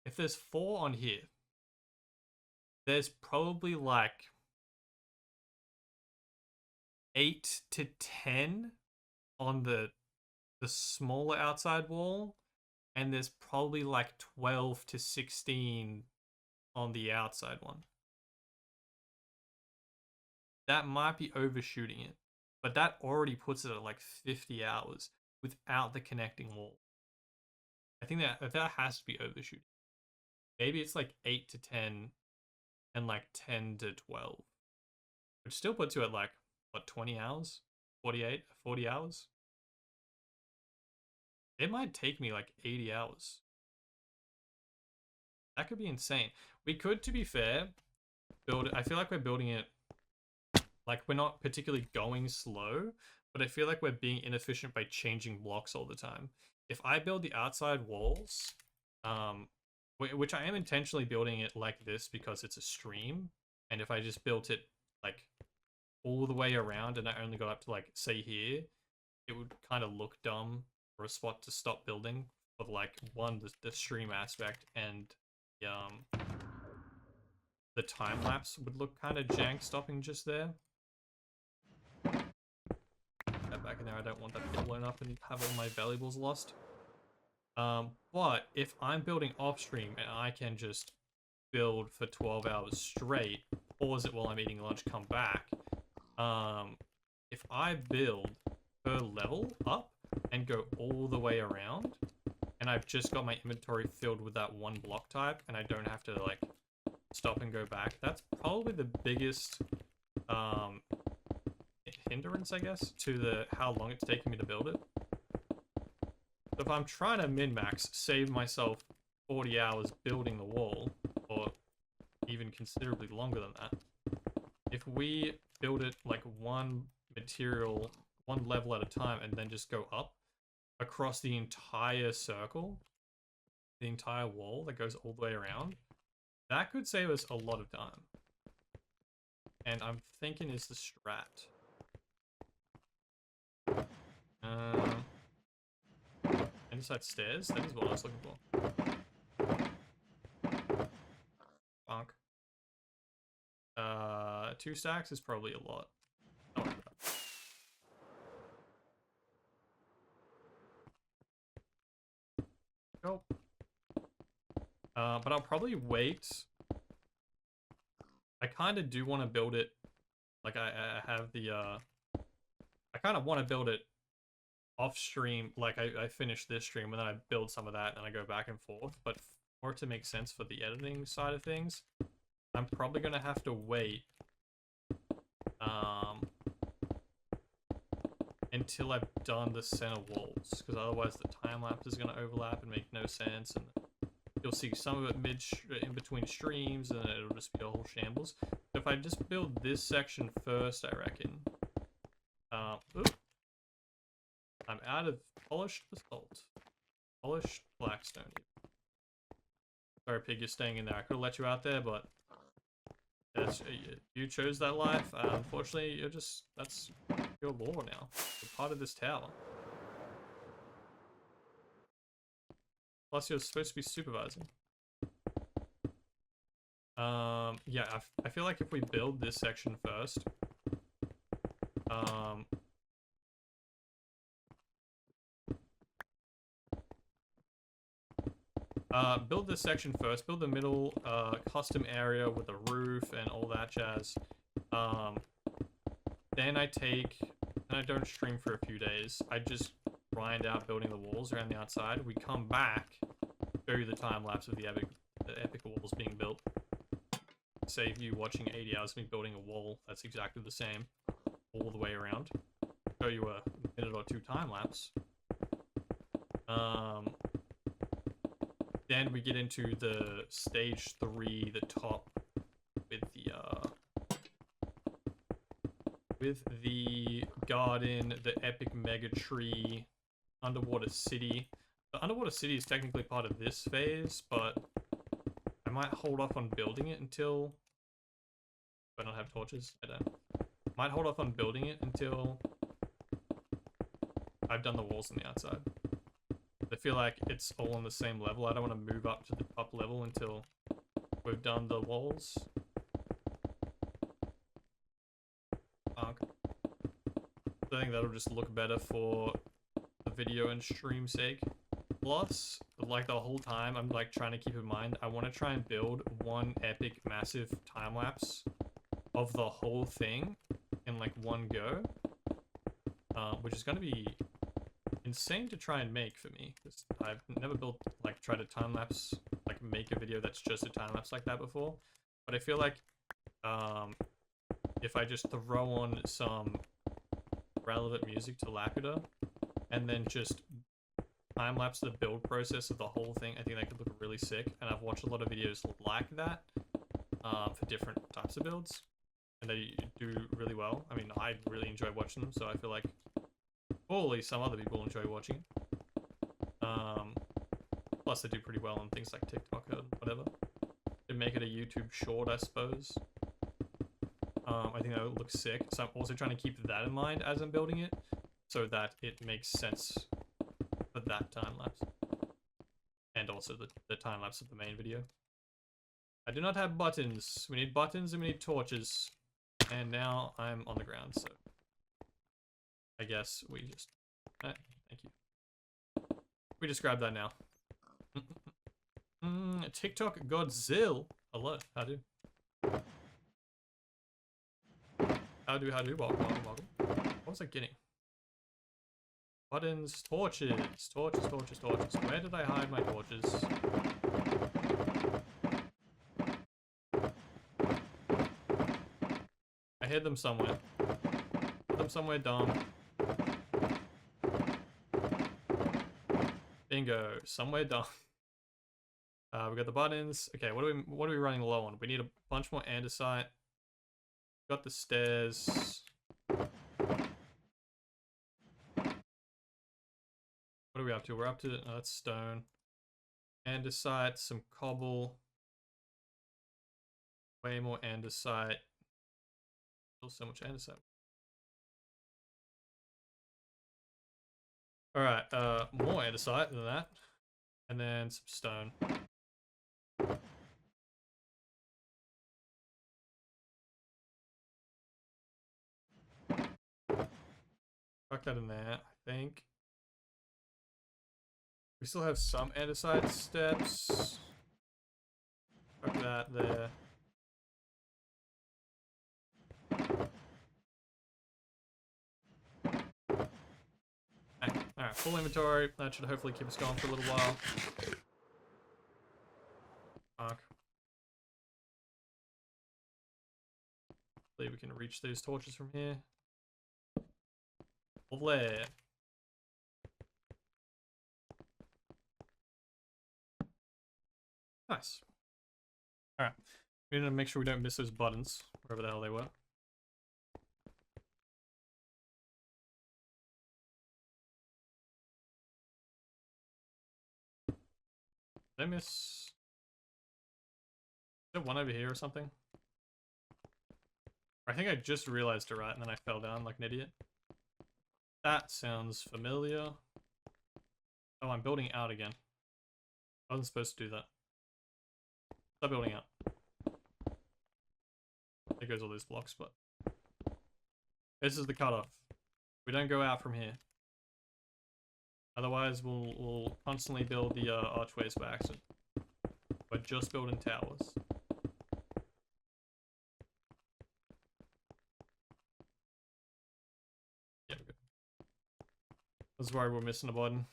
If there's 4 on here, there's probably like 8 to 10 on the smaller outside wall, and there's probably like 12 to 16 on the outside one. That might be overshooting it, but that already puts it at like 50 hours without the connecting wall. I think that has to be overshooting. Maybe it's like 8 to 10 and like 10 to 12, which still puts you at like, what, 20 hours? 40 hours? It might take me like 80 hours. That could be insane. We could, to be fair, build it. I feel like we're building it, like we're not particularly going slow, but I feel like we're being inefficient by changing blocks all the time. If I build the outside walls, which I am intentionally building it like this because it's a stream, and if I just built it like all the way around and I only got up to like, say here, it would kind of look dumb for a spot to stop building for like, one, the stream aspect, and the time lapse would look kind of jank stopping just there. That back in there, I don't want that to get blown up and have all my valuables lost. But if I'm building off stream and I can just build for 12 hours straight, pause it while I'm eating lunch, come back. If I build per level up and go all the way around, and I've just got my inventory filled with that one block type, and I don't have to like stop and go back, that's probably the biggest hindrance, I guess, to how long it's taking me to build it. So if I'm trying to min-max, save myself 40 hours building the wall, or even considerably longer than that, if we build it like one material, one level at a time, and then just go up across the entire circle, the entire wall that goes all the way around, that could save us a lot of time. And I'm thinking is the strat. Inside stairs? That is what I was looking for. Bonk. 2 stacks is probably a lot. Oh, go. But I'll probably wait. I kind of do want to build it. Like I have the I kind of want to build it off stream. Like I finish this stream and then I build some of that and I go back and forth. But for it to make sense for the editing side of things, I'm probably gonna have to wait. until I've done the center walls, because otherwise the time lapse is going to overlap and make no sense, and you'll see some of it in between streams, and then it'll just be a whole shambles. So if I just build this section first, I reckon. Oops. I'm out of polished basalt. Polished blackstone. Sorry, Pig, you're staying in there. I could have let you out there, but you chose that life. Unfortunately, that's your law now. You're part of this tower. Plus, you're supposed to be supervising. Yeah, I feel like if we build this section first, build this section first, build the middle custom area with a roof and all that jazz. Then I don't stream for a few days. I just grind out building the walls around the outside. We come back, show you the time lapse of the epic walls being built. Save you watching 80 hours of me building a wall that's exactly the same all the way around. Show you a minute or two time lapse. Then we get into the stage 3, the top, with the garden, the epic mega tree, underwater city. The underwater city is technically part of this phase, but I might hold off on building it until I don't have torches. I don't. Might hold off on building it until I've done the walls on the outside. I feel like it's all on the same level. I don't want to move up to the top level until we've done the walls. I think that'll just look better for the video and stream sake. Plus, like the whole time, I'm like trying to keep in mind, I want to try and build one epic massive time lapse of the whole thing in like one go, which is going to be insane to try and make for me, because I've never tried to time lapse, like make a video that's just a time lapse like that before. But I feel like if I just throw on some relevant music to Laputa and then just time lapse the build process of the whole thing, I think that could look really sick. And I've watched a lot of videos like that for different types of builds, and they do really well. I mean, I really enjoy watching them, so I feel like probably some other people enjoy watching it. Plus they do pretty well on things like TikTok or whatever. To make it a YouTube short, I suppose. I think that would look sick. So I'm also trying to keep that in mind as I'm building it, so that it makes sense for that time lapse. And also the time lapse of the main video. I do not have buttons. We need buttons and we need torches. And now I'm on the ground, so I guess we just... thank you. We just grab that now. TikTok Godzilla. Hello, how do? How do? Welcome. What was I getting? Buttons, torches. Where did I hide my torches? I hid them somewhere. Put them somewhere dumb. Bingo, somewhere dumb. We got the buttons. Okay, what are we running low on? We need a bunch more andesite. Got the stairs. What are we up to? We're up to, that's stone. Andesite, some cobble. Way more andesite. Still so much andesite. Alright, more andesite than that. And then some stone. Chuck that in there, I think. We still have some andesite steps. Chuck that there. Alright, full inventory. That should hopefully keep us going for a little while. Fuck. Hopefully we can reach those torches from here. Lovely. Nice. Alright. We need to make sure we don't miss those buttons, wherever the hell they were. Did I miss? Is there one over here or something? I think I just realized it right and then I fell down like an idiot. That sounds familiar. Oh, I'm building out again. I wasn't supposed to do that. Stop building out. There goes all those blocks, but this is the cutoff. We don't go out from here. Otherwise, we'll constantly build the archways by accident. We're just building towers. Yeah, we're good. I was worried we're missing a button.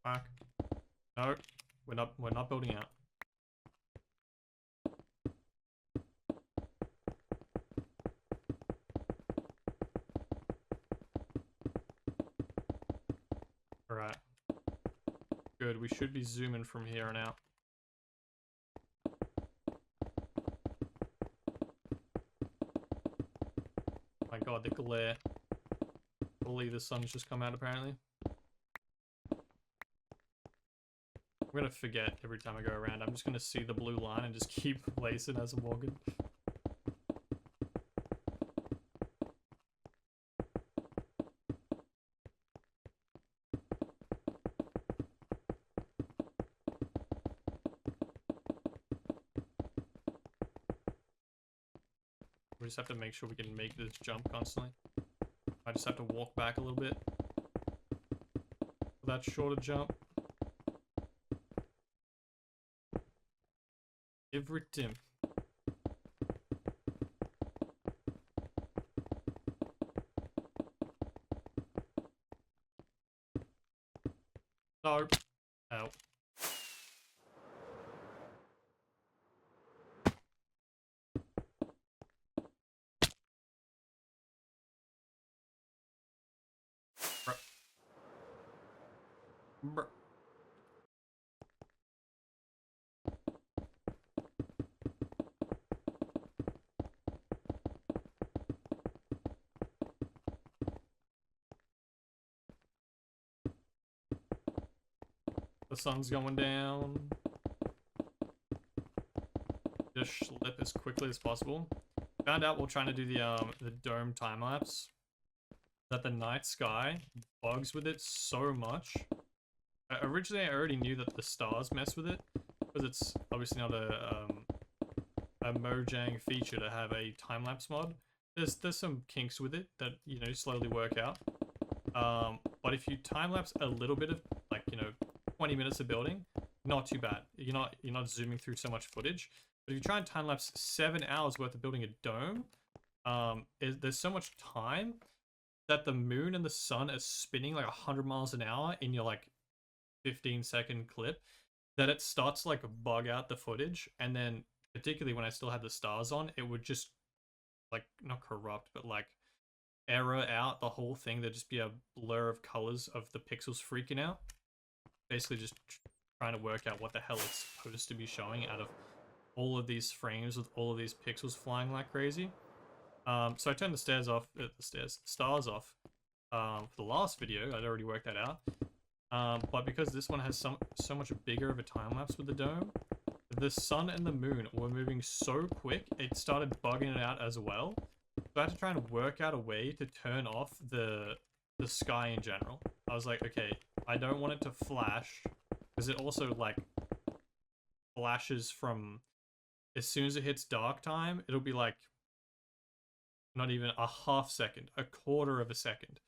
Fuck. No, we're not building out. Alright. Good, we should be zooming from here on out. Oh my god, the glare. Believe the sun's just come out apparently. I'm gonna forget every time I go around. I'm just gonna see the blue line and just keep placing as I'm walking. We just have to make sure we can make this jump constantly. I just have to walk back a little bit for that shorter jump. Everything. No. Ow. Bruh. The sun's going down. Just slip as quickly as possible. Found out while trying to do the dome time lapse that the night sky bugs with it so much. Originally, I already knew that the stars mess with it because it's obviously not a Mojang feature to have a time lapse mod. There's some kinks with it that slowly work out. But if you time lapse a little bit of 20 minutes of building, not too bad. You're not zooming through so much footage. But if you try and time lapse 7 hours worth of building a dome, there's so much time that the moon and the sun are spinning like 100 miles an hour in your 15-second clip that it starts to bug out the footage. And then particularly when I still had the stars on, it would just not corrupt, but error out the whole thing. There'd just be a blur of colors of the pixels freaking out. Basically just trying to work out what the hell it's supposed to be showing out of all of these frames with all of these pixels flying like crazy. So I turned the stars off for the last video. I'd already worked that out. But because this one has so much bigger of a time lapse with the dome, the sun and the moon were moving so quick, it started bugging it out as well. So I had to try and work out a way to turn off the sky in general. I was like, okay, I don't want it to flash, because it also flashes from as soon as it hits dark time. It'll be not even a half second, a quarter of a second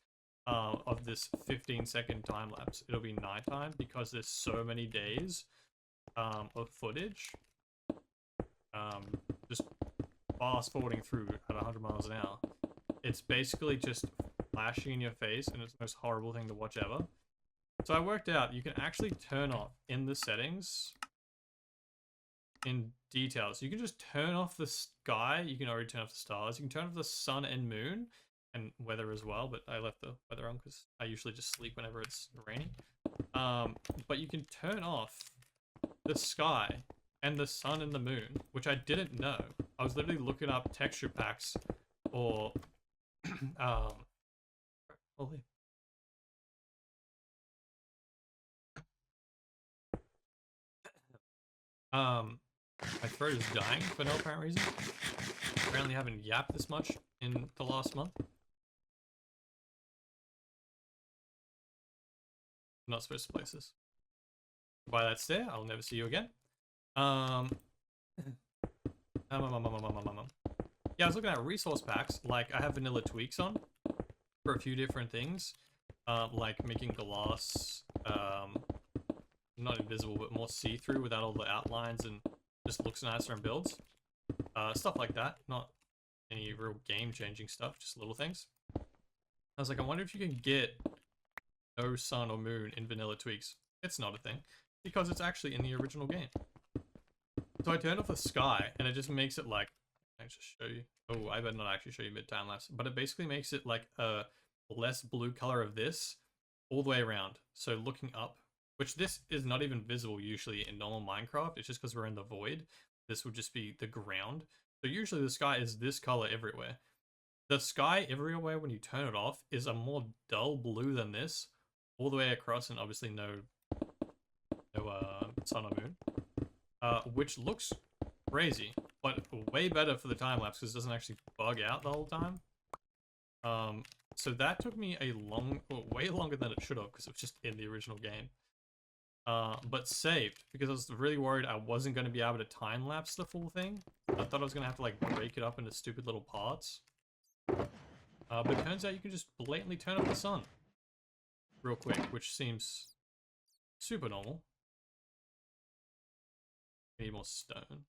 of this 15-second time lapse. It'll be nighttime because there's so many days of footage. Just fast forwarding through at 100 miles an hour. It's basically just flashing in your face, and it's the most horrible thing to watch ever. So I worked out you can actually turn off in the settings, in details. You can just turn off the sky. You can already turn off the stars. You can turn off the sun and moon, and weather as well, but I left the weather on because I usually just sleep whenever it's raining. But you can turn off the sky and the sun and the moon, which I didn't know. I was literally looking up texture packs or holy. My throat is dying for no apparent reason. Apparently haven't yapped this much in the last month. I'm not supposed to place this. By that stair, I'll never see you again. Yeah, I was looking at resource packs. Like, I have vanilla tweaks on for a few different things. Like making glass, not invisible, but more see-through without all the outlines and just looks nicer in builds. Stuff like that. Not any real game-changing stuff, just little things. I was like, I wonder if you can get no sun or moon in vanilla tweaks. It's not a thing, because it's actually in the original game. So I turned off the sky, and it just makes it like, I'll just show you. Oh, I better not actually show you mid-time lapse, but it basically makes it like a less blue color of this all the way around. So looking up, which this is not even visible usually in normal Minecraft, it's just because we're in the void. This would just be the ground. So usually the sky is this color everywhere. The sky everywhere when you turn it off is a more dull blue than this, all the way across, and obviously no sun or moon, which looks crazy, but way better for the time lapse because it doesn't actually bug out the whole time. So that took me way longer than it should have because it was just in the original game. But saved because I was really worried I wasn't going to be able to time lapse the full thing. I thought I was going to have to like break it up into stupid little parts. But it turns out you can just blatantly turn off the sun real quick, which seems super normal. Need more stone.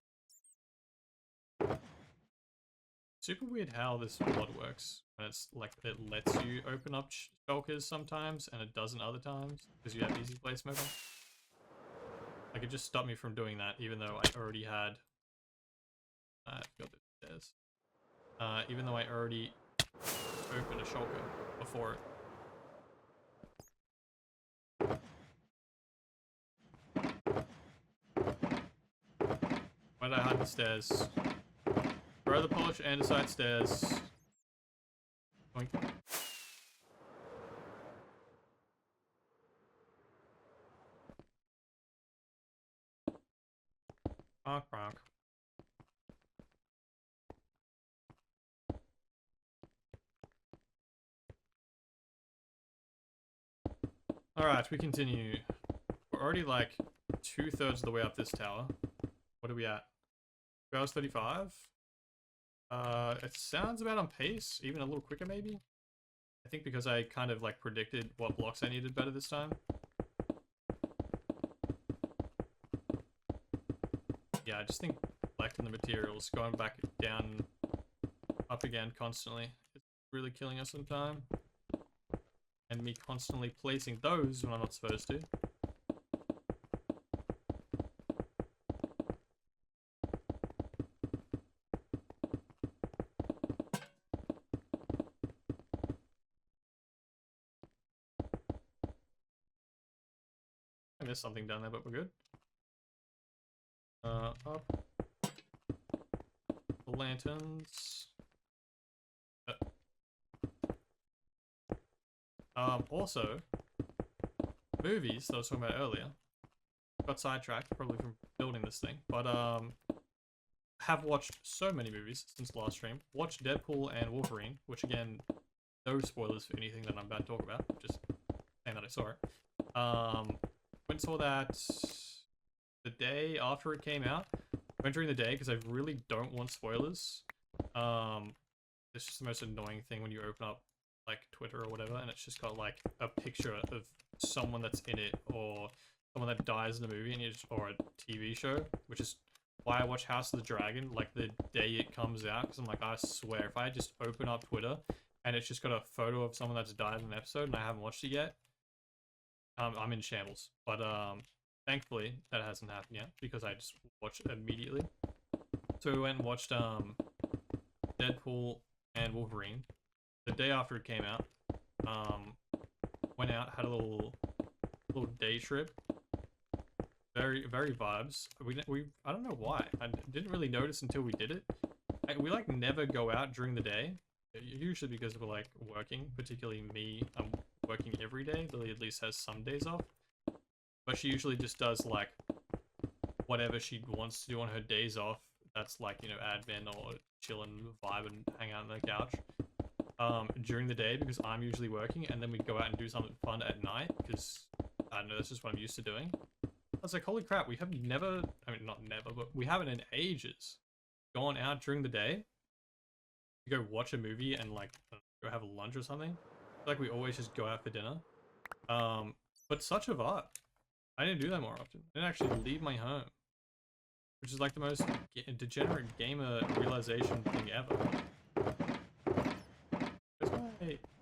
Super weird how this mod works. When it's like, it lets you open up shulkers sometimes, and it doesn't other times, because you have easy place mode on. Like, it just stopped me from doing that, even though I already had... I forgot the stairs. Even though I already opened a shulker before it. Why did I hide the stairs? Throw the polish and andesite stairs. Boink. Bonk, bonk. Alright, we continue. We're already like 2/3 of the way up this tower. What are we at? 2 hours 35? It sounds about on pace, even a little quicker maybe. I think because I kind of like predicted what blocks I needed better this time. Yeah, I just think collecting the materials, going back down, up again constantly, it's really killing us some time. And me constantly placing those when I'm not supposed to. I missed something down there, but we're good. Up. The lanterns. Also, movies that I was talking about earlier. Got sidetracked, probably from building this thing, but have watched so many movies since last stream. Watched Deadpool and Wolverine, which again, no spoilers for anything that I'm about to talk about, just saying that I saw it. Went and saw that the day after it came out. Went during the day because I really don't want spoilers. It's just the most annoying thing when you open up like Twitter or whatever, and it's just got like a picture of someone that's in it or someone that dies in the movie, and or a TV show, which is why I watch House of the Dragon like the day it comes out, because I'm like, I swear if I just open up Twitter and it's just got a photo of someone that's died in an episode and I haven't watched it yet, I'm in shambles. But thankfully that hasn't happened yet because I just watched it immediately. So we went and watched Deadpool and Wolverine. the day after it came out. Went out, had a little day trip. Very vibes. I don't know why. I didn't really notice until we did it. We like never go out during the day. Usually because we're like working, particularly me. I'm working every day. Lily at least has some days off. But she usually just does like whatever she wants to do on her days off. That's like, you know, admin or chill and vibe and hang out on the couch. During the day because I'm usually working, and then we go out and do something fun at night because I don't know, that's just what I'm used to doing. I was like, holy crap, we have never, I mean, not never, but we haven't in ages gone out during the day to go watch a movie and like go have a lunch or something. Like we always just go out for dinner. But such a vibe. I didn't do that more often. I didn't actually leave my home, which is like the most degenerate gamer realization thing ever.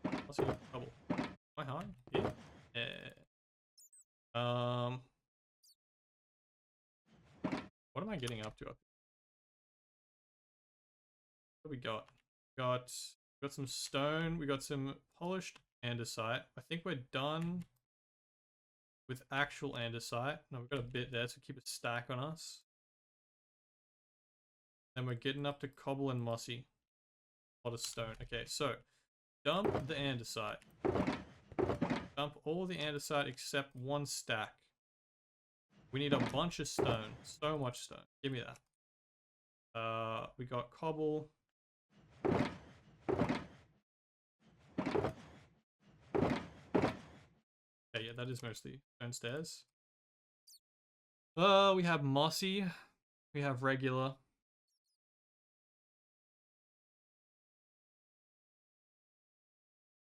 I'll see trouble. Am I high? Yeah. What am I getting up to? What do we got? Got some stone. We got some polished andesite. I think we're done with actual andesite. No, we've got a bit there, so keep a stack on us. And we're getting up to cobble and mossy. A lot of stone. Okay, so dump the andesite. Dump all the andesite except one stack. We need a bunch of stone. So much stone. Give me that. We got cobble. Okay, yeah, that is mostly stone stairs. We have mossy. We have regular.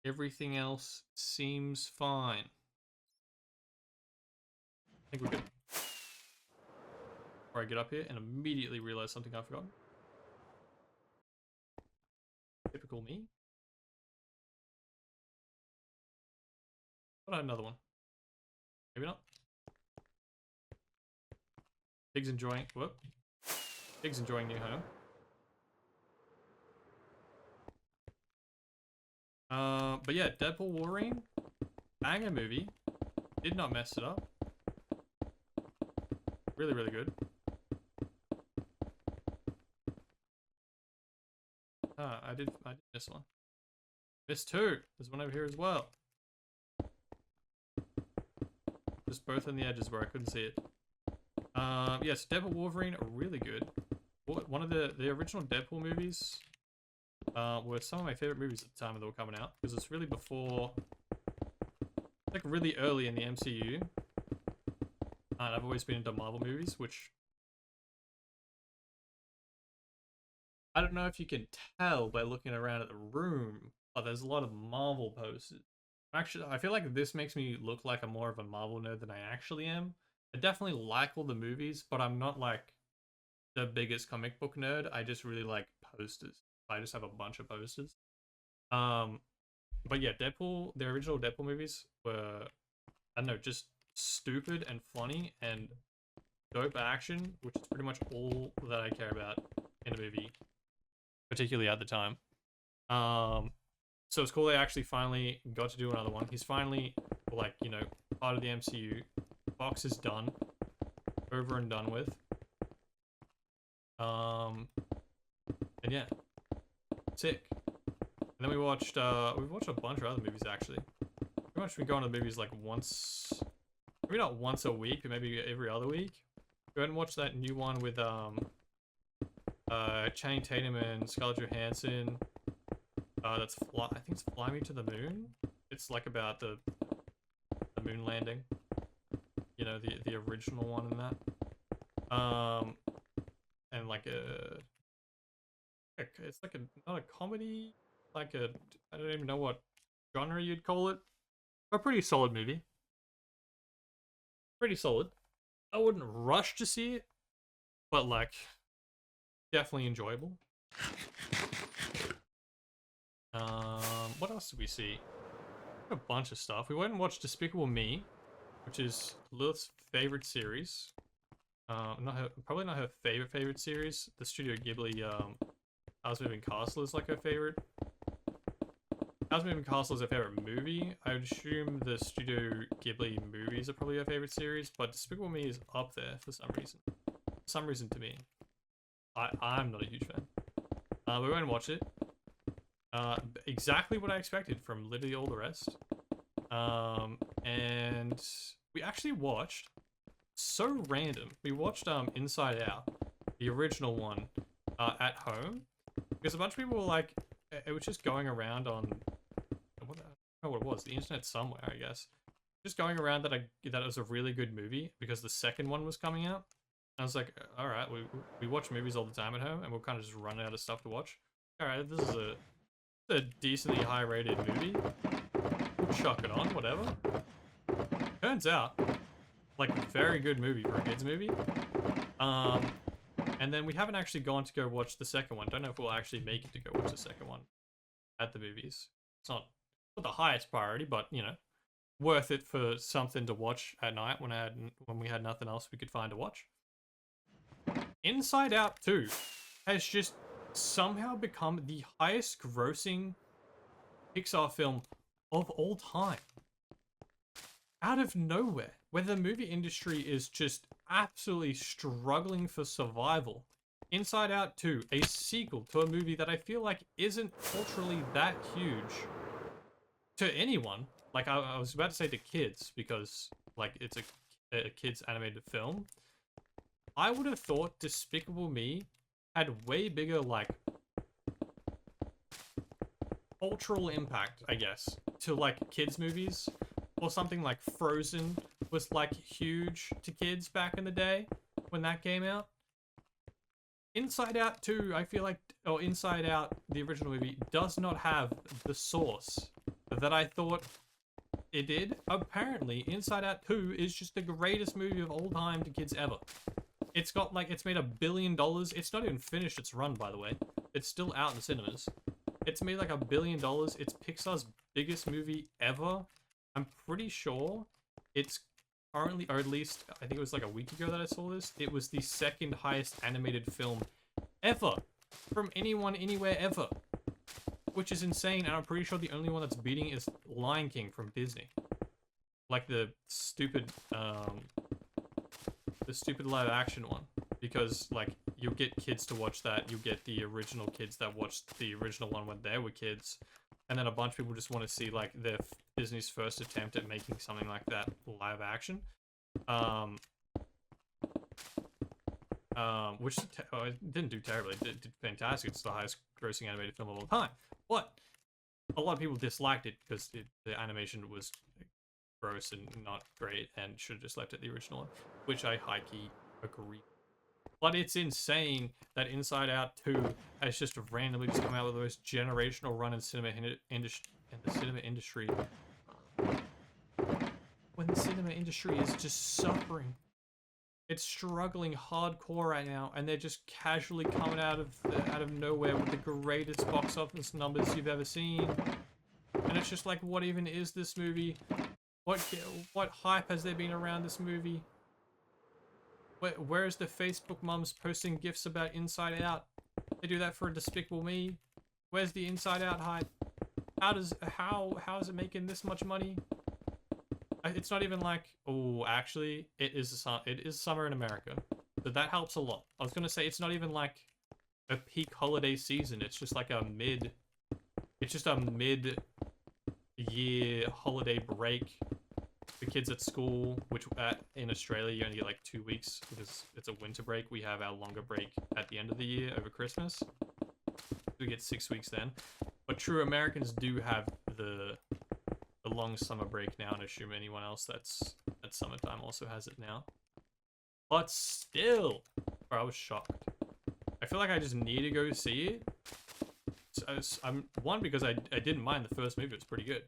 Everything else seems fine. I think we're good. Before I get up here and immediately realize something I've forgotten. Typical me. What about another one? Maybe not. Pig's enjoying. Whoop. Pig's enjoying new home. But yeah, Deadpool Wolverine, banger movie. Did not mess it up. Really, really good. I did miss one. Missed two. There's one over here as well. Just both on the edges where I couldn't see it. Yes, Deadpool Wolverine are really good. One of the original Deadpool movies were some of my favorite movies at the time that were coming out, because it's really before, like really early in the MCU. And I've always been into Marvel movies, which I don't know if you can tell by looking around at the room, but there's a lot of Marvel posters. Actually, I feel like this makes me look like I'm more of a Marvel nerd than I actually am. I definitely like all the movies, but I'm not like the biggest comic book nerd. I just really like posters. I just have a bunch of posters. But yeah, Deadpool, the original Deadpool movies were, I don't know, just stupid and funny and dope action, which is pretty much all that I care about in a movie, particularly at the time. So it's cool they actually finally got to do another one. He's finally, like, you know, part of the MCU. Box is done. Over and done with. And yeah. Sick. And then we watched a bunch of other movies, actually. Pretty much we go into the movies like once, maybe not once a week, but maybe every other week. Go ahead and watch that new one with Channing Tatum and Scarlett Johansson. I think it's Fly Me to the Moon. It's like about the moon landing. You know, the original one in that. And like it's like not a comedy, like I don't even know what genre you'd call it. A pretty solid movie. Pretty solid. I wouldn't rush to see it, but like definitely enjoyable. What else did we see? A bunch of stuff. We went and watched Despicable Me, which is Lilith's favorite series. Probably not her favorite series. The Studio Ghibli House Moving Castle is like her favorite. House Moving Castle is our favorite movie. I would assume the Studio Ghibli movies are probably our favorite series, but Despicable Me is up there for some reason. For some reason to me. I'm not a huge fan. We went and watched it. Exactly what I expected from literally all the rest. And we actually watched, so random, we watched Inside Out, the original one, at home, because a bunch of people were like, it was just going around on, I don't know what it was, the internet somewhere, I guess, just going around that it was a really good movie because the second one was coming out. And I was like, all right, we watch movies all the time at home, and we'll kind of just run out of stuff to watch. All right, this is a decently high-rated movie. We'll chuck it on, whatever. Turns out, like, very good movie for a kids movie. And then we haven't actually gone to go watch the second one. Don't know if we'll actually make it to go watch the second one at the movies. It's not the highest priority, but you know, worth it for something to watch at night when we had nothing else we could find to watch. Inside Out 2 has just somehow become the highest grossing Pixar film of all time. Out of nowhere, where the movie industry is just absolutely struggling for survival. Inside Out 2, a sequel to a movie that I feel like isn't culturally that huge to anyone. Like, I was about to say to kids, because, like, it's a kid's animated film. I would have thought Despicable Me had way bigger, like, cultural impact, I guess, to, like, kids' movies. Or something like Frozen was, like, huge to kids back in the day when that came out. Inside Out 2, I feel like, or Inside Out, the original movie, does not have the sauce that I thought it did. Apparently, Inside Out 2 is just the greatest movie of all time to kids ever. It's got, like, it's made $1 billion. It's not even finished its run, by the way. It's still out in the cinemas. It's made, like, $1 billion. It's Pixar's biggest movie ever. I'm pretty sure it's currently, or at least, I think it was like a week ago that I saw this, it was the second highest animated film ever from anyone, anywhere, ever. Which is insane, and I'm pretty sure the only one that's beating is Lion King from Disney. Like the stupid live action one. Because, like, you'll get kids to watch that, you'll get the original kids that watched the original one when they were kids, and then a bunch of people just want to see, like, Disney's first attempt at making something like that live action. Which it didn't do terribly. It did fantastic. It's the highest grossing animated film of all time. But a lot of people disliked it because the animation was gross and not great and should have just left it the original one, which I high-key agree. But it's insane that Inside Out 2 has just randomly just come out with the most generational run in cinema the cinema industry. When the cinema industry is just suffering. It's struggling hardcore right now, and they're just casually coming out of nowhere with the greatest box office numbers you've ever seen. And it's just like, what even is this movie? What hype has there been around this movie? Where's the Facebook mums posting gifs about Inside Out? They do that for Despicable Me. Where's the Inside Out hype? How is it making this much money? It's not even like, oh, actually, it is summer in America, so that helps a lot. I was gonna say it's not even like a peak holiday season. It's just like a mid year holiday break. The kids at school, which in Australia you only get like 2 weeks because it's a winter break. We have our longer break at the end of the year over Christmas. We get 6 weeks then. But true Americans do have the long summer break now, and I assume anyone else that's at summertime also has it now. But still, bro, I was shocked. I feel like I just need to go see it. So I'm one, because I didn't mind the first movie; it was pretty good.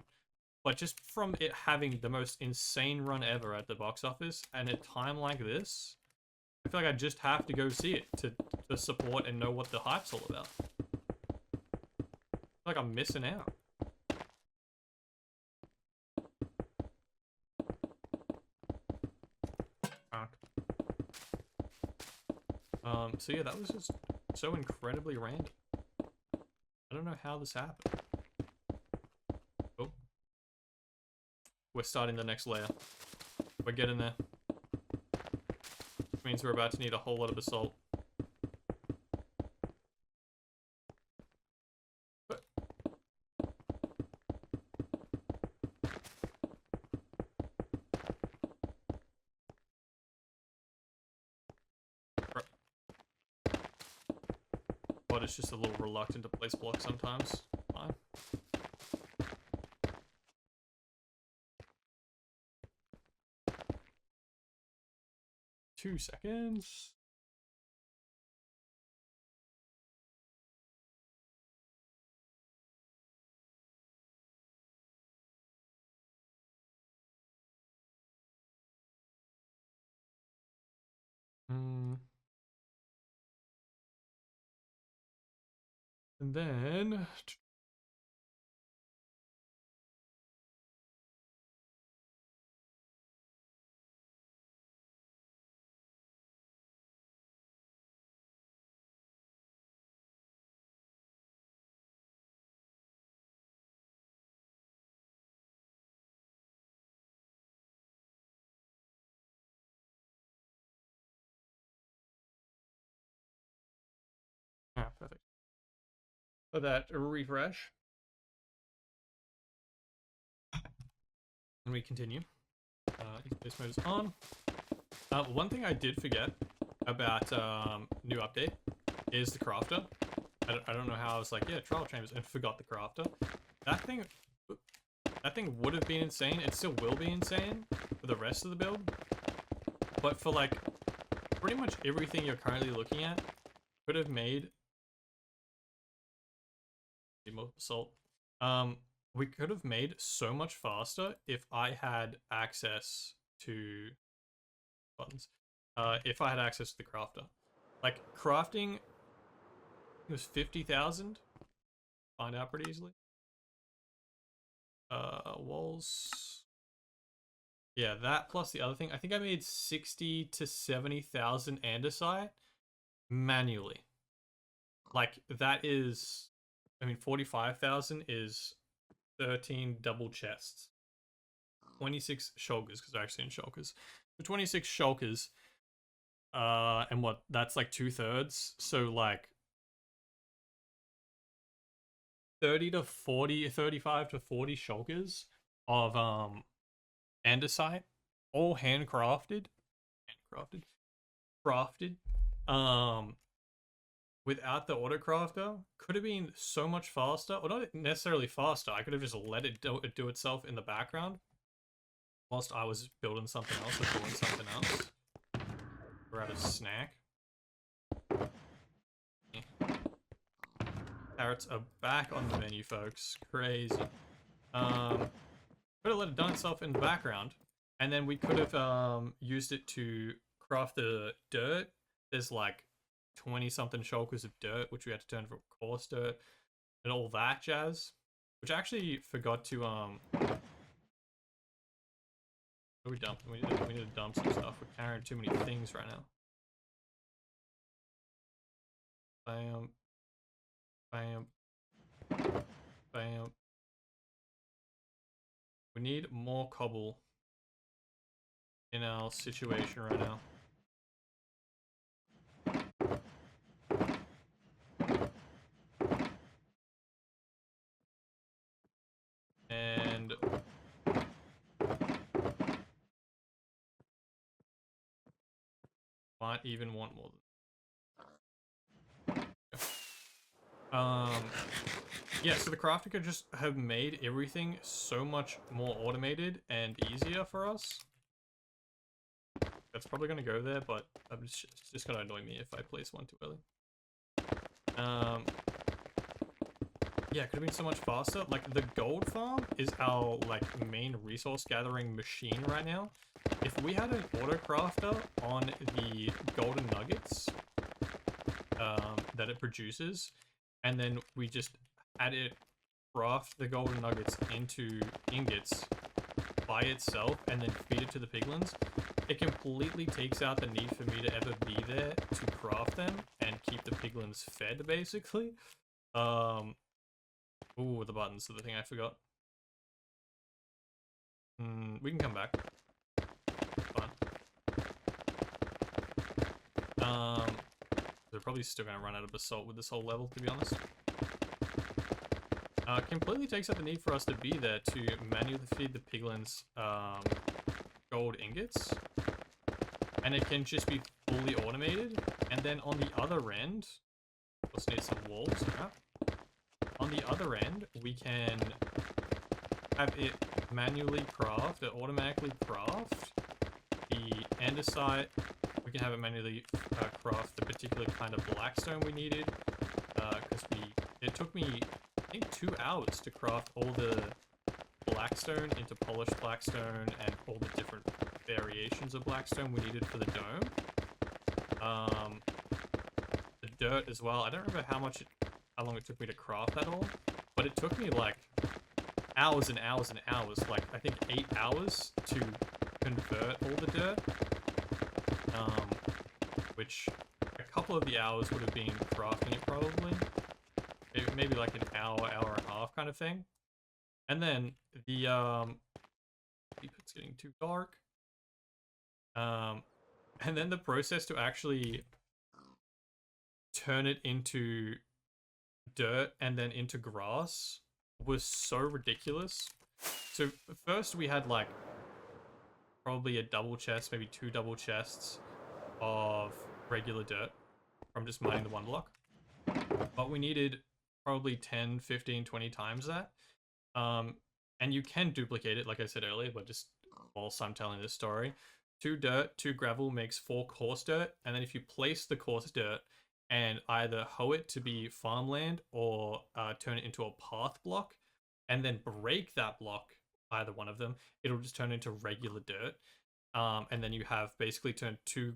But just from it having the most insane run ever at the box office, and at a time like this, I feel like I just have to go see it to support and know what the hype's all about. I feel like I'm missing out. So yeah, that was just so incredibly random. I don't know how this happened. we're starting the next layer. We're getting there. Which means we're about to need a whole lot of basalt. But but it's just a little reluctant to place blocks sometimes. Fine. 2 seconds. And then perfect. For that refresh. And we continue. This mode is on. One thing I did forget about new update is the crafter. I don't know how I was like, yeah, trial chambers, and forgot the crafter. That thing would have been insane. It still will be insane for the rest of the build. But for like pretty much everything you're currently looking at, could have made more basalt. We could have made so much faster if I had access to buttons. If I had access to the crafter. Like crafting, it was 50,000. Find out pretty easily. Walls. Yeah, that plus the other thing. I think I made 60 to 70,000 andesite manually. Like that is, I mean, 45,000 is 13 double chests, 26 shulkers, because they're actually in shulkers. So 26 shulkers, and what? That's like 2/3. So like 30 to 40, 35 to 40 shulkers of andesite, all crafted, without the autocrafter, could have been so much faster, or not necessarily faster. I could have just let it do itself in the background whilst I was building something else or doing something else. Grab a snack. Carrots are back on the menu, folks. Crazy. Could have let it done itself in the background, and then we could have used it to craft the dirt. There's like 20-something shulkers of dirt, which we had to turn from coarse dirt, and all that jazz. Which I actually forgot to we dumped. We need to dump some stuff. We're carrying too many things right now. Bam. Bam. Bam. We need more cobble in our situation right now. And might even want more than yeah, so the crafter could just have made everything so much more automated and easier for us. That's probably going to go there, but it's just going to annoy me if I place one too early. Yeah, it could have been so much faster. Like, the gold farm is our, like, main resource gathering machine right now. If we had an autocrafter on the golden nuggets that it produces, and then we just had it craft the golden nuggets into ingots by itself and then feed it to the piglins, it completely takes out the need for me to ever be there to craft them and keep the piglins fed, basically. Ooh, the buttons are the thing I forgot. We can come back. Fine. They're probably still gonna run out of basalt with this whole level, to be honest. Completely takes out the need for us to be there to manually feed the piglins gold ingots. And it can just be fully automated. And then on the other end, let's need some walls. Yeah. On the other end, we can have it manually craft, it automatically craft the andesite. We can have it manually craft the particular kind of blackstone we needed. Because it took me, I think, 2 hours to craft all the blackstone into polished blackstone and all the different variations of blackstone we needed for the dome. The dirt as well. I don't remember how long it took me to craft that all, but it took me like hours and hours and hours. Like I think 8 hours to convert all the dirt. Which a couple of the hours would have been crafting it probably. Maybe like an hour, hour and a half kind of thing. And then the it's getting too dark. And then the process to actually turn it into dirt and then into grass was so ridiculous. So first we had like probably a double chest, maybe 2 double chests of regular dirt from just mining the one block. But we needed probably 10, 15, 20 times that. And you can duplicate it, like I said earlier, but just whilst I'm telling this story. 2 dirt, 2 gravel makes 4 coarse dirt, and then if you place the coarse dirt and either hoe it to be farmland or turn it into a path block, and then break that block, either one of them, it'll just turn into regular dirt. And then you have basically turned 2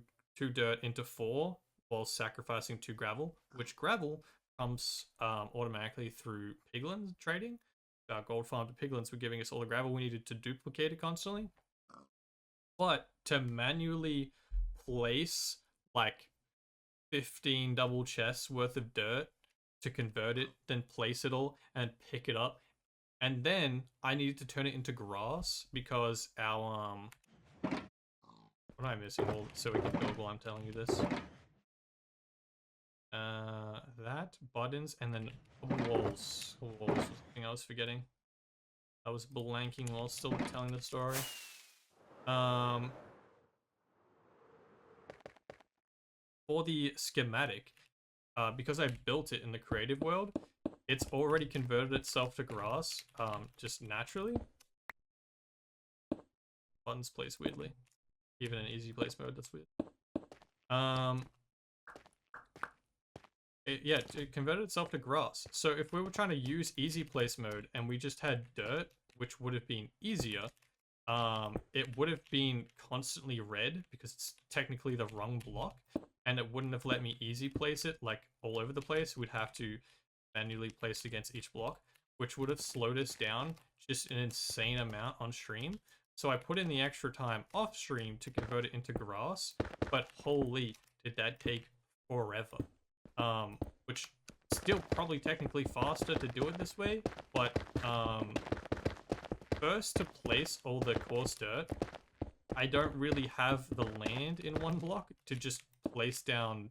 dirt into 4 while sacrificing 2 gravel, which gravel comes automatically through piglins trading. Our gold farm to piglins were giving us all the gravel we needed to duplicate it constantly. But to manually place like 15 double chests worth of dirt to convert it, then place it all and pick it up. And then I needed to turn it into grass because our what am I missing? Well, so we can build while I'm telling you this. That, buttons, and then walls. Walls was the thing I was forgetting. I was blanking while still telling the story. For the schematic, because I built it in the creative world, it's already converted itself to grass, just naturally. Buttons place weirdly. Even in easy place mode, that's weird. It converted itself to grass. So if we were trying to use easy place mode and we just had dirt, which would have been easier, it would have been constantly red because it's technically the wrong block, and it wouldn't have let me easy place it like all over the place. We'd have to manually place it against each block, which would have slowed us down just an insane amount on stream. So I put in the extra time off stream to convert it into grass, but holy, did that take forever. Which still probably technically faster to do it this way, but first to place all the coarse dirt, I don't really have the land in one block to just place down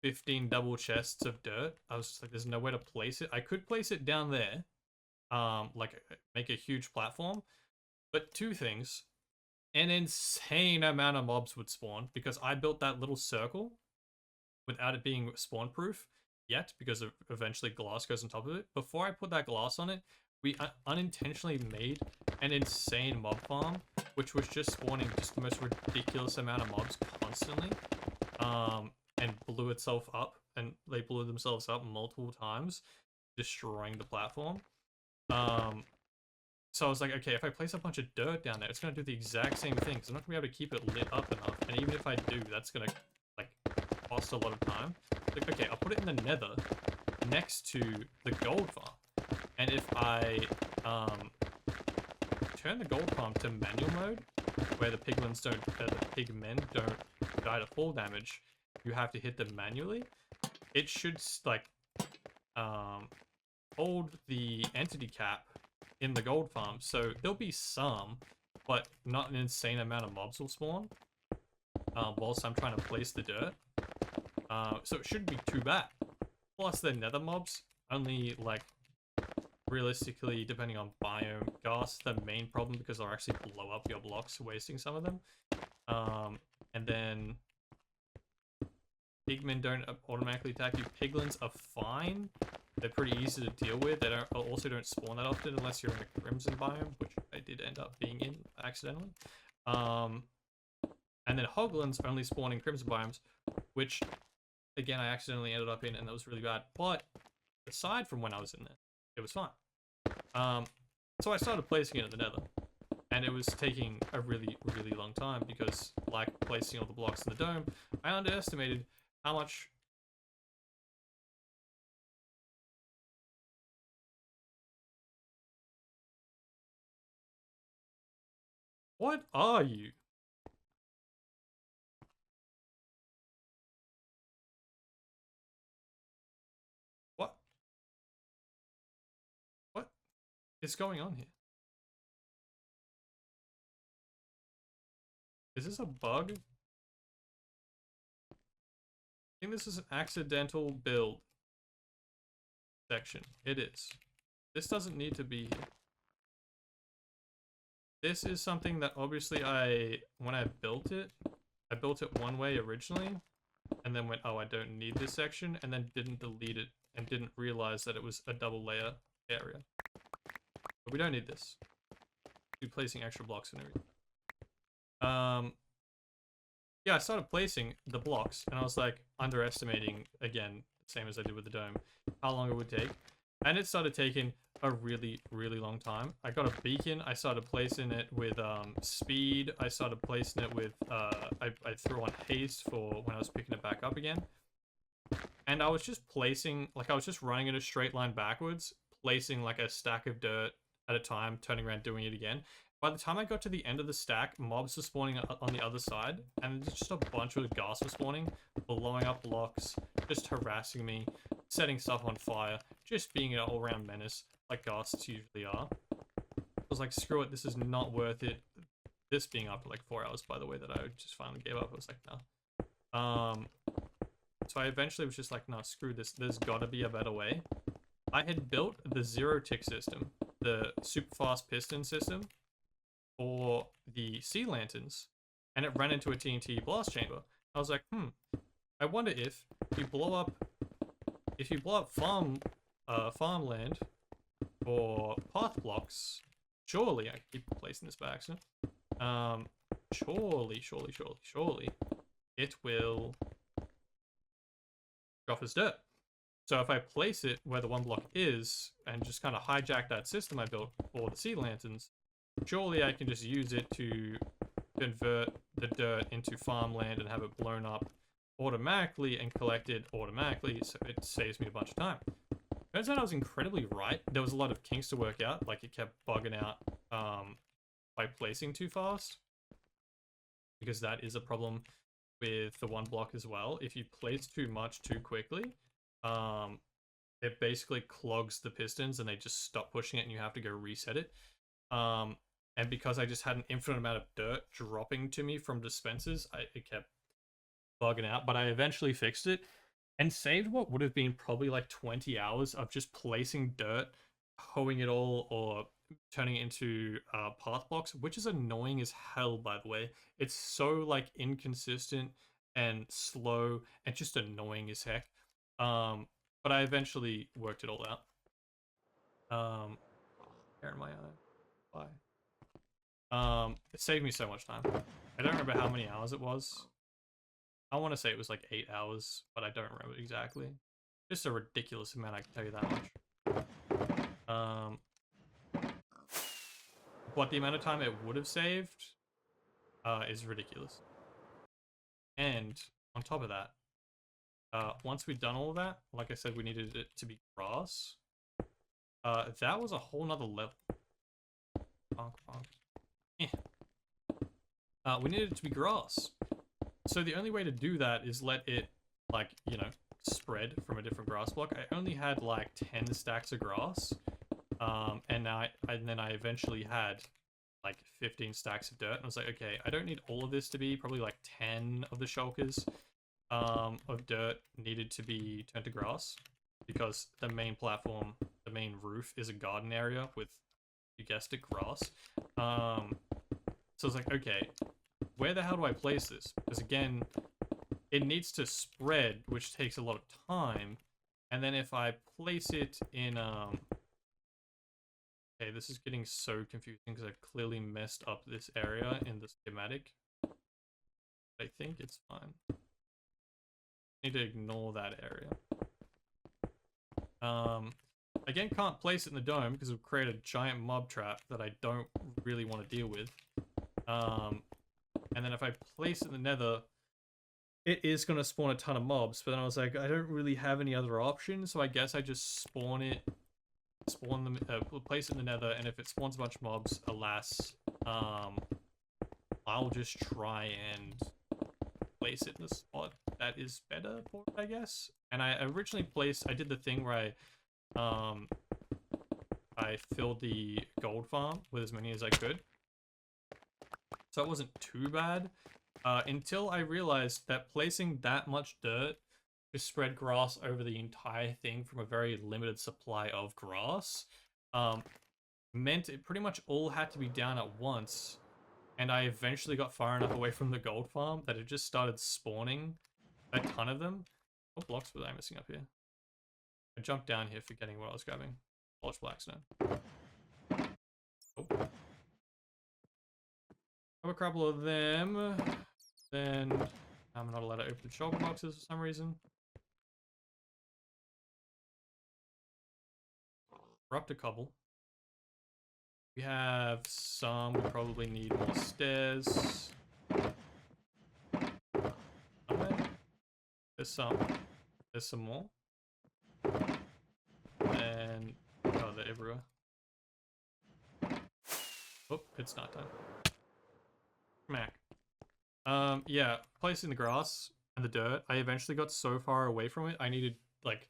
15 double chests of dirt. I was just like, there's nowhere to place it. I could place it down there, like make a huge platform, but 2 things. An insane amount of mobs would spawn because I built that little circle without it being spawn proof yet, because eventually glass goes on top of it. Before I put that glass on it, we unintentionally made an insane mob farm, which was just spawning just the most ridiculous amount of mobs constantly, and blew itself up, and they blew themselves up multiple times, destroying the platform. So I was like, okay, if I place a bunch of dirt down there, it's going to do the exact same thing, because I'm not going to be able to keep it lit up enough, and even if I do, that's going to like cost a lot of time. Like, okay, I'll put it in the nether next to the gold farm, and if I turn the gold farm to manual mode, where the piglins don't, the pigmen don't die to fall damage, you have to hit them manually. It should like hold the entity cap in the gold farm. So there'll be some, but not an insane amount of mobs will spawn whilst I'm trying to place the dirt. So it shouldn't be too bad. Plus the nether mobs, only like realistically, depending on biome, ghast the main problem because they'll actually blow up your blocks, wasting some of them. And then pigmen don't automatically attack you. Piglins are fine. They're pretty easy to deal with. They don't spawn that often unless you're in the crimson biome, which I did end up being in accidentally. And then hoglins only spawn in crimson biomes, which again I accidentally ended up in, and that was really bad. But aside from when I was in there, it was fine. So I started placing it in the nether, and it was taking a really long time because, like placing all the blocks in the dome, I underestimated how much. What are you? What? What is going on here? Is this a bug? I think this is an accidental build section. It is. This doesn't need to be here. This is something that obviously when I built it one way originally, and then went, oh, I don't need this section, and then didn't delete it, and didn't realize that it was a double layer area. But we don't need this. Be placing extra blocks and everything. Yeah, I started placing the blocks, and I was like underestimating, again, same as I did with the dome, how long it would take. And it started taking a really long time. I got a beacon. I started placing it with speed. I started placing it with I threw on haste for when I was picking it back up again. And I was just placing, like I was just running in a straight line backwards, placing like a stack of dirt at a time, turning around, doing it again. By the time I got to the end of the stack, mobs were spawning on the other side, and just a bunch of ghast were spawning, blowing up blocks, just harassing me, setting stuff on fire, just being an all-around menace, like ghasts usually are. I was like, screw it, this is not worth it. This being up for like 4 hours, by the way, that I just finally gave up. I was like, no. So I eventually was just like, no, screw this. There's gotta be a better way. I had built the zero-tick system, the super fast piston system, for the sea lanterns, and it ran into a TNT blast chamber. I was like, I wonder if you blow up farmland or path blocks, surely, I keep placing this by accident, surely it will drop as dirt. So if I place it where the one block is and just kind of hijack that system I built for the sea lanterns, surely I can just use it to convert the dirt into farmland and have it blown up automatically and collected automatically, so it saves me a bunch of time. Turns out I was incredibly right. There was a lot of kinks to work out, like it kept bugging out by placing too fast, because that is a problem with the one block as well. If you place too much too quickly, it basically clogs the pistons and they just stop pushing it and you have to go reset it. And because I just had an infinite amount of dirt dropping to me from dispensers, it kept bugging out, but I eventually fixed it and saved what would have been probably like 20 hours of just placing dirt, hoeing it all, or turning it into path blocks, which is annoying as hell, by the way. It's so like inconsistent and slow and just annoying as heck. But I eventually worked it all out. Hair in my eye. Why? It saved me so much time. I don't remember how many hours it was. I want to say it was like 8 hours, but I don't remember exactly. Just a ridiculous amount, I can tell you that much. But the amount of time it would have saved is ridiculous. And on top of that, once we'd done all of that, like I said, we needed it to be grass. That was a whole nother level. Bonk, bonk. We needed it to be grass. So the only way to do that is let it, like, you know, spread from a different grass block. I only had like 10 stacks of grass, And then I eventually had like 15 stacks of dirt, and I was like, okay, I don't need all of this to be, probably like 10 of the shulkers of dirt needed to be turned to grass, because the main platform, the main roof is a garden area with, you guessed it, grass. So I was like, okay, where the hell do I place this? Because again, it needs to spread, which takes a lot of time. And then if I place it in, okay, this is getting so confusing because I've clearly messed up this area in the schematic. I think it's fine. Need to ignore that area. Again, can't place it in the dome because it'll create a giant mob trap that I don't really want to deal with. And then if I place it in the nether, it is going to spawn a ton of mobs, but then I was like, I don't really have any other options, so I guess I just spawn them, place it in the nether, and if it spawns a bunch of mobs, alas, I'll just try and place it in the spot that is better for it, I guess. And I originally I did the thing where I filled the gold farm with as many as I could. So it wasn't too bad, until I realized that placing that much dirt to spread grass over the entire thing from a very limited supply of grass meant it pretty much all had to be down at once. And I eventually got far enough away from the gold farm that it just started spawning a ton of them. What blocks was I missing up here? I jumped down here forgetting what I was grabbing. Polish blackstone. Oh. Have a couple of them. Then I'm not allowed to open the shulker boxes for some reason. We're up to a couple. We have some. We probably need more stairs. Somewhere. There's some. There's some more. And oh, they're everywhere. Oh, it's not time. Smack. Yeah, placing the grass and the dirt, I eventually got so far away from it, I needed like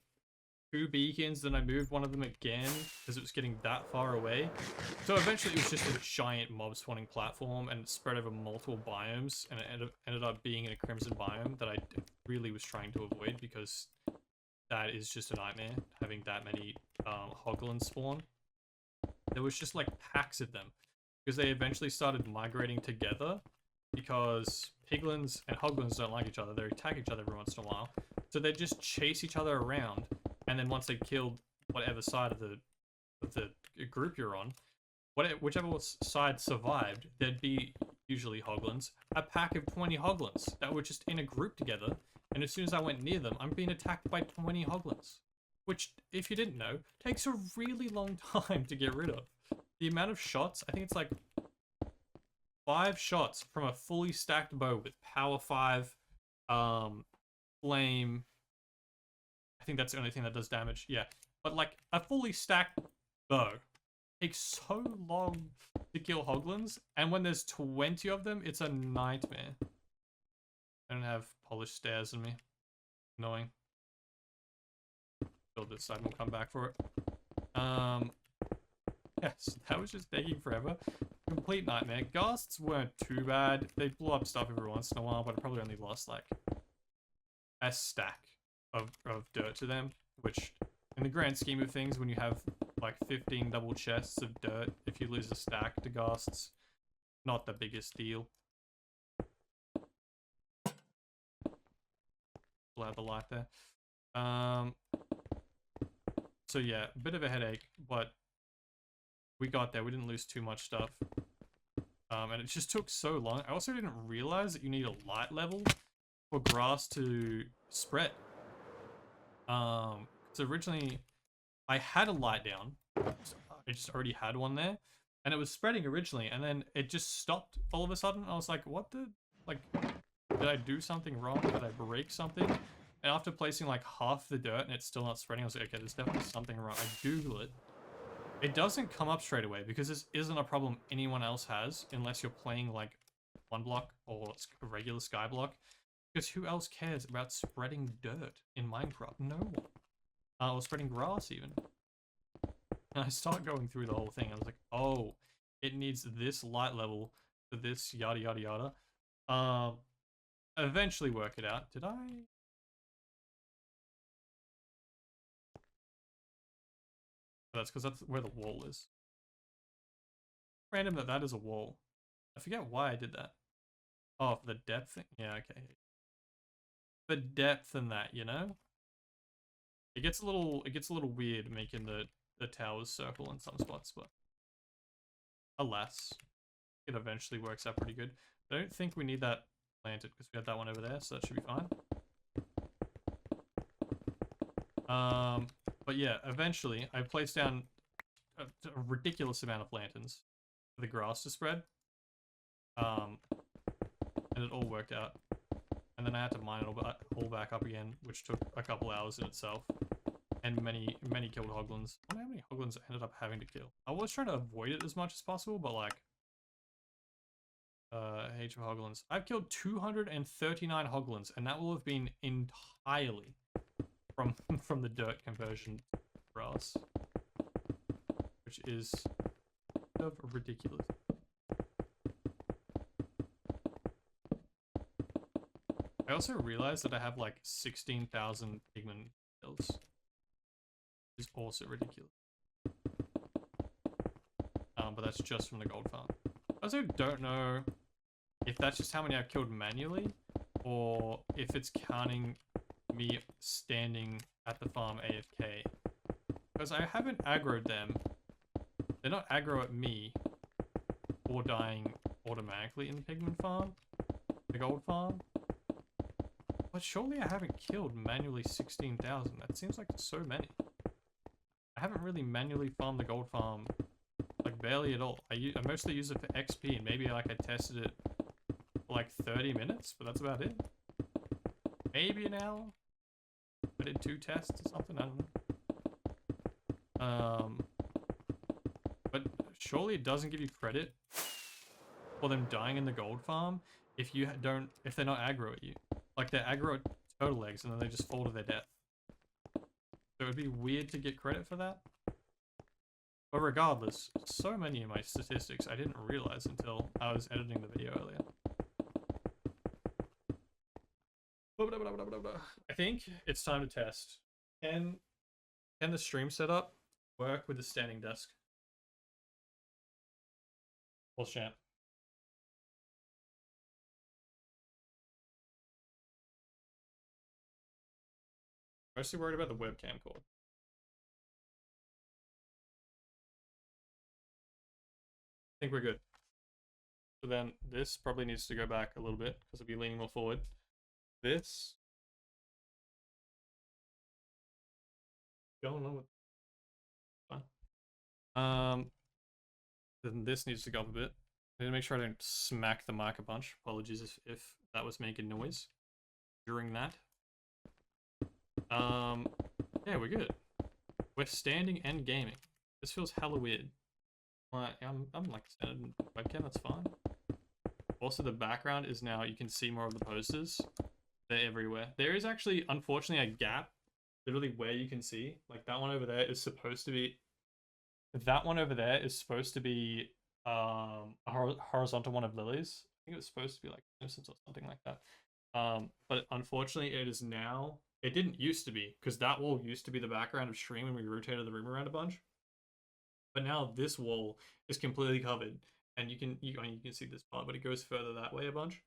2 beacons, then I moved one of them again because it was getting that far away. So eventually it was just a giant mob spawning platform and it spread over multiple biomes, and it ended up being in a crimson biome that I really was trying to avoid because that is just a nightmare, having that many hoglins spawn. There was just like packs of them because they eventually started migrating together, because piglins and hoglins don't like each other. They attack each other every once in a while. So they just chase each other around, and then once they killed whatever side of the group you're on, whichever side survived, there'd be, usually hoglins, a pack of 20 hoglins that were just in a group together, and as soon as I went near them, I'm being attacked by 20 hoglins. Which, if you didn't know, takes a really long time to get rid of. The amount of shots, I think it's like 5 shots from a fully stacked bow with power 5, flame. I think that's the only thing that does damage. Yeah, but like a fully stacked bow takes so long to kill hoglins, and when there's 20 of them, it's a nightmare. I don't have polished stairs in me. Annoying. Build this side, we'll come back for it. Yes, that was just taking forever. Complete nightmare. Ghasts weren't too bad. They blow up stuff every once in a while, but I probably only lost like a stack of dirt to them, which in the grand scheme of things, when you have like 15 double chests of dirt, if you lose a stack to ghasts, not the biggest deal. Blow out the light there. So yeah, a bit of a headache, but we got there. We didn't lose too much stuff. And it just took so long. I also didn't realize that you need a light level for grass to spread. So originally, I had a light down. I just already had one there. And it was spreading originally, and then it just stopped all of a sudden. I was like, what the... Like, did I do something wrong? Did I break something? And after placing like half the dirt and it's still not spreading, I was like, okay, there's definitely something wrong. I Google it. It doesn't come up straight away because this isn't a problem anyone else has unless you're playing like One Block or a regular SkyBlock. Because who else cares about spreading dirt in Minecraft? No one. Or spreading grass even. And I start going through the whole thing. I was like, oh, it needs this light level for this yada yada yada. Eventually work it out. Did I? That's because that's where the wall is. Random that that is a wall. I forget why I did that. Oh, for the depth thing? Yeah, okay. The depth in that, you know? It gets a little weird making the towers circle in some spots, but alas, it eventually works out pretty good. I don't think we need that planted because we had that one over there, so that should be fine. But yeah, eventually I placed down a ridiculous amount of lanterns for the grass to spread. And it all worked out. And then I had to mine it all back up again, which took a couple hours in itself. And many killed hoglins. I wonder how many hoglins I ended up having to kill. I was trying to avoid it as much as possible, but like... Age of hoglins. I've killed 239 hoglins, and that will have been entirely from the dirt conversion grass. Which is ridiculous. I also realized that I have like 16,000 pigment kills. Which is also ridiculous. But that's just from the gold farm. I also don't know if that's just how many I've killed manually, or if it's counting me standing at the farm AFK. Because I haven't aggroed them. They're not aggro at me, or dying automatically in the pigment farm, the gold farm. But surely I haven't killed manually 16,000. That seems like so many. I haven't really manually farmed the gold farm, like barely at all. I mostly use it for XP, and maybe like I tested it for like 30 minutes, but that's about it. Maybe an hour. I did 2 tests or something, I don't know. But surely it doesn't give you credit for them dying in the gold farm if they're not aggro at you. Like they're aggro at turtle eggs and then they just fall to their death. So it would be weird to get credit for that. But regardless, so many of my statistics I didn't realize until I was editing the video earlier. I think it's time to test. Can the stream setup work with the standing desk? Well, champ. Mostly worried about the webcam cord. I think we're good. So then this probably needs to go back a little bit because it'll be leaning more forward. This. Going on with. Fine. Then this needs to go up a bit. I need to make sure I don't smack the mic a bunch. Apologies if that was making noise during that. Yeah, we're good. We're standing and gaming. This feels hella weird. I'm like standing webcam, that's fine. Also, the background is now, you can see more of the posters. They're everywhere. There is actually, unfortunately, a gap literally where you can see. Like that one over there is supposed to be... That one over there is supposed to be a horizontal one of Lily's. I think it was supposed to be like Innocence or something like that. But unfortunately, it is now... It didn't used to be, because that wall used to be the background of stream when we rotated the room around a bunch. But now this wall is completely covered, and you can see this part, but it goes further that way a bunch,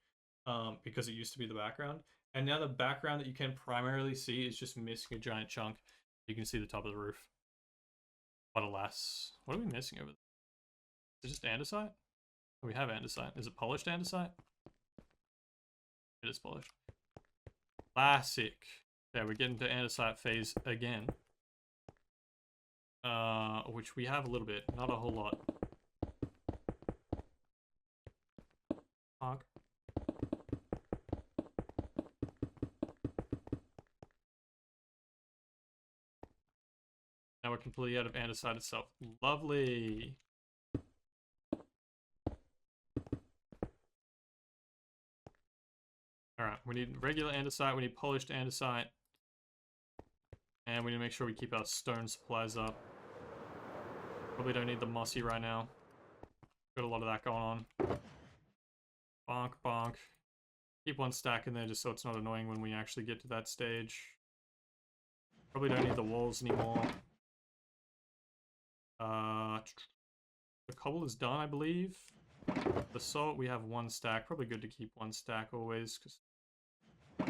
because it used to be the background. And now the background that you can primarily see is just missing a giant chunk. You can see the top of the roof. But alas, what are we missing over there? Is it just andesite? Oh, we have andesite. Is it polished andesite? It is polished. Classic. Yeah, we're getting to andesite phase again. Which we have a little bit, not a whole lot. Hog. Now we're completely out of andesite itself. Lovely. Alright, we need regular andesite, we need polished andesite. And we need to make sure we keep our stone supplies up. Probably don't need the mossy right now. Got a lot of that going on. Bonk, bonk. Keep one stack in there just so it's not annoying when we actually get to that stage. Probably don't need the walls anymore. The cobble is done, I believe. The salt, we have one stack. Probably good to keep one stack always, because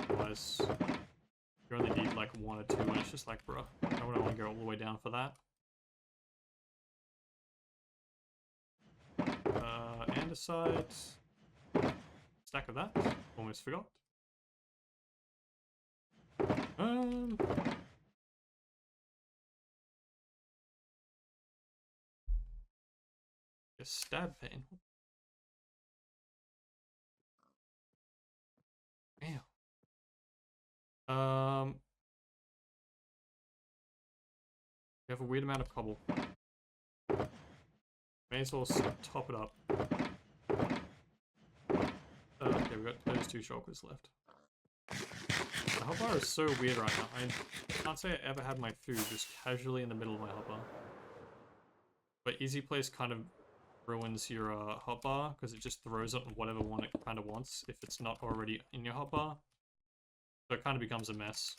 otherwise you only need like one or two, and it's just like, bruh, I don't want to go all the way down for that. Andesite. Stack of that. Almost forgot. A stab pain. Damn. We have a weird amount of cobble. May as well top it up. Okay, we've got those two shulkers left. The hotbar is so weird right now. I can't say I ever had my food just casually in the middle of my hotbar. But easy place kind of ruins your hotbar because it just throws up whatever one it kind of wants if it's not already in your hotbar. So it kind of becomes a mess.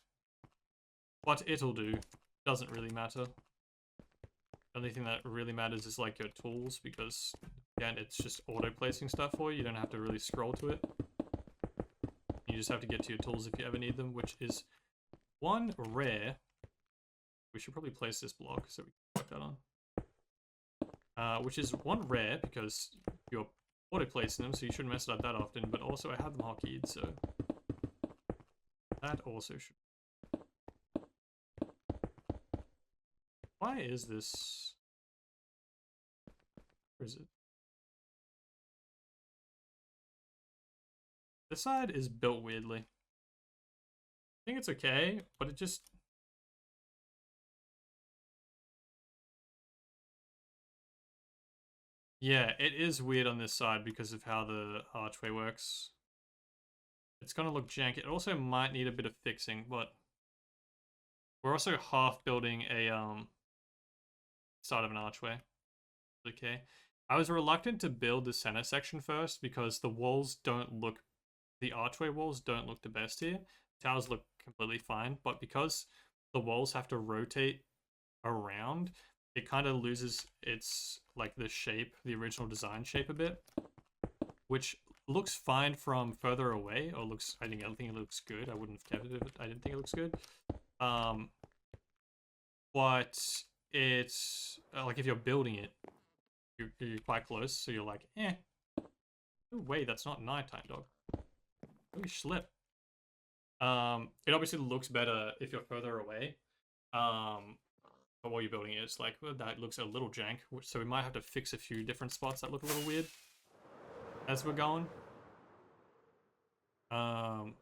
But it'll do. Doesn't really matter. The only thing that really matters is like your tools, because again, it's just auto-placing stuff for you. You don't have to really scroll to it. You just have to get to your tools if you ever need them, which is one rare. We should probably place this block so we can work that on. Which is one rare because you're auto-placing them, so you shouldn't mess it up that often, but also I have them hotkeyed, so that also should. Why is this? Where is it? This side is built weirdly. I think it's okay, but it just... Yeah, it is weird on this side because of how the archway works. It's gonna look janky. It also might need a bit of fixing, but we're also half building a start of an archway. Okay. I was reluctant to build the center section first because the walls don't look, the archway walls don't look the best here. Towers look completely fine, but because the walls have to rotate around, it kind of loses its, like, the shape, the original design shape a bit, which looks fine from further away, or looks, I think it looks good. I wouldn't have kept it if I didn't think it looks good. But it's like if you're building it, you're quite close, so you're like, eh. No way, that's not nighttime, dog. Holy schlip. It obviously looks better if you're further away. But while you're building it, it's like, well, that looks a little jank, so we might have to fix a few different spots that look a little weird as we're going. But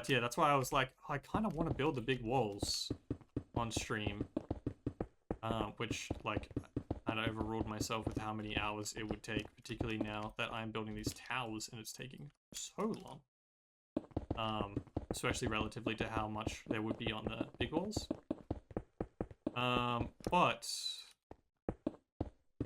yeah, that's why I was like, I kind of want to build the big walls on stream, which, like, I kind of overruled myself with how many hours it would take, particularly now that I'm building these towers and it's taking so long, especially relatively to how much there would be on the big walls. But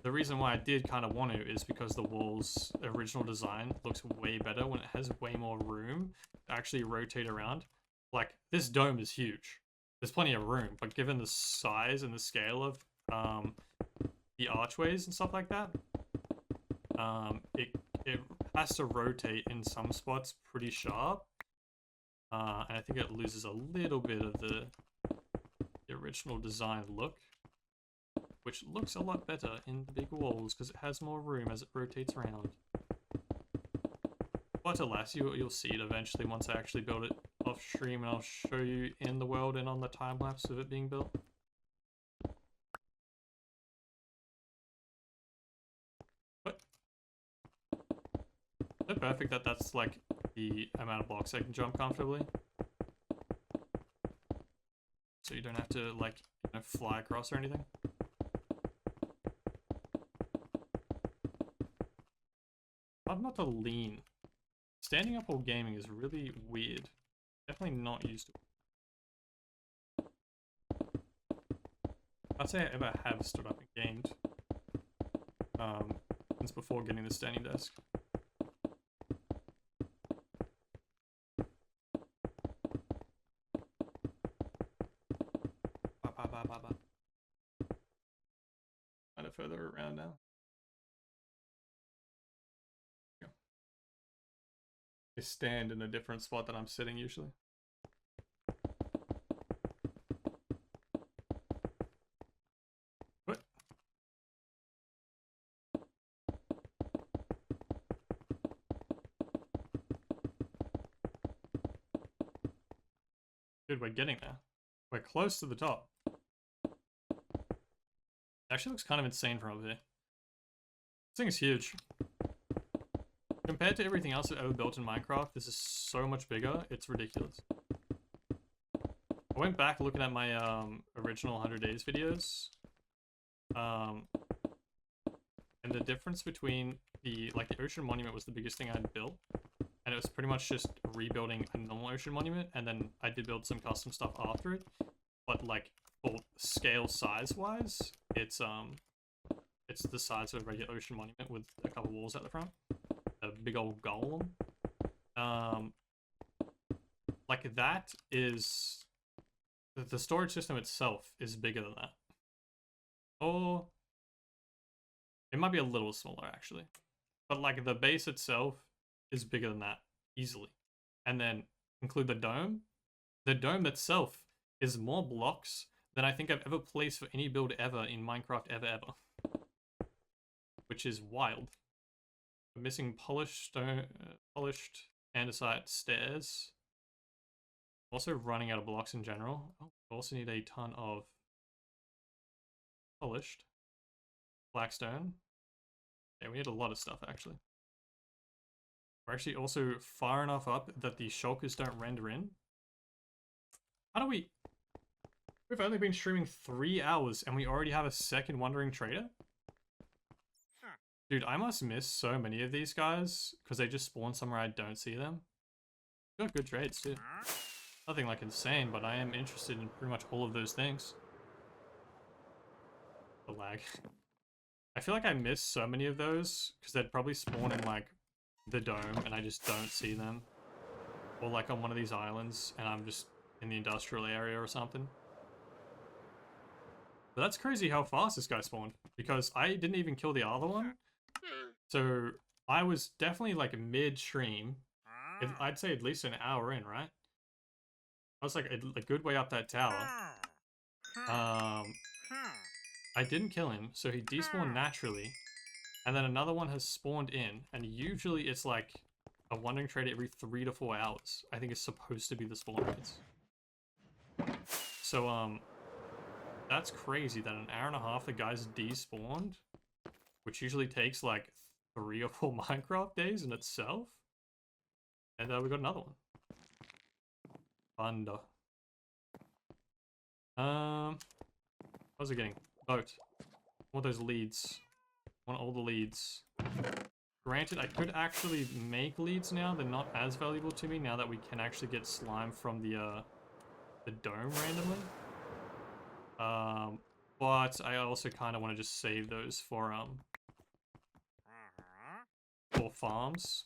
the reason why I did kind of want to is because the wall's original design looks way better when it has way more room to actually rotate around. Like, this dome is huge. There's plenty of room, but given the size and the scale of the archways and stuff like that, it has to rotate in some spots pretty sharp, and I think it loses a little bit of the original design look, which looks a lot better in the big walls because it has more room as it rotates around. But alas, you'll see it eventually once I actually build it off stream, and I'll show you in the world and on the time lapse of it being built. But so perfect that that's like the amount of blocks I can jump comfortably. So you don't have to, like, you know, fly across or anything. Hard not to lean. Standing up while gaming is really weird. Definitely not used to I'd say I ever have stood up and gamed. Since before getting the standing desk. Kind of further around now. Yeah. I stand in a different spot than I'm sitting usually. What? Dude, we're getting there. We're close to the top. Actually looks kind of insane from over here. This thing is huge. Compared to everything else I've ever built in Minecraft, this is so much bigger, it's ridiculous. I went back looking at my original 100 days videos. And the difference between the ocean monument was the biggest thing I'd built. And it was pretty much just rebuilding a normal ocean monument, and then I did build some custom stuff after it. But like, for scale size-wise, it's the size of a regular ocean monument with a couple walls at the front. A big old golem. Like that is... The storage system itself is bigger than that. Or... It might be a little smaller, actually. But like, the base itself is bigger than that, easily. And then include the dome. The dome itself is more blocks than I think I've ever placed for any build ever in Minecraft ever. Which is wild. I'm missing polished stone, polished andesite stairs. Also running out of blocks in general. Oh, we also need a ton of polished blackstone. Yeah, we need a lot of stuff actually. We're actually also far enough up that the shulkers don't render in. How do we... We've only been streaming 3 hours and we already have a second wandering trader? Dude, I must miss so many of these guys because they just spawn somewhere I don't see them. Got good trades too. Nothing like insane, but I am interested in pretty much all of those things. The lag. I feel like I miss so many of those because they'd probably spawn in like the dome and I just don't see them. Or like on one of these islands and I'm just in the industrial area or something. But that's crazy how fast this guy spawned because I didn't even kill the other one. So I was definitely like mid-stream. I'd say at least an hour in, right? I was like a good way up that tower. I didn't kill him, so he despawned naturally. And then another one has spawned in, and usually it's like a wandering trader every 3 to 4 hours. I think it's supposed to be the spawn rates. So, that's crazy that an hour and a half the guy's despawned, which usually takes like 3 or 4 Minecraft days in itself. And we got another one. Thunder. How's it getting? Boat. I want those leads. I want all the leads. Granted, I could actually make leads now. They're not as valuable to me now that we can actually get slime from the dome randomly. But I also kind of want to just save those for farms.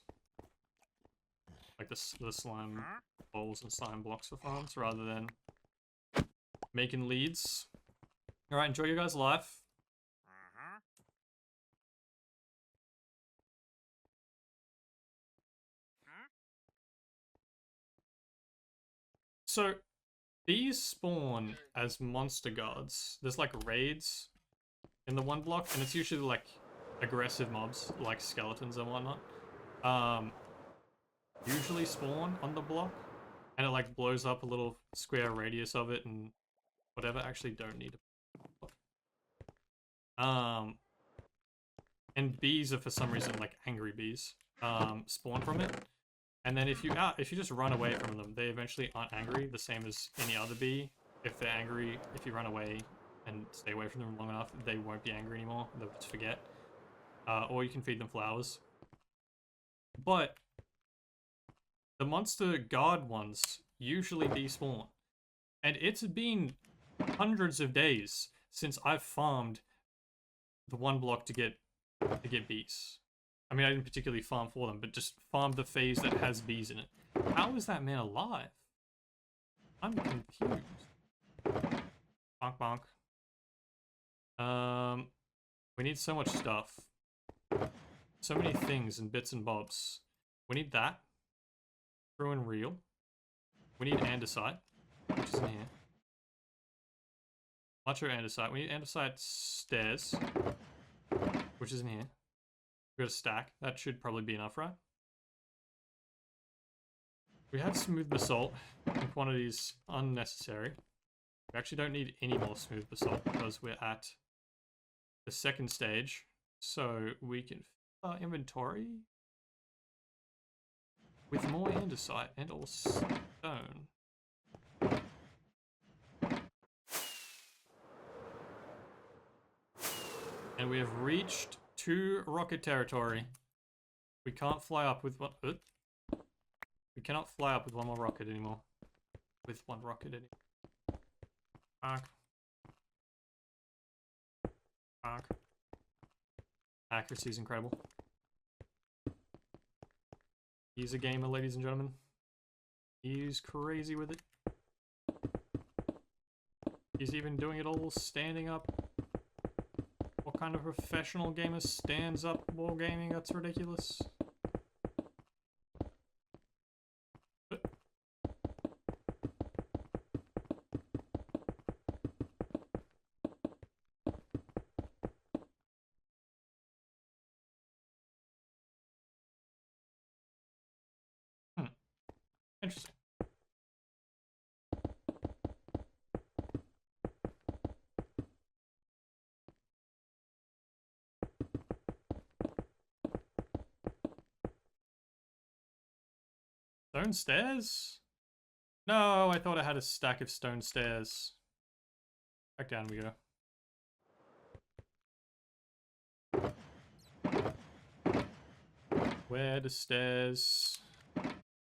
Like the slime balls and slime blocks for farms rather than making leads. Alright, enjoy your guys' life. So, these spawn as monster gods. There's like raids in the one block, and it's usually like aggressive mobs, like skeletons and whatnot. Usually spawn on the block, and it like blows up a little square radius of it and whatever. Actually, don't need it. And bees are for some reason like angry bees. Spawn from it. And then if you just run away from them, they eventually aren't angry, the same as any other bee. If they're angry, if you run away and stay away from them long enough, they won't be angry anymore. They'll just forget. Or you can feed them flowers. But the monster god ones usually despawn. And it's been hundreds of days since I've farmed the one block to get bees. I mean, I didn't particularly farm for them, but just farm the phase that has bees in it. How is that man alive? I'm confused. Bonk bonk. We need so much stuff. So many things and bits and bobs. We need that. True and real. We need andesite, which is in here. Macho andesite. We need andesite stairs, which is in here. We got a stack. That should probably be enough, right? We have smooth basalt in quantities unnecessary. We actually don't need any more smooth basalt because we're at the second stage. So we can fill our inventory with more andesite and or stone. And we have reached 2 rocket territory. We can't fly up with one. We cannot fly up with one more rocket anymore. With one rocket anymore. Arc. Arc. Accuracy is incredible. He's a gamer, ladies and gentlemen. He's crazy with it. He's even doing it all standing up. What kind of professional gamer stands up while gaming? That's ridiculous. Interesting. Stone stairs? No, I thought I had a stack of stone stairs. Back down we go. Where the stairs?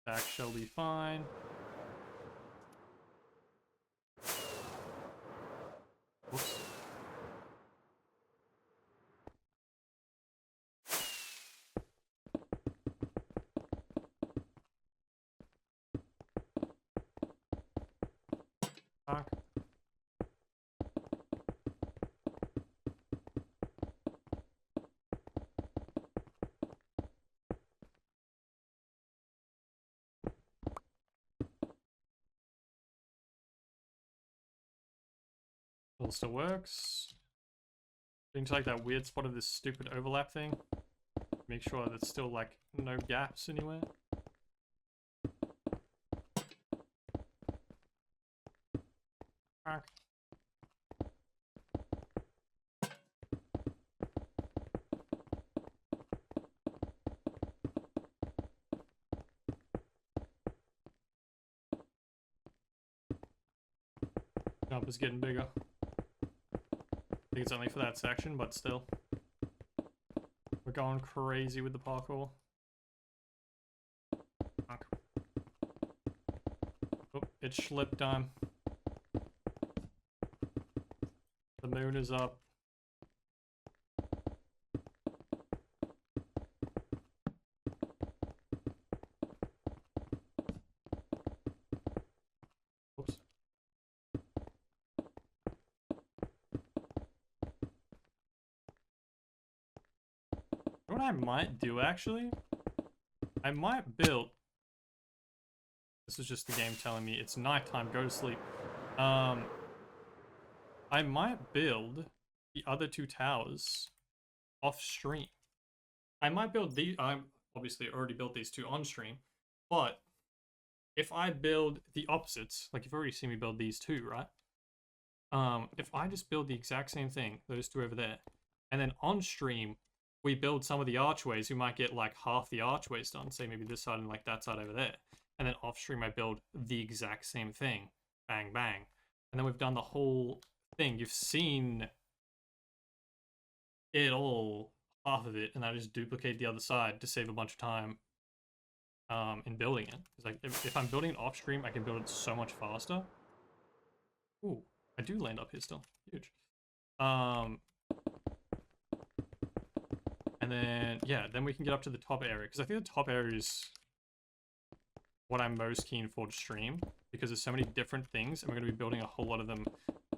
Stack shall be fine. Whoops. Fuck. All still works. Things like that weird spot of this stupid overlap thing. Make sure there's still like no gaps anywhere. Fuck. Jump is getting bigger. I think it's only for that section, but still. We're going crazy with the parkour. Fuck. Oh, it's schlip time. The moon is up. Oops. What I might do actually, I might build. This is just the game telling me it's nighttime, go to sleep. I might build the other 2 towers off stream. I might build these. I obviously already built these 2 on stream, but if I build the opposites, like you've already seen me build these 2, right? If I just build the exact same thing, those 2 over there, and then on stream we build some of the archways, we might get like half the archways done, say maybe this side and like that side over there. And then off stream I build the exact same thing. Bang, bang. And then we've done the whole thing. You've seen it all, half of it, and I just duplicate the other side to save a bunch of time in building it. It's like, if I'm building it off stream, I can build it so much faster. Ooh, I do land up here still. Huge. And then, yeah, then we can get up to the top area. Because I think the top area is what I'm most keen for to stream. Because there's so many different things, and we're going to be building a whole lot of them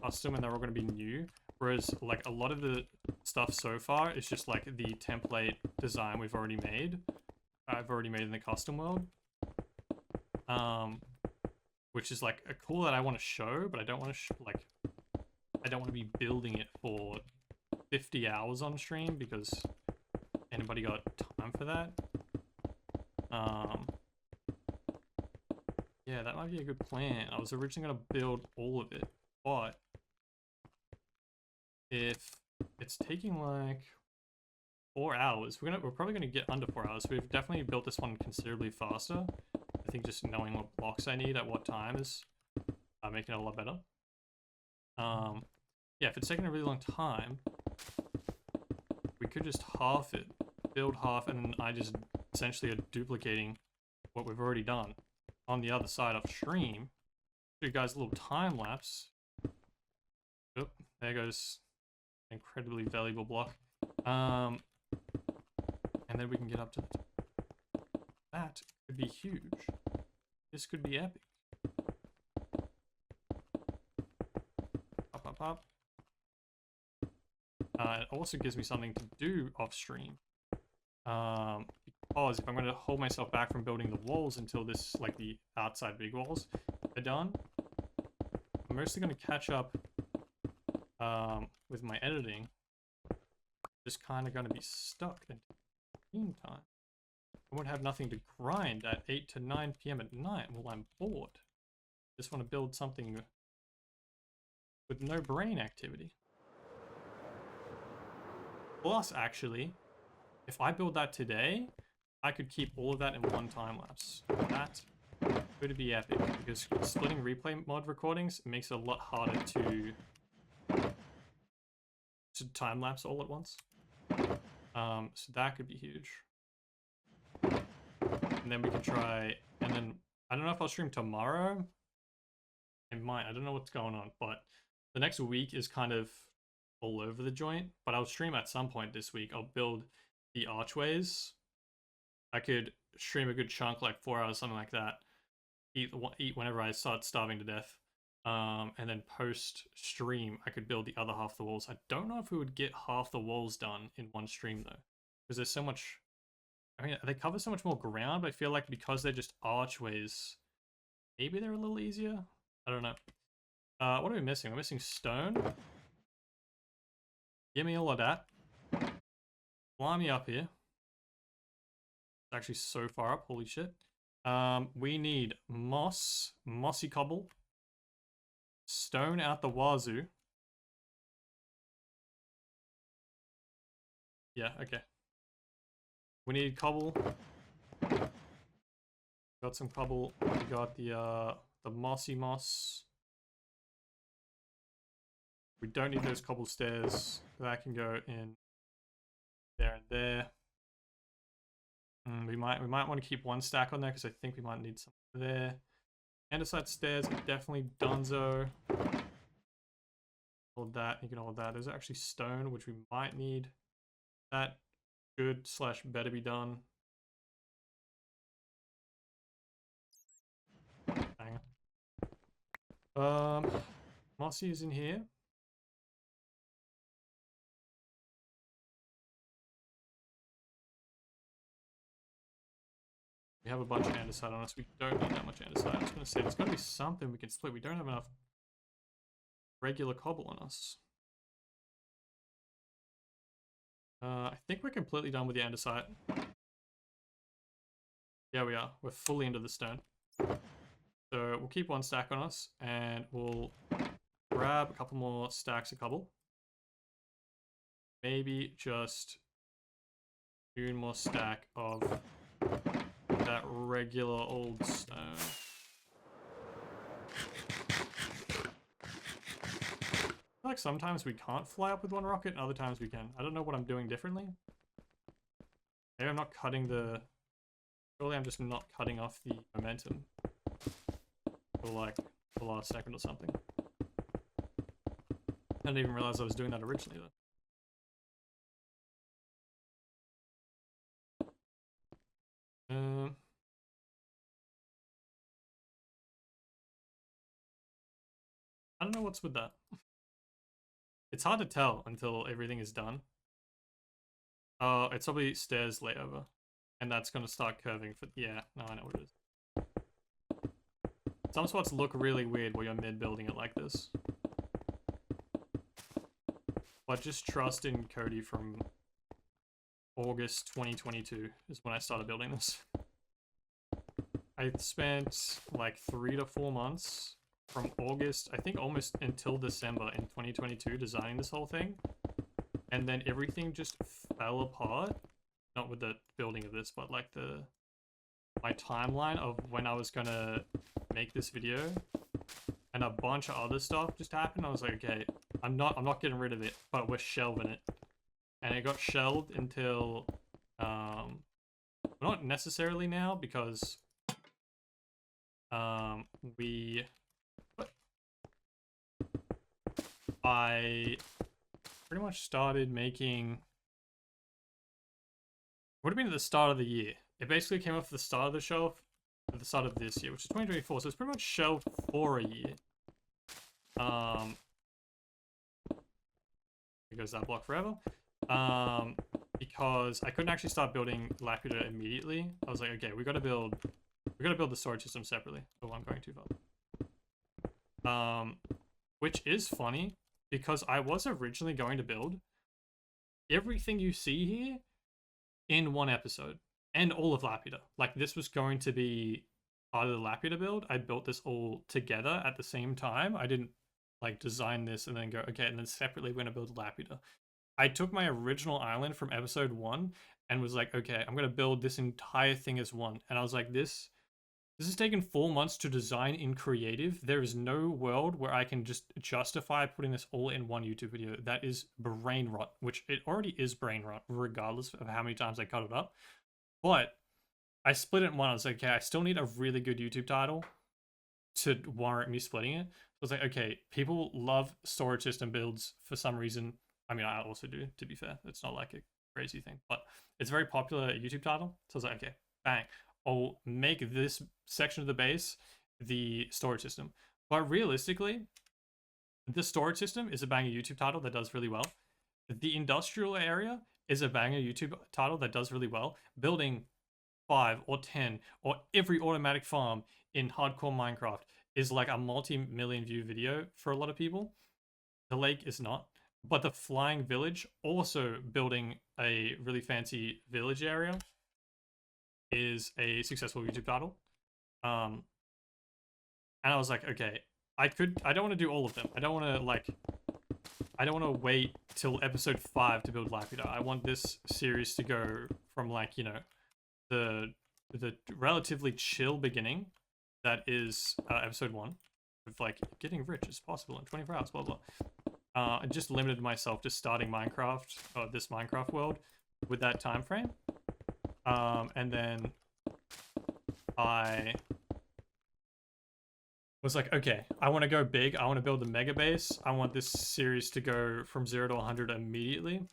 custom, and they're all going to be new. Whereas, like, a lot of the stuff so far is just, like, the template design we've already made. I've already made in the custom world. Which is, like, a cool that I want to show, but I don't want to, I don't want to be building it for 50 hours on stream, because anybody got time for that? Yeah, that might be a good plan. I was originally going to build all of it, but if it's taking like 4 hours, we're probably gonna get under 4 hours. We've definitely built this one considerably faster. I think just knowing what blocks I need at what time is making it a lot better. Yeah, if it's taking a really long time, we could just half it, build half, and then I just essentially are duplicating what we've already done on the other side of stream. Show you guys a little time lapse. Oop, there goes an incredibly valuable block. And then we can get up to the top. That could be huge. This could be epic. Up, up, up. It also gives me something to do off stream. Because if I'm going to hold myself back from building the walls until this, like the outside big walls are done, I'm mostly going to catch up with my editing. Just kind of going to be stuck in stream time. I won't have nothing to grind at 8 to 9 p.m. at night while I'm bored. Just want to build something with no brain activity. Plus, actually, if I build that today, I could keep all of that in one time lapse. That would be epic, because splitting replay mod recordings makes it a lot harder to time lapse all at once. So that could be huge. And then we can try, and then I don't know if I'll stream tomorrow. I might, I don't know what's going on, but the next week is kind of all over the joint, but I'll stream at some point this week. I'll build the archways. I could stream a good chunk, like 4 hours, something like that. Eat whenever I start starving to death. And then post stream, I could build the other half of the walls. I don't know if we would get half the walls done in one stream though, because there's so much. I mean, they cover so much more ground, but I feel like because they're just archways, maybe they're a little easier. I don't know. What are we missing? We're missing stone. Give me all of that. Fly me up here. It's actually so far up. Holy shit. We need mossy cobble, stone out the wazoo. Yeah, okay. We need cobble. Got some cobble. We got the mossy moss. We don't need those cobble stairs. That can go in there and there. We might want to keep one stack on there because I think we might need some there. Andesite stairs are definitely donezo. Hold that. You can hold that. There's actually stone, which we might need. That should / better be done. Hang on. Mossy is in here. We have a bunch of andesite on us. We don't need that much andesite. I was going to say, there's got to be something we can split. We don't have enough regular cobble on us. I think we're completely done with the andesite. Yeah, we are. We're fully into the stone. So we'll keep one stack on us, and we'll grab a couple more stacks of cobble. Maybe just 2 more stack of that regular old stone. I feel like sometimes we can't fly up with one rocket, and other times we can. I don't know what I'm doing differently. Maybe I'm not cutting the... Surely I'm just not cutting off the momentum for like the last second or something. I didn't even realize I was doing that originally though. I don't know what's with that. It's hard to tell until everything is done. Oh, it's probably stairs layover. And that's going to start curving for... Yeah, no, I know what it is. Some spots look really weird while you're mid-building it like this. But just trust in Kody from August 2022 is when I started building this. I spent like 3 to 4 months from August, I think almost until December in 2022 designing this whole thing. And then everything just fell apart. Not with the building of this, but like my timeline of when I was gonna make this video. And a bunch of other stuff just happened. I was like, okay, I'm not getting rid of it, but we're shelving it. And it got shelved until not necessarily now, because I pretty much started making... Would have been at the start of the year. It basically came off the start of the shelf at the start of this year, which is 2024, so it's pretty much shelved for a year. It goes that block forever. Because I couldn't actually start building Laputa immediately. I was like, okay, we gotta build the storage system separately. Oh, I'm going too far. Which is funny, because I was originally going to build everything you see here in one episode, and all of Laputa. Like, this was going to be part of the Laputa build. I built this all together at the same time. I didn't like design this and then go, okay, and then separately we're gonna build Laputa. I took my original island from episode 1 and was like, okay, I'm gonna build this entire thing as one. And I was like, this has taken 4 months to design in creative. There is no world where I can just justify putting this all in one YouTube video. That is brain rot, which it already is brain rot, regardless of how many times I cut it up. But I split it in one. I was like, okay, I still need a really good YouTube title to warrant me splitting it. So I was like, okay, people love storage system builds for some reason. I mean, I also do, to be fair. It's not like a crazy thing, but it's a very popular YouTube title. So I was like, okay, bang. I'll make this section of the base the storage system. But realistically, the storage system is a banger YouTube title that does really well. The industrial area is a banger YouTube title that does really well. Building 5 or 10 or every automatic farm in hardcore Minecraft is like a multi-million view video for a lot of people. The lake is not. But the flying village, also building a really fancy village area, is a successful YouTube title. And I was like, okay, I don't want to do all of them. I don't want to wait till episode 5 to build Laputa. I want this series to go from, like, you know, the relatively chill beginning that is episode 1, with like getting rich as possible in 24 hours, blah blah. I just limited myself to starting Minecraft, or this Minecraft world, with that time frame. And then I was like, okay, I want to go big. I want to build the mega base. I want this series to go from 0 to 100 immediately.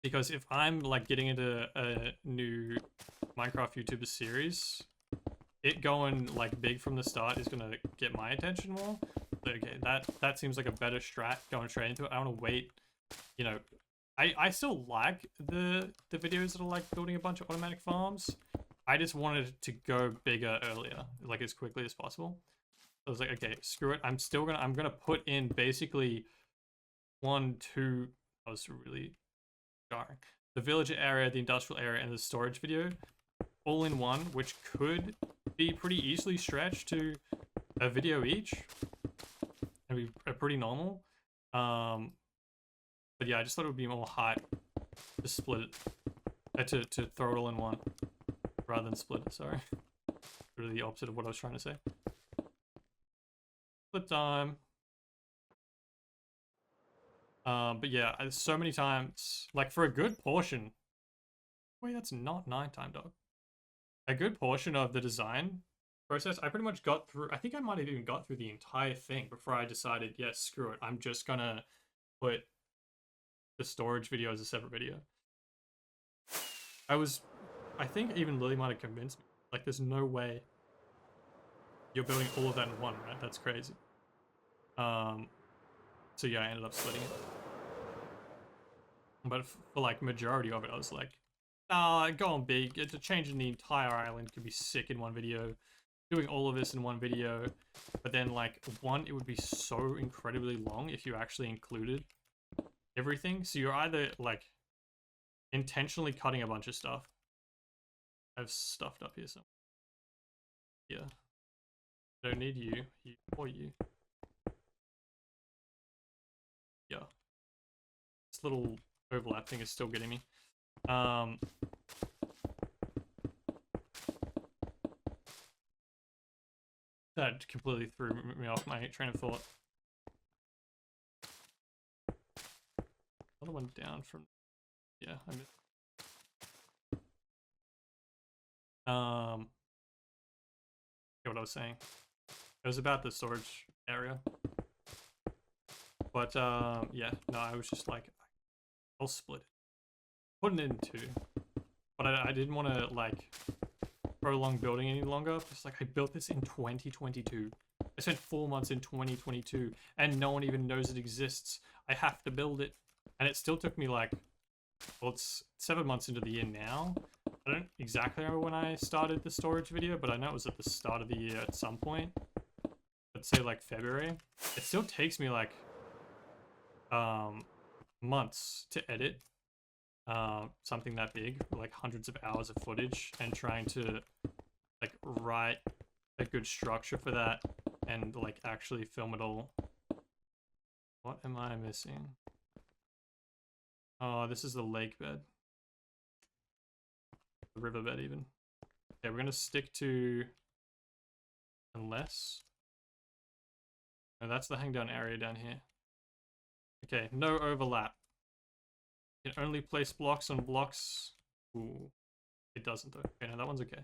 Because if I'm like getting into a new Minecraft YouTuber series, it going like big from the start is gonna get my attention more. But okay, that seems like a better strat, going straight into it. I want to wait, you know. I still like the videos that are like building a bunch of automatic farms. I just wanted to go bigger earlier, like as quickly as possible. I was like, okay, screw it. I'm gonna put in basically 1, 2. I was really jarring. The village area, the industrial area, and the storage video, all in one, which could be pretty easily stretched to a video each. It'd be pretty normal. But yeah, I just thought it would be more hype to split it, to throw it all in one, rather than split it, sorry. Really the opposite of what I was trying to say. Split time. But yeah, so many times, like for a good portion, wait, that's not nighttime, dog. A good portion of the design process, I pretty much got through. I think I might have even got through the entire thing before I decided, yes, screw it. I'm just gonna put the storage video as a separate video. I think even Lily might have convinced me. Like, there's no way you're building all of that in one, right? That's crazy. So yeah, I ended up splitting it. But for like majority of it, I was like, nah, go on big. It's a change in the entire island could be sick in one video. Doing all of this in one video. But then like, one, it would be so incredibly long if you actually included everything. So you're either like intentionally cutting a bunch of stuff. I've stuffed up here somewhere. Yeah. I don't need you or you. Yeah. This little overlap thing is still getting me. That completely threw me off my train of thought. Another one down from... Yeah, I missed. What I was saying. It was about the storage area. But, yeah, no, I was just like, I'll split it. Putting it in two. But I didn't want to, like, prolong building any longer. It's like, I built this in 2022. I spent 4 months in 2022, and no one even knows it exists. I have to build it. And it still took me, like, well, it's 7 months into the year now. I don't exactly remember when I started the storage video, but I know it was at the start of the year at some point. Let's say, like, February. It still takes me, like, months to edit something that big, like hundreds of hours of footage, and trying to like write a good structure for that and like actually film it all. What am I missing? Oh, this is the lake bed. The riverbed even. Okay, we're gonna stick to unless. No, that's the hang down area down here. Okay, no overlap. You can only place blocks on blocks. Ooh, it doesn't though. Okay, no, that one's okay.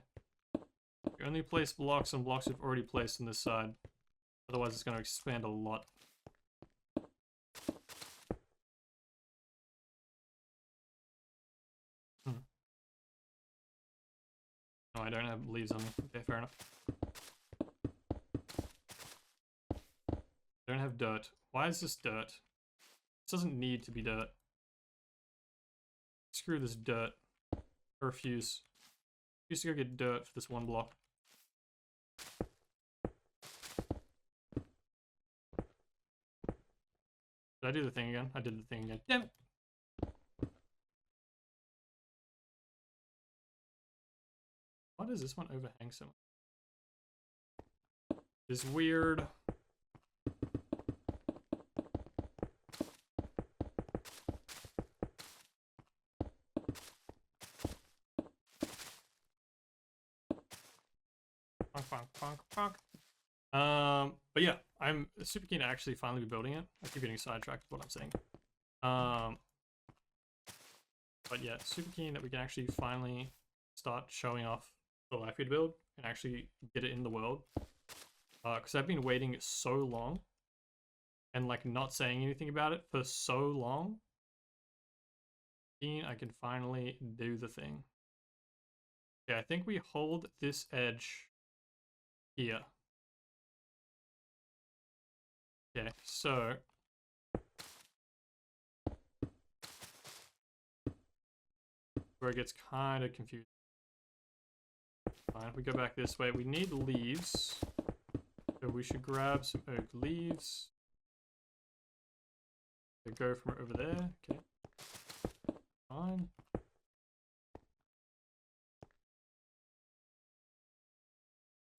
You only place blocks on blocks we've already placed on this side. Otherwise, it's going to expand a lot. No, I don't have leaves on me. Okay, fair enough. I don't have dirt. Why is this dirt? This doesn't need to be dirt. Screw this dirt. I refuse. I used to go get dirt for this one block. Did I do the thing again? I did the thing again. Damn it! Why does this one overhang so much? It's weird. But yeah, I'm super keen to actually finally be building it. I keep getting sidetracked with what I'm saying. But yeah, super keen that we can actually finally start showing off the Laputa build and actually get it in the world. Because I've been waiting so long and like not saying anything about it for so long. I can finally do the thing. Okay, I think we hold this edge here. Okay, so where it gets kind of confusing. Fine, we go back this way. We need leaves, so we should grab some oak leaves. Go from over there. Okay, fine.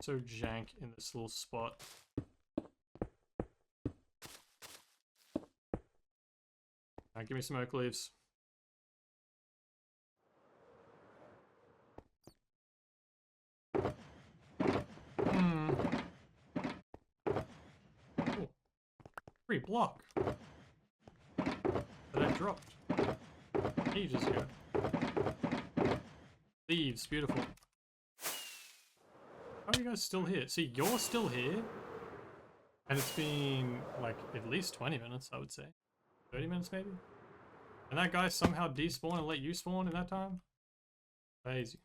So jank in this little spot. Alright, give me some oak leaves. Ooh. Free block that I dropped ages ago. Leaves, beautiful. How are you guys still here? See, you're still here, and it's been like at least 20 minutes, I would say. 30 minutes maybe? And that guy somehow despawn and let you spawn in that time? Crazy.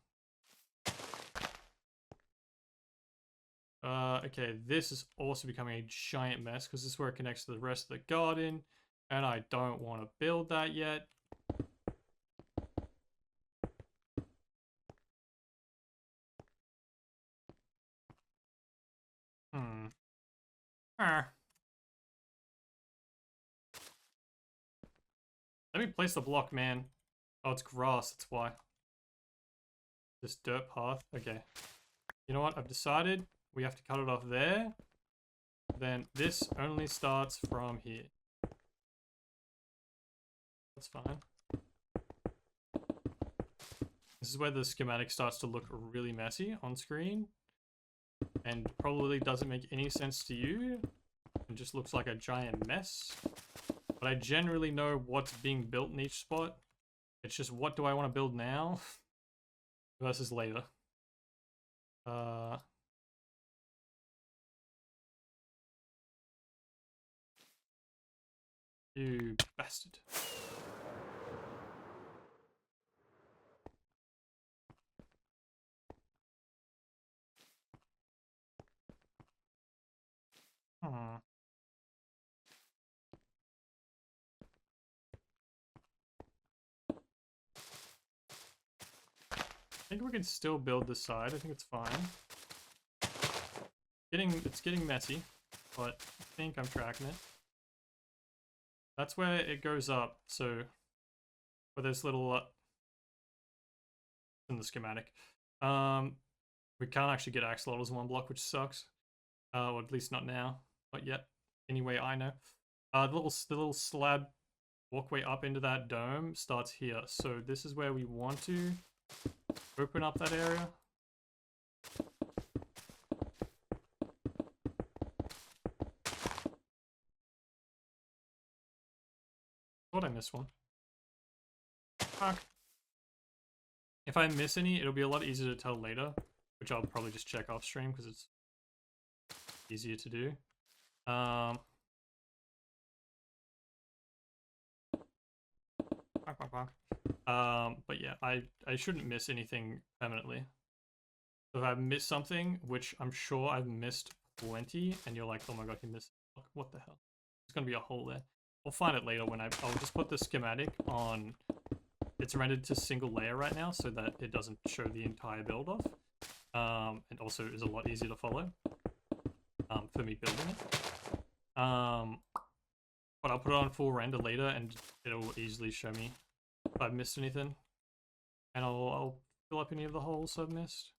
Okay, this is also becoming a giant mess because this is where it connects to the rest of the garden, and I don't want to build that yet. Let me place the block, man. Oh, it's grass, that's why. This dirt path, okay. You know what, I've decided we have to cut it off there. Then this only starts from here. That's fine. This is where the schematic starts to look really messy on screen. And probably doesn't make any sense to you. It just looks like a giant mess. But I generally know what's being built in each spot. It's just what do I want to build now versus later. You bastard. I think we can still build this side. I think it's fine. It's getting messy, but I think I'm tracking it. That's where it goes up. So, for this little in the schematic, we can't actually get axolotls in one block, which sucks. Or at least not now, not yet. Anyway, I know. The little slab walkway up into that dome starts here. So this is where we want to open up that area. Thought I missed one. Fuck. If I miss any, it'll be a lot easier to tell later, which I'll probably just check off stream because it's easier to do. But yeah, I shouldn't miss anything permanently. So if I've missed something, which I'm sure I've missed plenty, and you're like, oh my god, you missed, what the hell? There's gonna be a hole there. I'll find it later when I'll just put the schematic on. It's rendered to single layer right now so that it doesn't show the entire build off. And also is a lot easier to follow for me building it. But I'll put it on full render later and it'll easily show me if I've missed anything. And I'll fill up any of the holes I've missed.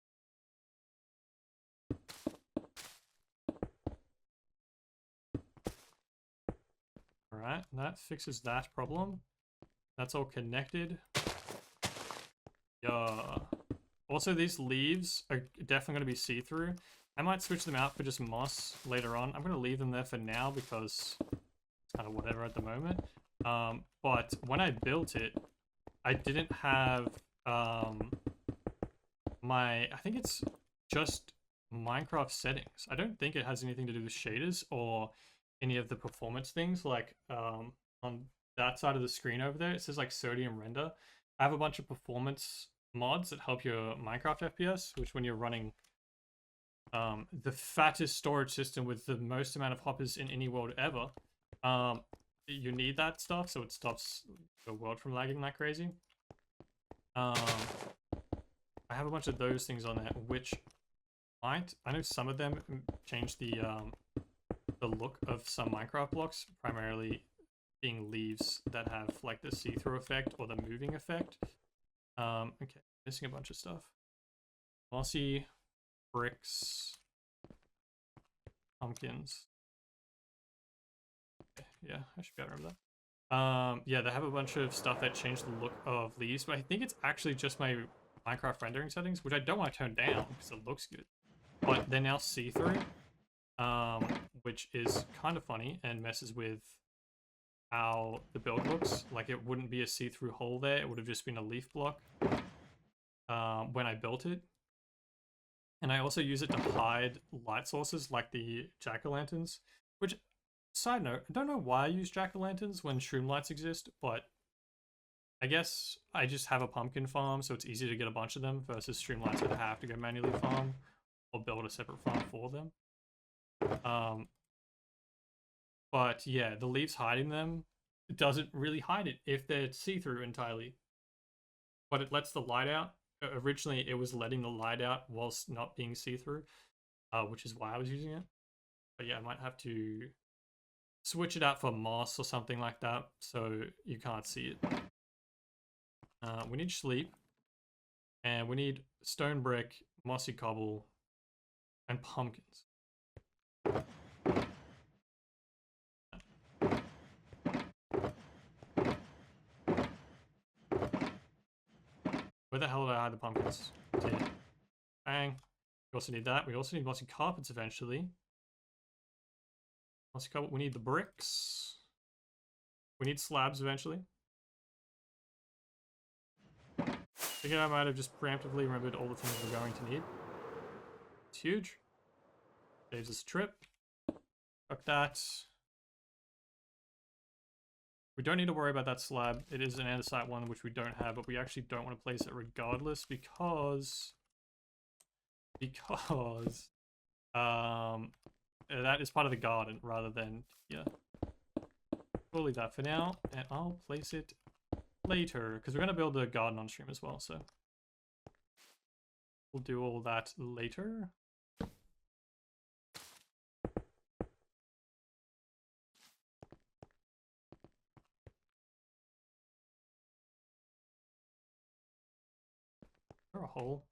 Alright, that fixes that problem. That's all connected. Yeah. Also, these leaves are definitely going to be see-through. I might switch them out for just moss later on. I'm going to leave them there for now because it's kind of whatever at the moment. But when I built it, I didn't have I think it's just Minecraft settings. I don't think it has anything to do with shaders or any of the performance things. Like on that side of the screen over there, it says like sodium render. I have a bunch of performance mods that help your Minecraft FPS, which when you're running the fattest storage system with the most amount of hoppers in any world ever, you need that stuff so it stops the world from lagging like crazy. I have a bunch of those things on there, which I know some of them change the look of some Minecraft blocks, primarily being leaves that have like the see-through effect or the moving effect. Okay, missing a bunch of stuff. Mossy, bricks, pumpkins. Okay, yeah, I should be able to remember that. Yeah, they have a bunch of stuff that change the look of leaves, but I think it's actually just my Minecraft rendering settings, which I don't want to turn down because it looks good. But they're now see-through, which is kind of funny and messes with how the build looks. Like it wouldn't be a see-through hole there, it would have just been a leaf block when I built it. And I also use it to hide light sources like the jack-o'-lanterns, which Side note, I don't know why I use jack-o'-lanterns when shroomlights exist, but I guess I just have a pumpkin farm, so it's easy to get a bunch of them versus streamlights that I have to go manually farm or build a separate farm for them. But yeah, the leaves hiding them, it doesn't really hide it if they're see-through entirely. But it lets the light out. Originally, it was letting the light out whilst not being see-through, which is why I was using it. But yeah, I might have to switch it out for moss or something like that so you can't see it. We need sleep, and we need stone brick, mossy cobble, and pumpkins. Where the hell did I hide the pumpkins? Here. Bang. We also need that. We also need mossy carpets eventually. Mossy carpet. We need the bricks. We need slabs eventually. I think I might have just preemptively remembered all the things we're going to need. It's huge. Saves us a trip. Fuck that. We don't need to worry about that slab. It is an andesite one, which we don't have, but we actually don't want to place it regardless because that is part of the garden rather than here. We'll leave that for now, and I'll place it later because we're going to build a garden on stream as well, so we'll do all that later. Is there a hole?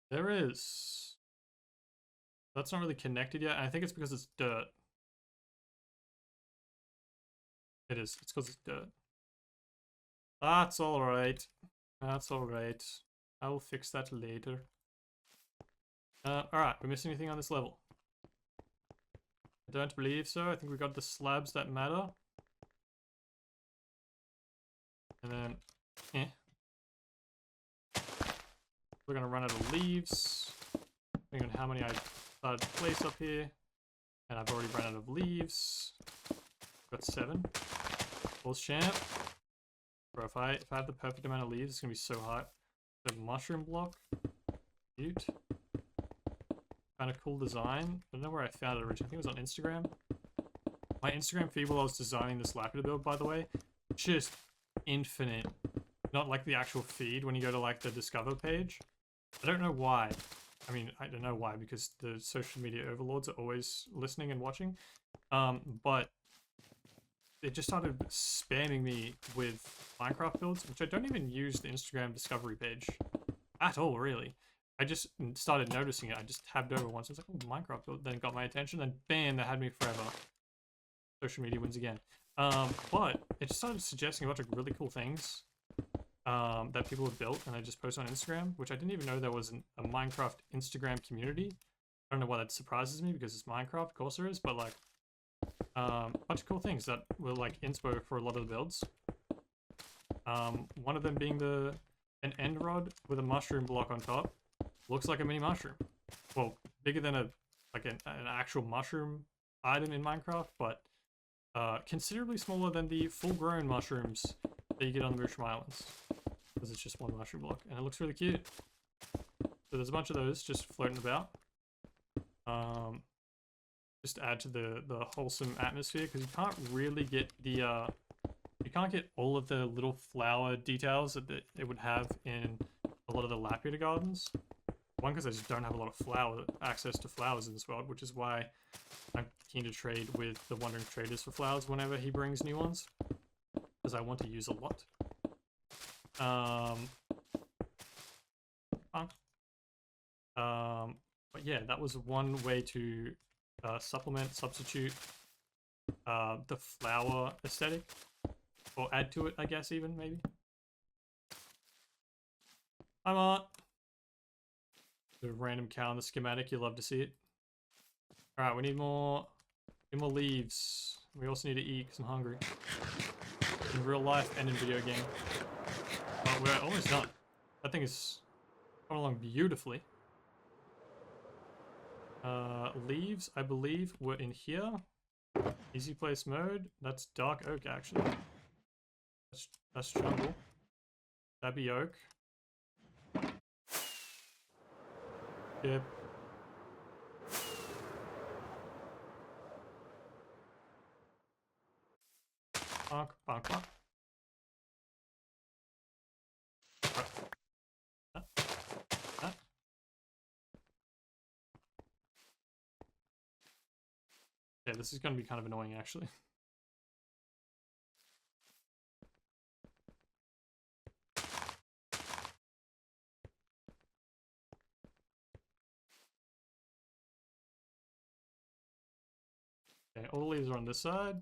There is. That's not really connected yet. I think it's because it's dirt. It is. It's because it's dirt. That's alright. That's alright. I will fix that later. Alright, we missed anything on this level? I don't believe so. I think we got the slabs that matter. And then, we're gonna run out of leaves. Depending on how many I started to place up here. And I've already run out of leaves. Got 7. Pulse champ. Bro, if I have the perfect amount of leaves, it's gonna be so hot. The mushroom block. Cute. Kind of cool design. I don't know where I found it originally. I think it was on Instagram. My Instagram feed while I was designing this Laputa build, by the way, just infinite. Not like the actual feed when you go to like the discover page. I don't know why. I mean, I don't know why because the social media overlords are always listening and watching. But they just started spamming me with Minecraft builds, which I don't even use the Instagram discovery page at all, really. I just started noticing it. I just tabbed over once. I was like, oh, Minecraft build. Then it got my attention. Then bam, that had me forever. Social media wins again. But it just started suggesting a bunch of really cool things that people have built, and I just post on Instagram, which I didn't even know there was a Minecraft Instagram community. I don't know why that surprises me because it's Minecraft, of course there is, but like a bunch of cool things that were like inspo for a lot of the builds. One of them being an end rod with a mushroom block on top. Looks like a mini mushroom. Well, bigger than an actual mushroom item in Minecraft, but considerably smaller than the full-grown mushrooms that you get on the Mushroom Islands. Because it's just one mushroom block, and it looks really cute. So there's a bunch of those just floating about. Just to add to the wholesome atmosphere, because you can't really get the you can't get all of the little flower details that it would have in a lot of the Laputa gardens. One, because I just don't have a lot of access to flowers in this world, which is why I'm keen to trade with the Wandering Traders for flowers whenever he brings new ones, because I want to use a lot. But yeah, that was one way to substitute the flower aesthetic, or add to it, I guess, even maybe. I'm on. The random cow in the schematic, you love to see it. Alright, we need more leaves. We also need to eat because I'm hungry. In real life and in video game. But we're almost done. That thing is Going along beautifully. Leaves, I believe, were in here. Easy place mode. That's dark oak, actually. That's jungle. That'd be oak. Yep. Bonk, bonk, bonk. Yeah, this is going to be kind of annoying, actually. Okay, all the leaves are on this side.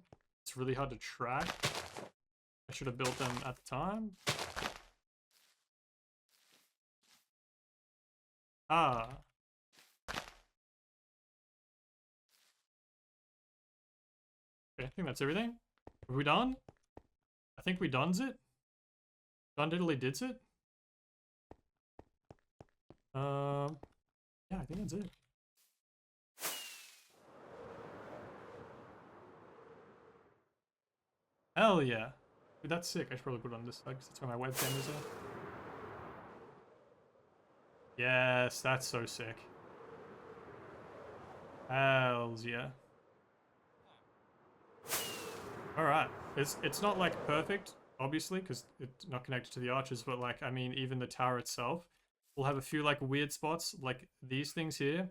It's really hard to track. I should have built them at the time. Ah. Okay, I think that's everything. Are we done? I think we done's it. Done diddly dids it. Yeah, I think that's it. Hell yeah. Dude, that's sick. I should probably put it on this side because that's where my webcam is at. Yes, that's so sick. Hells yeah. Alright. It's not like perfect, obviously, because it's not connected to the arches, but like, I mean, even the tower itself will have a few like weird spots, like these things here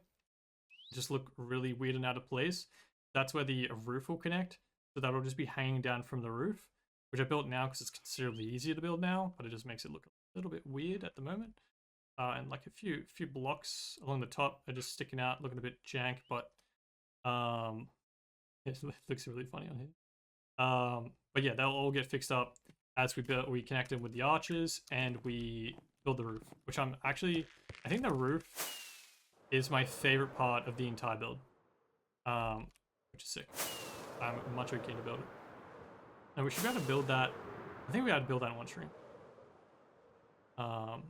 just look really weird and out of place. That's where the roof will connect, so that'll just be hanging down from the roof, which I built now because it's considerably easier to build now, but it just makes it look a little bit weird at the moment. And like a few blocks along the top are just sticking out, looking a bit jank, but it looks really funny on here. But yeah, they'll all get fixed up as we connect them with the arches and we build the roof, which I think the roof is my favorite part of the entire build, which is sick. I'm much more keen to build it. And we should be able to build that. I think we had to build that in one stream. And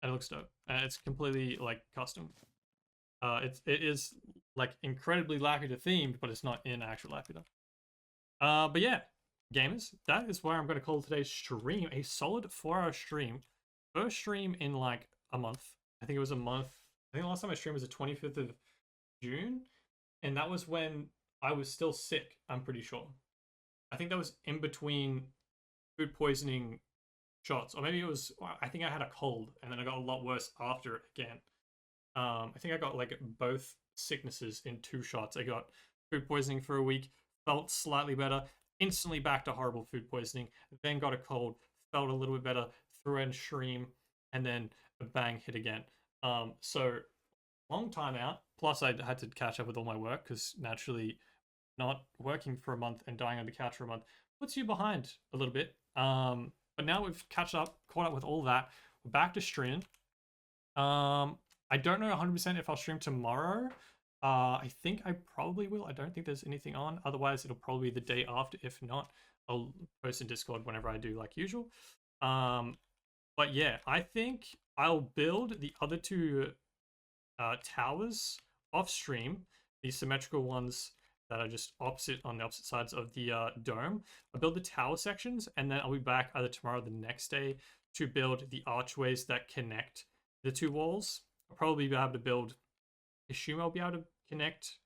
it looks dope. It's completely like custom. It is like incredibly Laputa themed, but it's not in actual Laputa. But yeah, gamers, that is where I'm going to call today's stream a solid 4-hour stream. First stream in like a month. I think it was a month. I think the last time I streamed was the 25th of June. And that was when I was still sick, I'm pretty sure. I think that was in between food poisoning shots. Or maybe it was, I think I had a cold and then I got a lot worse after it again. I think I got like both sicknesses in 2 shots. I got food poisoning for a week, felt slightly better, instantly back to horrible food poisoning, then got a cold, felt a little bit better, threw in stream, and then a bang hit again. So long time out. Plus I had to catch up with all my work because naturally not working for a month and dying on the couch for a month puts you behind a little bit. But now we've caught up with all that. We're back to streaming. I don't know 100% if I'll stream tomorrow. I think I probably will. I don't think there's anything on. Otherwise, it'll probably be the day after. If not, I'll post in Discord whenever I do, like usual. But yeah, I think I'll build the other 2 towers off stream. These symmetrical ones that are just opposite on the opposite sides of the dome. I'll build the tower sections, and then I'll be back either tomorrow or the next day to build the archways that connect the 2 walls. I'll probably be able to build, assume I'll be able to connect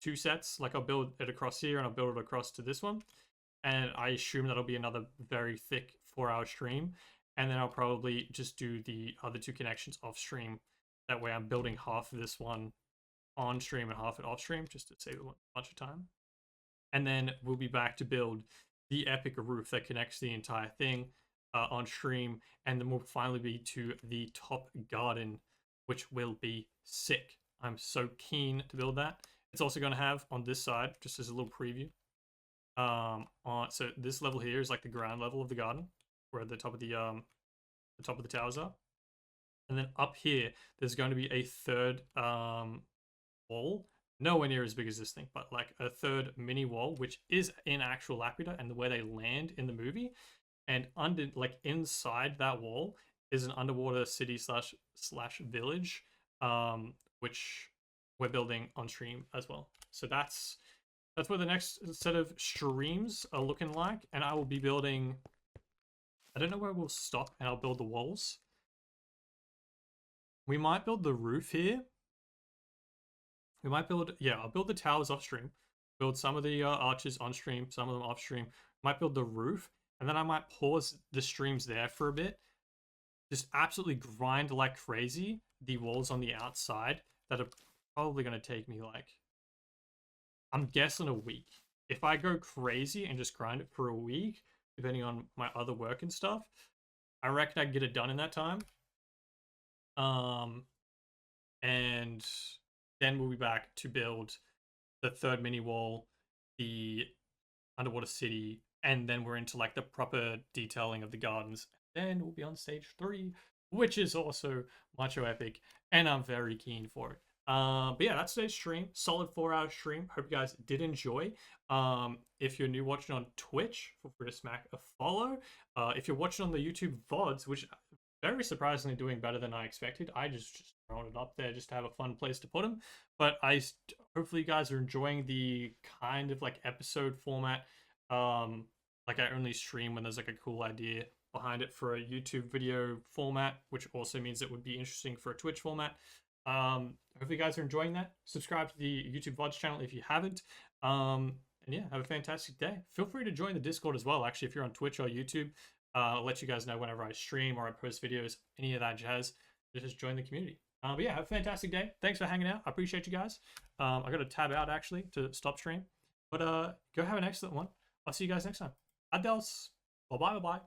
2 sets. Like I'll build it across here and I'll build it across to this one. And I assume that'll be another very thick 4-hour stream. And then I'll probably just do the other 2 connections off stream. That way I'm building half of this one on stream and half it off stream, just to save a bunch of time. And then we'll be back to build the epic roof that connects the entire thing on stream. And then we'll finally be to the top garden, which will be sick. I'm so keen to build that. It's also going to have on this side, just as a little preview. So this level here is like the ground level of the garden, where the top of the towers are. And then up here, there's going to be a 3rd wall, nowhere near as big as this thing, but like a 3rd mini wall, which is in actual Laputa and the way they land in the movie. And under, like inside that wall is an underwater city slash village, which we're building on stream as well. So that's what the next set of streams are looking like, and I will be building. I don't know where we'll stop, and I'll build the walls. We might build the roof here. We might build, yeah, I'll build the towers off stream. Build some of the arches on stream, some of them off stream. Might build the roof, and then I might pause the streams there for a bit. Just absolutely grind like crazy the walls on the outside that are probably going to take me like, I'm guessing a week. If I go crazy and just grind it for a week, depending on my other work and stuff, I reckon I can get it done in that time. And then we'll be back to build the third mini wall, the underwater city, and then we're into like the proper detailing of the gardens. Then we'll be on stage 3, which is also macho epic, and I'm very keen for it. But yeah, that's today's stream. Solid 4-hour stream. Hope you guys did enjoy. If you're new watching on Twitch, feel free to smack a follow. If you're watching on the YouTube VODs, which very surprisingly doing better than I expected. I just throwing it up there just to have a fun place to put them. But hopefully you guys are enjoying the kind of like episode format. Like I only stream when there's like a cool idea behind it for a YouTube video format, which also means it would be interesting for a Twitch format. Hopefully you guys are enjoying that. Subscribe to the YouTube VODs channel if you haven't. And yeah, have a fantastic day. Feel free to join the Discord as well, actually, if you're on Twitch or YouTube. I'll let you guys know whenever I stream or I post videos, any of that jazz. Just join the community. But yeah, have a fantastic day. Thanks for hanging out. I appreciate you guys. I got to tab out actually to stop stream. But go have an excellent one. I'll see you guys next time. Adios. Bye-bye.